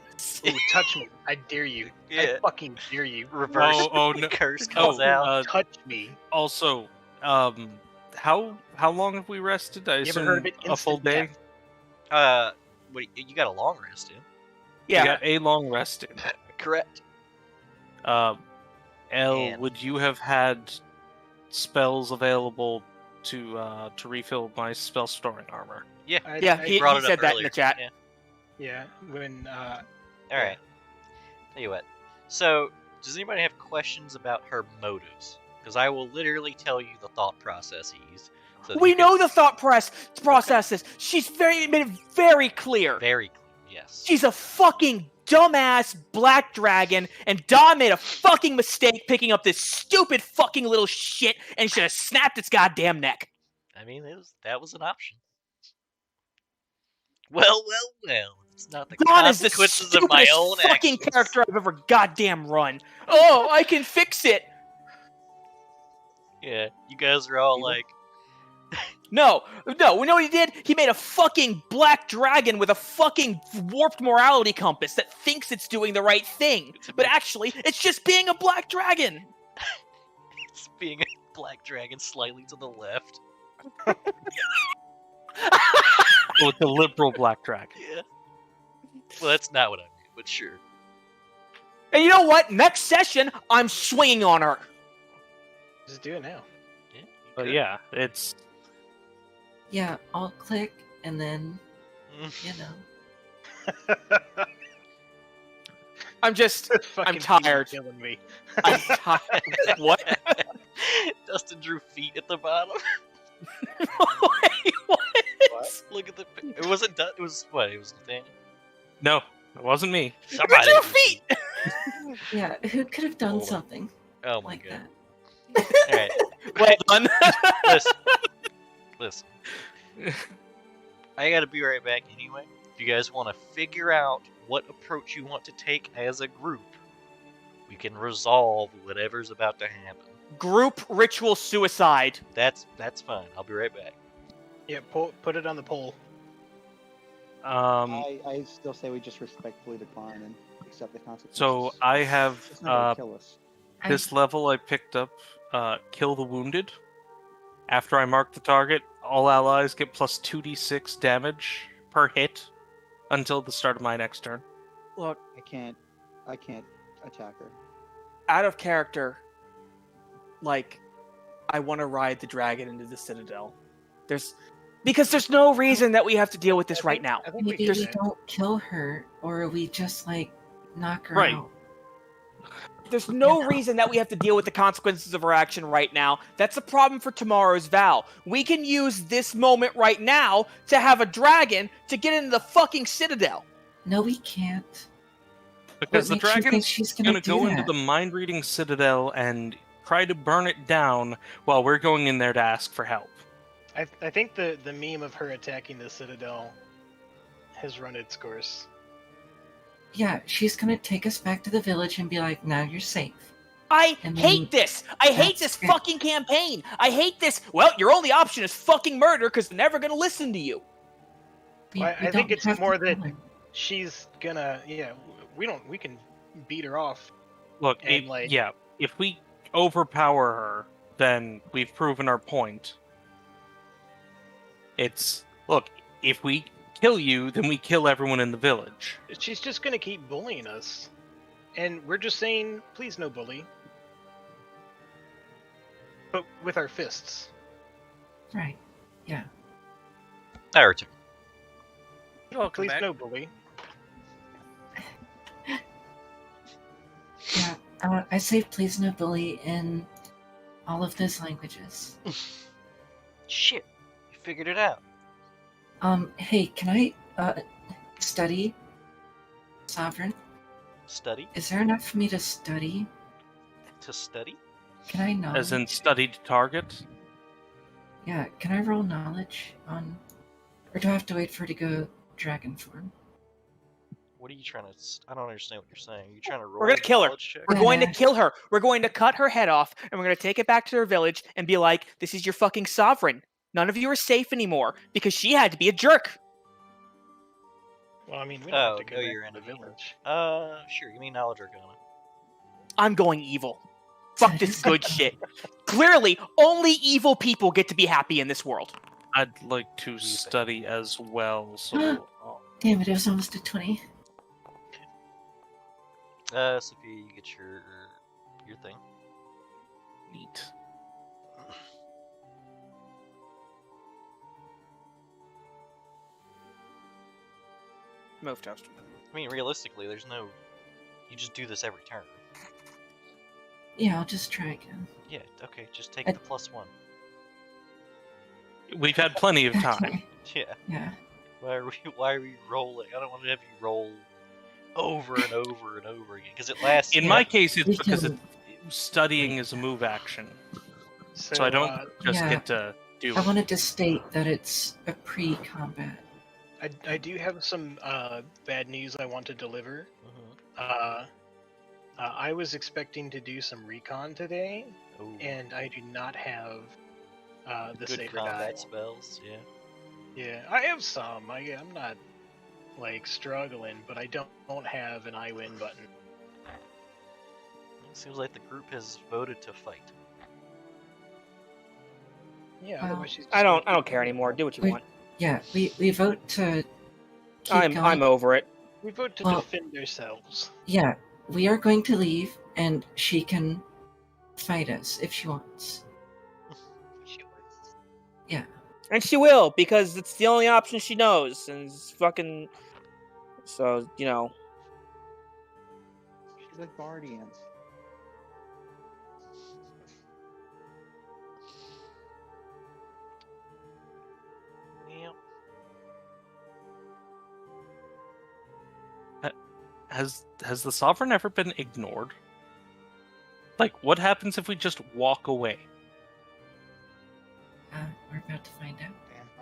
Not... Ooh, touch me. I dare you. Yeah. I fucking dare you. Reverse Oh, no. curse comes Oh, out. Touch me. Also, how long have we rested? I You ever assume heard of it? a full Instant day. death. Wait, you got a long rest in? We got a long rest in. Correct. El, Man. would you have had spells available to refill my spell storing armor? Yeah. Yeah, he brought it up said that in earlier. the chat. Yeah. Yeah, when All right. Tell you what. So, does anybody have questions about her motives? Because I will literally tell you the thought process he used. So We you know can- the thought processes. She's made it very clear. Very clear, yes. She's a fucking dumbass black dragon, and Dom made a fucking mistake picking up this stupid fucking little shit and should have snapped its goddamn neck. I mean, that was an option. Well. It's not the Don is the consequences of my stupidest own fucking actions. character I've ever goddamn run. Oh, I can fix it. Yeah, you guys are all like, No, we know what he did? He made a fucking black dragon with a fucking warped morality compass that thinks it's doing the right thing. But actually, it's just being a black dragon. it's being a black dragon slightly to the left. With the liberal black dragon. Yeah. Well, that's not what I mean, but sure. And you know what? Next session, I'm swinging on her. Just do it now. Yeah, you But could. yeah, it's Yeah, I'll click and then, Mm. you know. I'm just, Fucking tired. Killing me. I'm tired. What? Dustin drew feet at the bottom. Wait, what? Look at the. It wasn't. It was what? It was Nathaniel. no, it wasn't me. Somebody Drew drew feet! Yeah, who could have done Hold on. something Oh my like god. that? All right. Well done. Listen. I gotta be right back anyway. If you guys want to figure out what approach you want to take as a group, we can resolve whatever's about to happen. Group ritual suicide. That's fine. I'll be right back. Yeah, put it on the poll. I still say we just respectfully decline and accept the consequences. So I have It's not gonna kill us. this level I picked up Kill the Wounded. After I mark the target, all allies get plus 2d6 damage per hit until the start of my next turn. Look, I can't attack her. out of character, like, I want to ride the dragon into the Citadel. Because there's no reason that we have to deal with this right now. I think we Maybe can we do it. don't kill her, or we just, like, knock her Right. out. There's no reason that we have to deal with the consequences of our action right now. That's a problem for tomorrow's vow. We can use this moment right now to have a dragon to get into the fucking Citadel. No, we can't. Because the What makes you think dragon's she's gonna gonna go do into that? the mind-reading Citadel and try to burn it down while we're going in there to ask for help. I think the meme of her attacking the Citadel has run its course. Yeah, she's gonna take us back to the village and be like, now you're safe. I And hate then this. I hate this that's it. fucking campaign. I hate this. Well, your only option is fucking murder because they're never going to listen to you. Well, I think don't it's have to more that- kill her. She's gonna, we can beat her off. Look, And, like- if we overpower her, then we've proven our point. Look, if we kill you, then we kill everyone in the village. She's just gonna keep bullying us. And we're just saying, please no bully. But with our fists. Right. Yeah. I return. Welcome Please back. no bully. Yeah. I say please no bully in all of those languages. Shit, you figured it out. Hey, can I study Sovereign? Study Is there enough for me to study? to study. Can I knowledge? As in studied target. Yeah, can I roll knowledge on, or do I have to wait for it to go dragon form? What are you trying to? I don't understand what you're saying. Are you trying to roll? We're gonna a kill her. knowledge check? We're going to Yeah. kill her. We're going to cut her head off, and we're going to take it back to her village and be like, this is your fucking sovereign. None of you are safe anymore because she had to be a jerk. Well, I mean, we don't Oh, have to go no, back you're to the enemy. village. Sure. Give me knowledge arcana. I'm going evil. Fuck this good shit. Clearly, only evil people get to be happy in this world. I'd like to think? study as well, so Damn it, it was almost a 20. Sophia, you get your thing. neat. Move toast. I mean, realistically, there's no. You just do this every turn. Yeah, I'll just try again. Yeah. Okay. Just take I- the +1. We've had plenty of time. Yeah. Yeah. Why are we rolling? I don't want to have you roll over and over and over again because it lasts. In my case, it's We because can- studying is a move action, so I don't just Yeah. get to do I it. wanted to state that it's a pre-combat. I do have some bad news I want to deliver. Mhm. I was expecting to do some recon today, Ooh, and I do not have the good Saber die. combat spells. Yeah. Yeah, I have some. I'm not like struggling, but I don't have an I win button. It seems like the group has voted to fight. Yeah, Well, otherwise she's just I gonna don't keep care doing anymore. it. Do what you Wait. want. Yeah, we vote to keep I'm going. over it. We vote to Well- defend ourselves. Yeah, we are going to leave, and she can fight us if she wants. And she will, because it's the only option she knows. And it's fucking. So, you know. She's a guardian. Yeah. Has the Sovereign ever been ignored? Like, what happens if we just walk away? We're about to find out.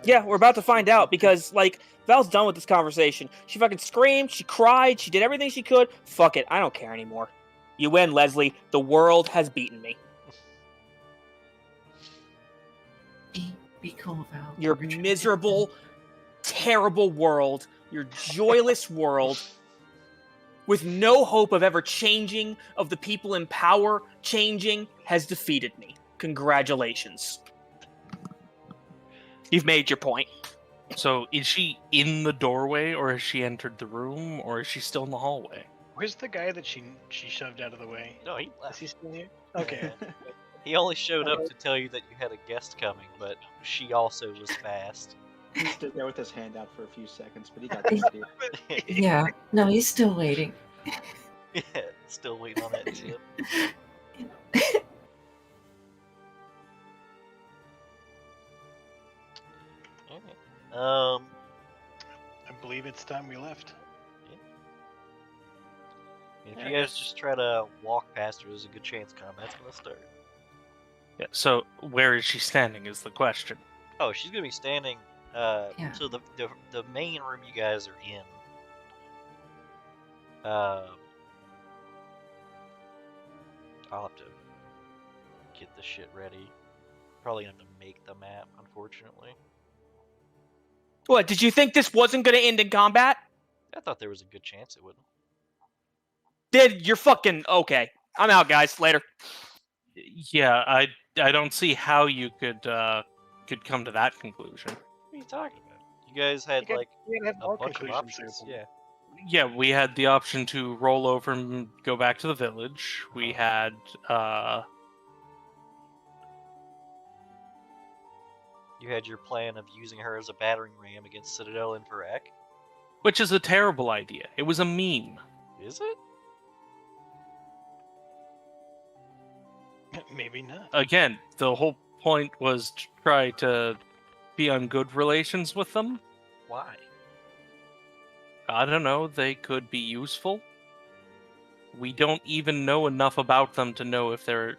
Yeah, we're about to find out because, like, Val's done with this conversation. She fucking screamed, she cried, she did everything she could. Fuck it, I don't care anymore. You win, Leslie. The world has beaten me. Be cool, Val. Your miserable, terrible world, your joyless world, with no hope of ever changing, of the people in power changing, has defeated me. Congratulations. You've made your point. So, is she in the doorway, or has she entered the room, or is she still in the hallway? Where's the guy that she shoved out of the way? No, he Is left. he still here? Okay. He only showed up to tell you that you had a guest coming, but she also was fast. He stood there with his hand out for a few seconds, but he got the idea. Yeah, no, he's still waiting. Yeah, still waiting on that tip. Okay. I believe it's time we left. If you guys just try to walk past her, there's a good chance combat's gonna start. Yeah. So, where is she standing? Is the question. Oh, she's gonna be standing. Yeah. So the main room you guys are in. I'll have to get this shit ready. Probably gonna have to make the map, unfortunately. What, did you think this wasn't going to end in combat? I thought there was a good chance it would. You're fucking... Okay. I'm out, guys. Later. Yeah, I don't see how you could come to that conclusion. What are you talking about? You guys had You like gotta have a more bunch of conclusions options. there. Yeah. Yeah, we had the option to roll over and go back to the village. We had You had your plan of using her as a battering ram against Citadel and Varak. which is a terrible idea. It was a meme. Is it? Maybe not. Again, the whole point was to try to be on good relations with them. Why? I don't know, they could be useful. We don't even know enough about them to know if they're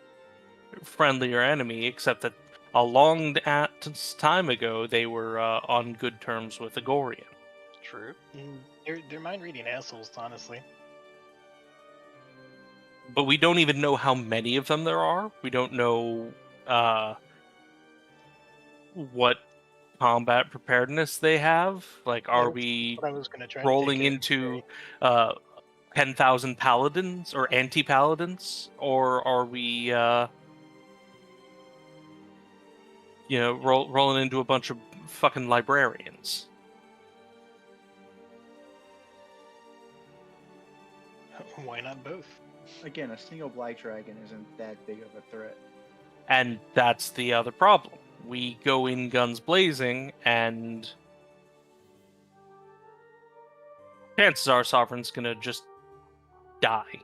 friendly or enemy, except that a long time ago they were on good terms with Agorian. True. They're mind-reading assholes, honestly. But we don't even know how many of them there are. We don't know what combat preparedness they have. Like, are we What I was gonna try rolling to take into 10,000 paladins or anti-paladins? Or are we, rolling into a bunch of fucking librarians? Why not both? Again, a single black dragon isn't that big of a threat. And that's the other problem. We go in guns blazing, and chances are Sovereign's gonna just die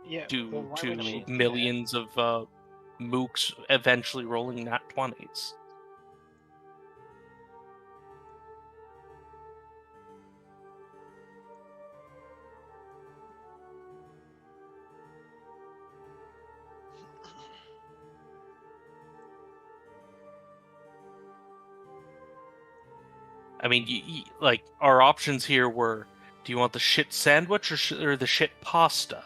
Yeah. due well, why to would she do that? millions of mooks eventually rolling nat 20s. I mean, like our options here were: do you want the shit sandwich or the shit pasta?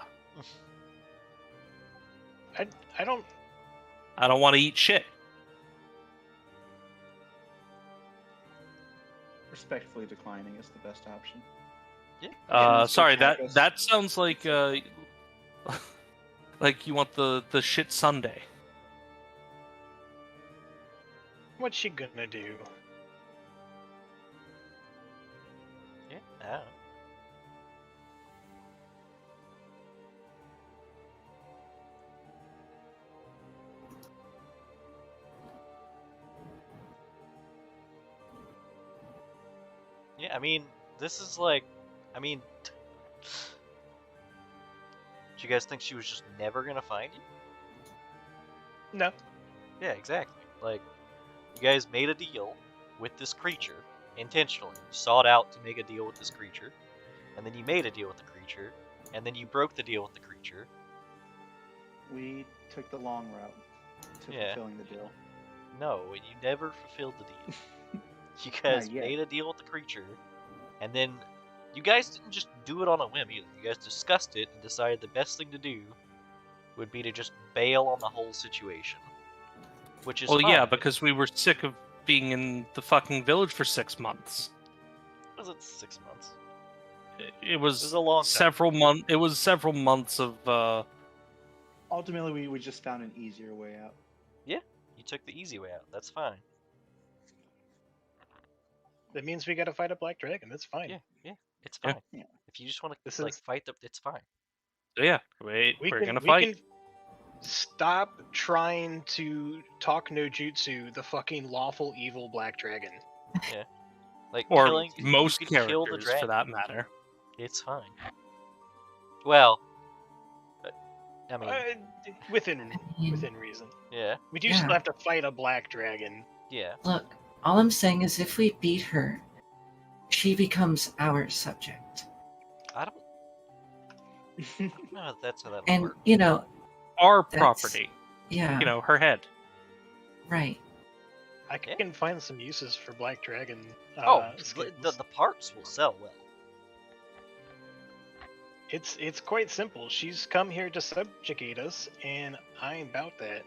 I don't. I don't want to eat shit. Respectfully declining is the best option. Yeah. Sorry, tacos. that sounds like like you want the shit sundae. What's she gonna do? Yeah. I don't know. Yeah, I mean, this is like, I mean, do you guys think she was just never gonna find you? No. Yeah, exactly. Like, you guys made a deal with this creature intentionally. You sought out to make a deal with this creature, and then you made a deal with the creature, and then you broke the deal with the creature. We took the long route to Yeah. fulfilling the deal. No, you never fulfilled the deal. You guys Not yet. made a deal with the creature, and then you guys didn't just do it on a whim either. You guys discussed it and decided the best thing to do would be to just bail on the whole situation. Which is Well, fine. yeah, because we were sick of being in the fucking village for 6 months. Was it 6 months? It was, was a long time. several months. It was several months of. Ultimately, we just found an easier way out. Yeah, you took the easy way out. That's fine. That means we gotta fight a black dragon. That's fine. Yeah, it's Yeah. fine. Yeah. If you just want This to like is- fight the, it's fine. So yeah, we're gonna fight. can stop trying to talk no jutsu the fucking lawful evil black dragon. Like Or killing, most you could kill the characters, dragon. for that matter. It's fine. Well, I mean, Within mean- within reason. yeah, We do Yeah. still have to fight a black dragon. yeah. Look, all I'm saying is if we beat her, she becomes our subject. I don't know if that's how that And, works. you know, Our That's- property. yeah, You know, her head. right. I Yeah. can find some uses for black dragon. The skins. parts will sell well. It's quite simple. She's come here to subjugate us, and I'm about that.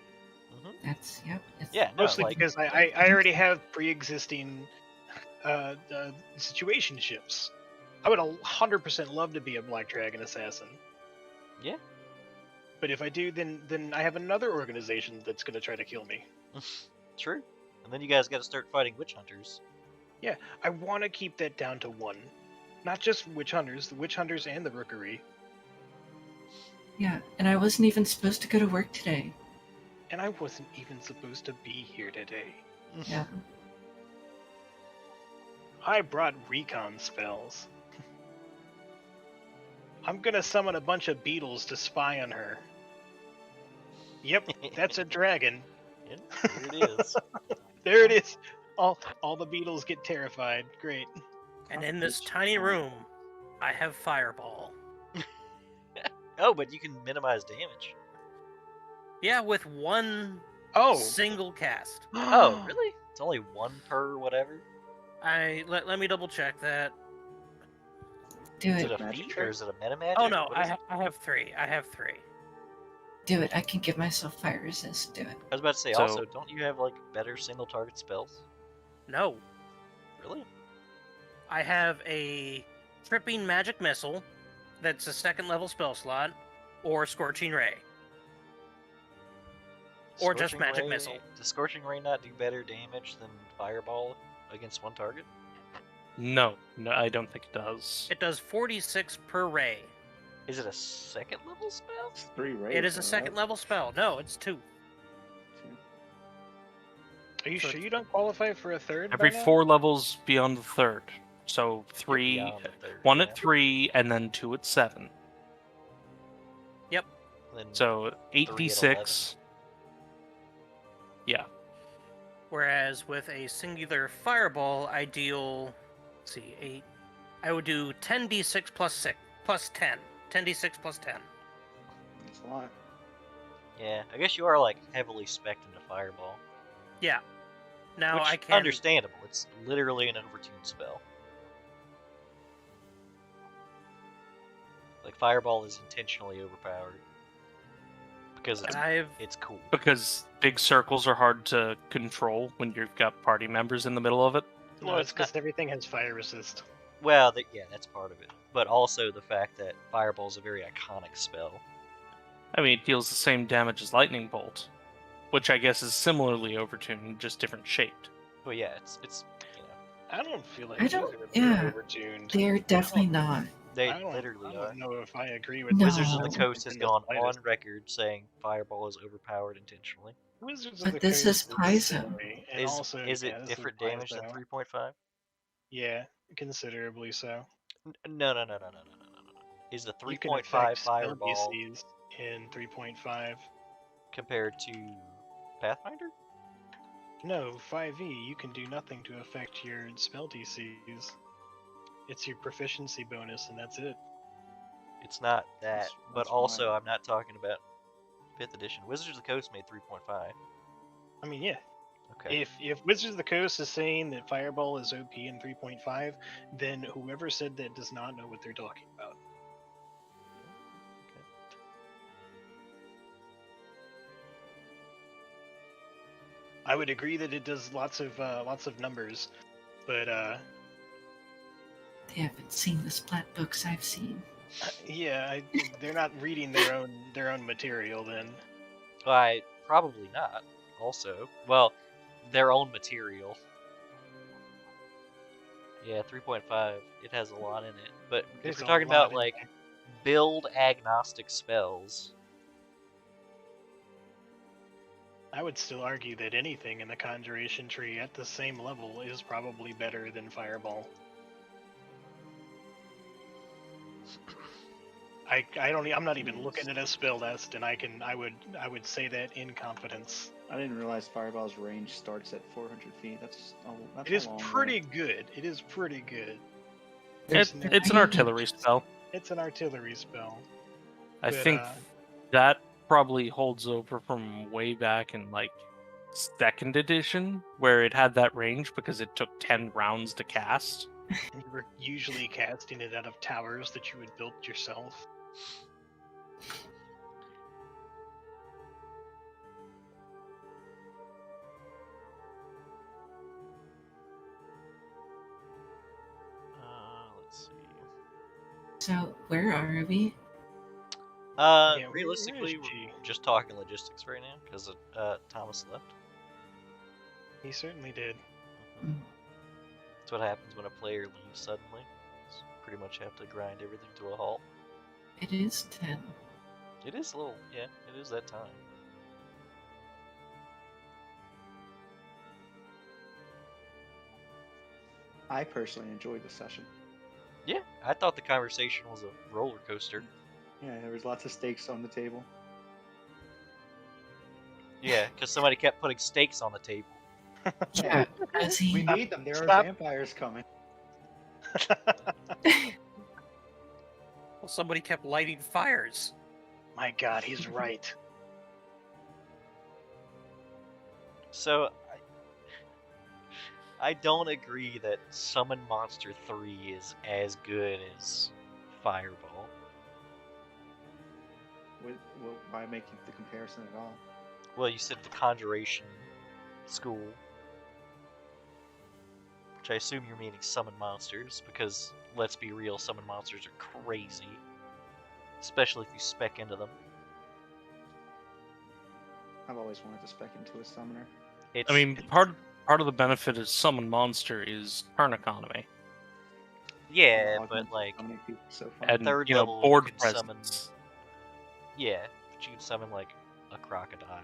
That's, yep. It's, Yeah, no, Mostly like because I already have pre-existing situationships. I would 100% love to be a black dragon assassin. Yeah. But if I do, then I have another organization that's gonna try to kill me. true. And then you guys got to start fighting witch hunters. I want to keep that down to one. Not just witch hunters, the witch hunters and the rookery. yeah, and I wasn't even supposed to go to work today. And I wasn't even supposed to be here today. Yeah. I brought recon spells. I'm gonna summon a bunch of beetles to spy on her. Yep, that's a dragon. Yeah, here it is. There it is. All the beetles get terrified. Great. And in this tiny room, I have Fireball. Oh, but you can minimize damage. Yeah, with one Oh. single cast. Oh, really? It's only one per whatever? Let me double check that. Do Is it. it a Magic feat trick? or is it a meta magic? Oh no, What is I it? have three. I have three. Do it. I can give myself fire resist. Do it. I was about to say, So- also, don't you have like better single target spells? No, Really? I have a tripping magic missile. That's a second level spell slot, or Scorching Ray. Or just Scorching magic Ray- missile. Does Scorching Ray not do better damage than Fireball against one target? No, I don't think it does. It does 46 per ray. Is it a second level spell? It's 3 rays. It is a though, second right? level spell. No, it's 2. Are you So sure you don't qualify for a third? Every by now? 4 levels beyond the third. So three, Beyond the third, one yeah. at 3, and then 2 at 7. Then So 3 at 8d6. Yeah. Whereas with a singular fireball, I deal, let's see, 8. I would do 10d6 plus 6 plus 10. 10d6 plus 10. That's a lot. yeah, I guess you are like heavily spec'd into Fireball. Yeah. Now Which I can understandable. It's literally an overtuned spell. Like Fireball is intentionally overpowered because it's cool. Because big circles are hard to control when you've got party members in the middle of it. Well, No, it's it's not. because everything has fire resist. Well, yeah, that's part of it. But also the fact that Fireball is a very iconic spell. I mean, it deals the same damage as Lightning Bolt, which I guess is similarly overtuned, just different shaped. But yeah, it's I don't feel like I these don't- are yeah. overtuned. They're definitely not. they I literally are. don't know if I agree with No. Wizards of the No. Coast has in the gone slightest. on record saying Fireball is overpowered intentionally. Wizards of But the this Coast is Paizo. silly, and Is also, is yeah, it this is different damage than Paizo. 3.5? Yeah, considerably so. No. Is the You can 3.5 affect spell Fireball DCs in 3.5. compared to Pathfinder? No, 5e, you can do nothing to affect your spell DCs. It's your proficiency bonus, and that's it. It's not that, but That's also fine. I'm not talking about 5th edition. Wizards of the Coast made 3.5. I mean, yeah. Okay. If Wizards of the Coast is saying that Fireball is OP in 3.5, then whoever said that does not know what they're talking about. I would agree that it does lots of numbers, but They haven't seen the splat books I've seen. yeah, they're not reading their own material. Then I probably not. Also, well, their own material. Yeah, 3.5. It has a lot in it. But There's if we're a talking lot about in like there. build agnostic spells, I would still argue that anything in the Conjuration tree at the same level is probably better than Fireball. I'm not even looking at a spell list, and I would say that in confidence. I didn't realize Fireball's range starts at 400 feet. That's It is a long pretty way. good. It is pretty good. There's It's an artillery spell. It's an artillery spell. I But, think that probably holds over from way back in like 2nd edition, where it had that range because it took 10 rounds to cast. You were usually casting it out of towers that you had built yourself. let's see. So, where are we? Yeah, Realistically, where's G? we're just talking logistics right now because Thomas left. He certainly did. Mm. That's what happens when a player leaves suddenly. You pretty much have to grind everything to a halt. It is 10. It is a little, yeah, it is that time. I personally enjoyed the session. Yeah, I thought the conversation was a roller coaster. Yeah, there was lots of stakes on the table. Yeah, because somebody kept putting stakes on the table. Yeah, as he. We need them. There are Stop. vampires coming. Well, somebody kept lighting fires. My God, he's right. So, I don't agree that Summon Monster 3 is as good as Fireball. Why make the comparison at all? Well, you said the Conjuration school, which I assume you're meaning Summon Monsters, because let's be real, Summon Monsters are crazy, especially if you spec into them. I've always wanted to spec into a summoner. It's, I mean, part of the benefit of Summon Monster is turn economy. yeah, but Augment like, summoning people is so fun. And, third you know, level, board you can summon. presence. Yeah, but you can summon like a crocodile.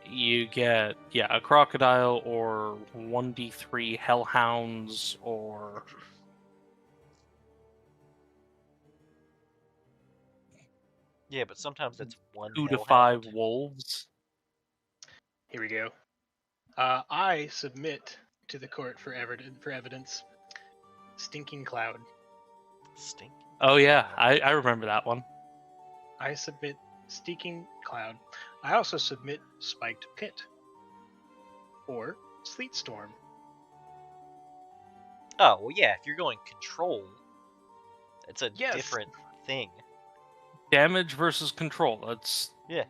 You get, a crocodile or 1d3 hellhounds or... Yeah, but sometimes that's one 2 to hellhound. 5 wolves. Here we go. I submit to the court for evidence. Stinking Cloud. Stink. Oh yeah, I remember that one. I submit Stinking Cloud. I also submit Spiked Pit. or Sleet Storm. Oh, well, yeah, if you're going control, it's a Yes. different thing. Damage versus control. That's Yeah.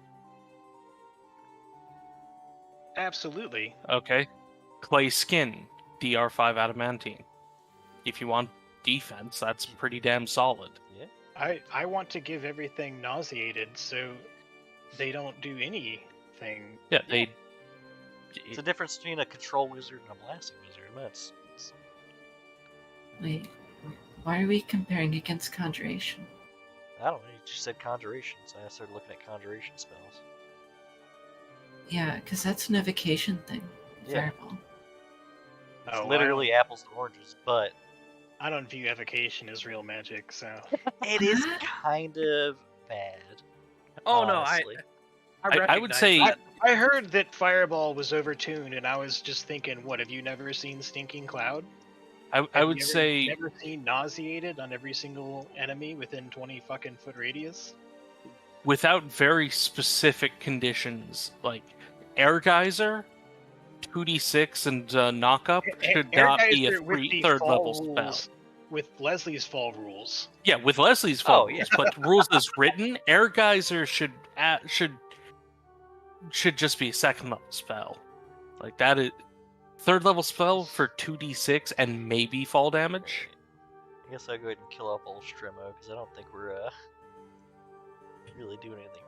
Absolutely. okay. Clay skin, DR5 adamantine. If you want defense, that's pretty damn solid. Yeah. I want to give everything nauseated so they don't do anything. Yeah, they. It's the difference between a control wizard and a blasting wizard. It's Wait, why are we comparing against conjuration? I don't know, you just said conjuration, so I started looking at conjuration spells. Yeah, because that's an evocation thing. Yeah. Fireball. It's Oh, literally apples to oranges, but I don't view evocation as real magic, so it is kind of bad. Oh no, honestly. I would recognize say- that. I heard that Fireball was overtuned, and I was just thinking, what, have you never seen Stinking Cloud? I Have would you say never seen Nauseated on every single enemy within 20 fucking foot radius? without very specific conditions, like Air Geyser, 2d6 and knock up should not be a Air Geyser with the third fall level spell. rules, with Leslie's fall rules. Yeah, with Leslie's fall Oh, yeah. rules, but rules as written, Air Geyser should just be a second level spell. Like that is third level spell for 2d6 and maybe fall damage. I guess I'll go ahead and kill off old Stremo, because I don't think we're really doing anything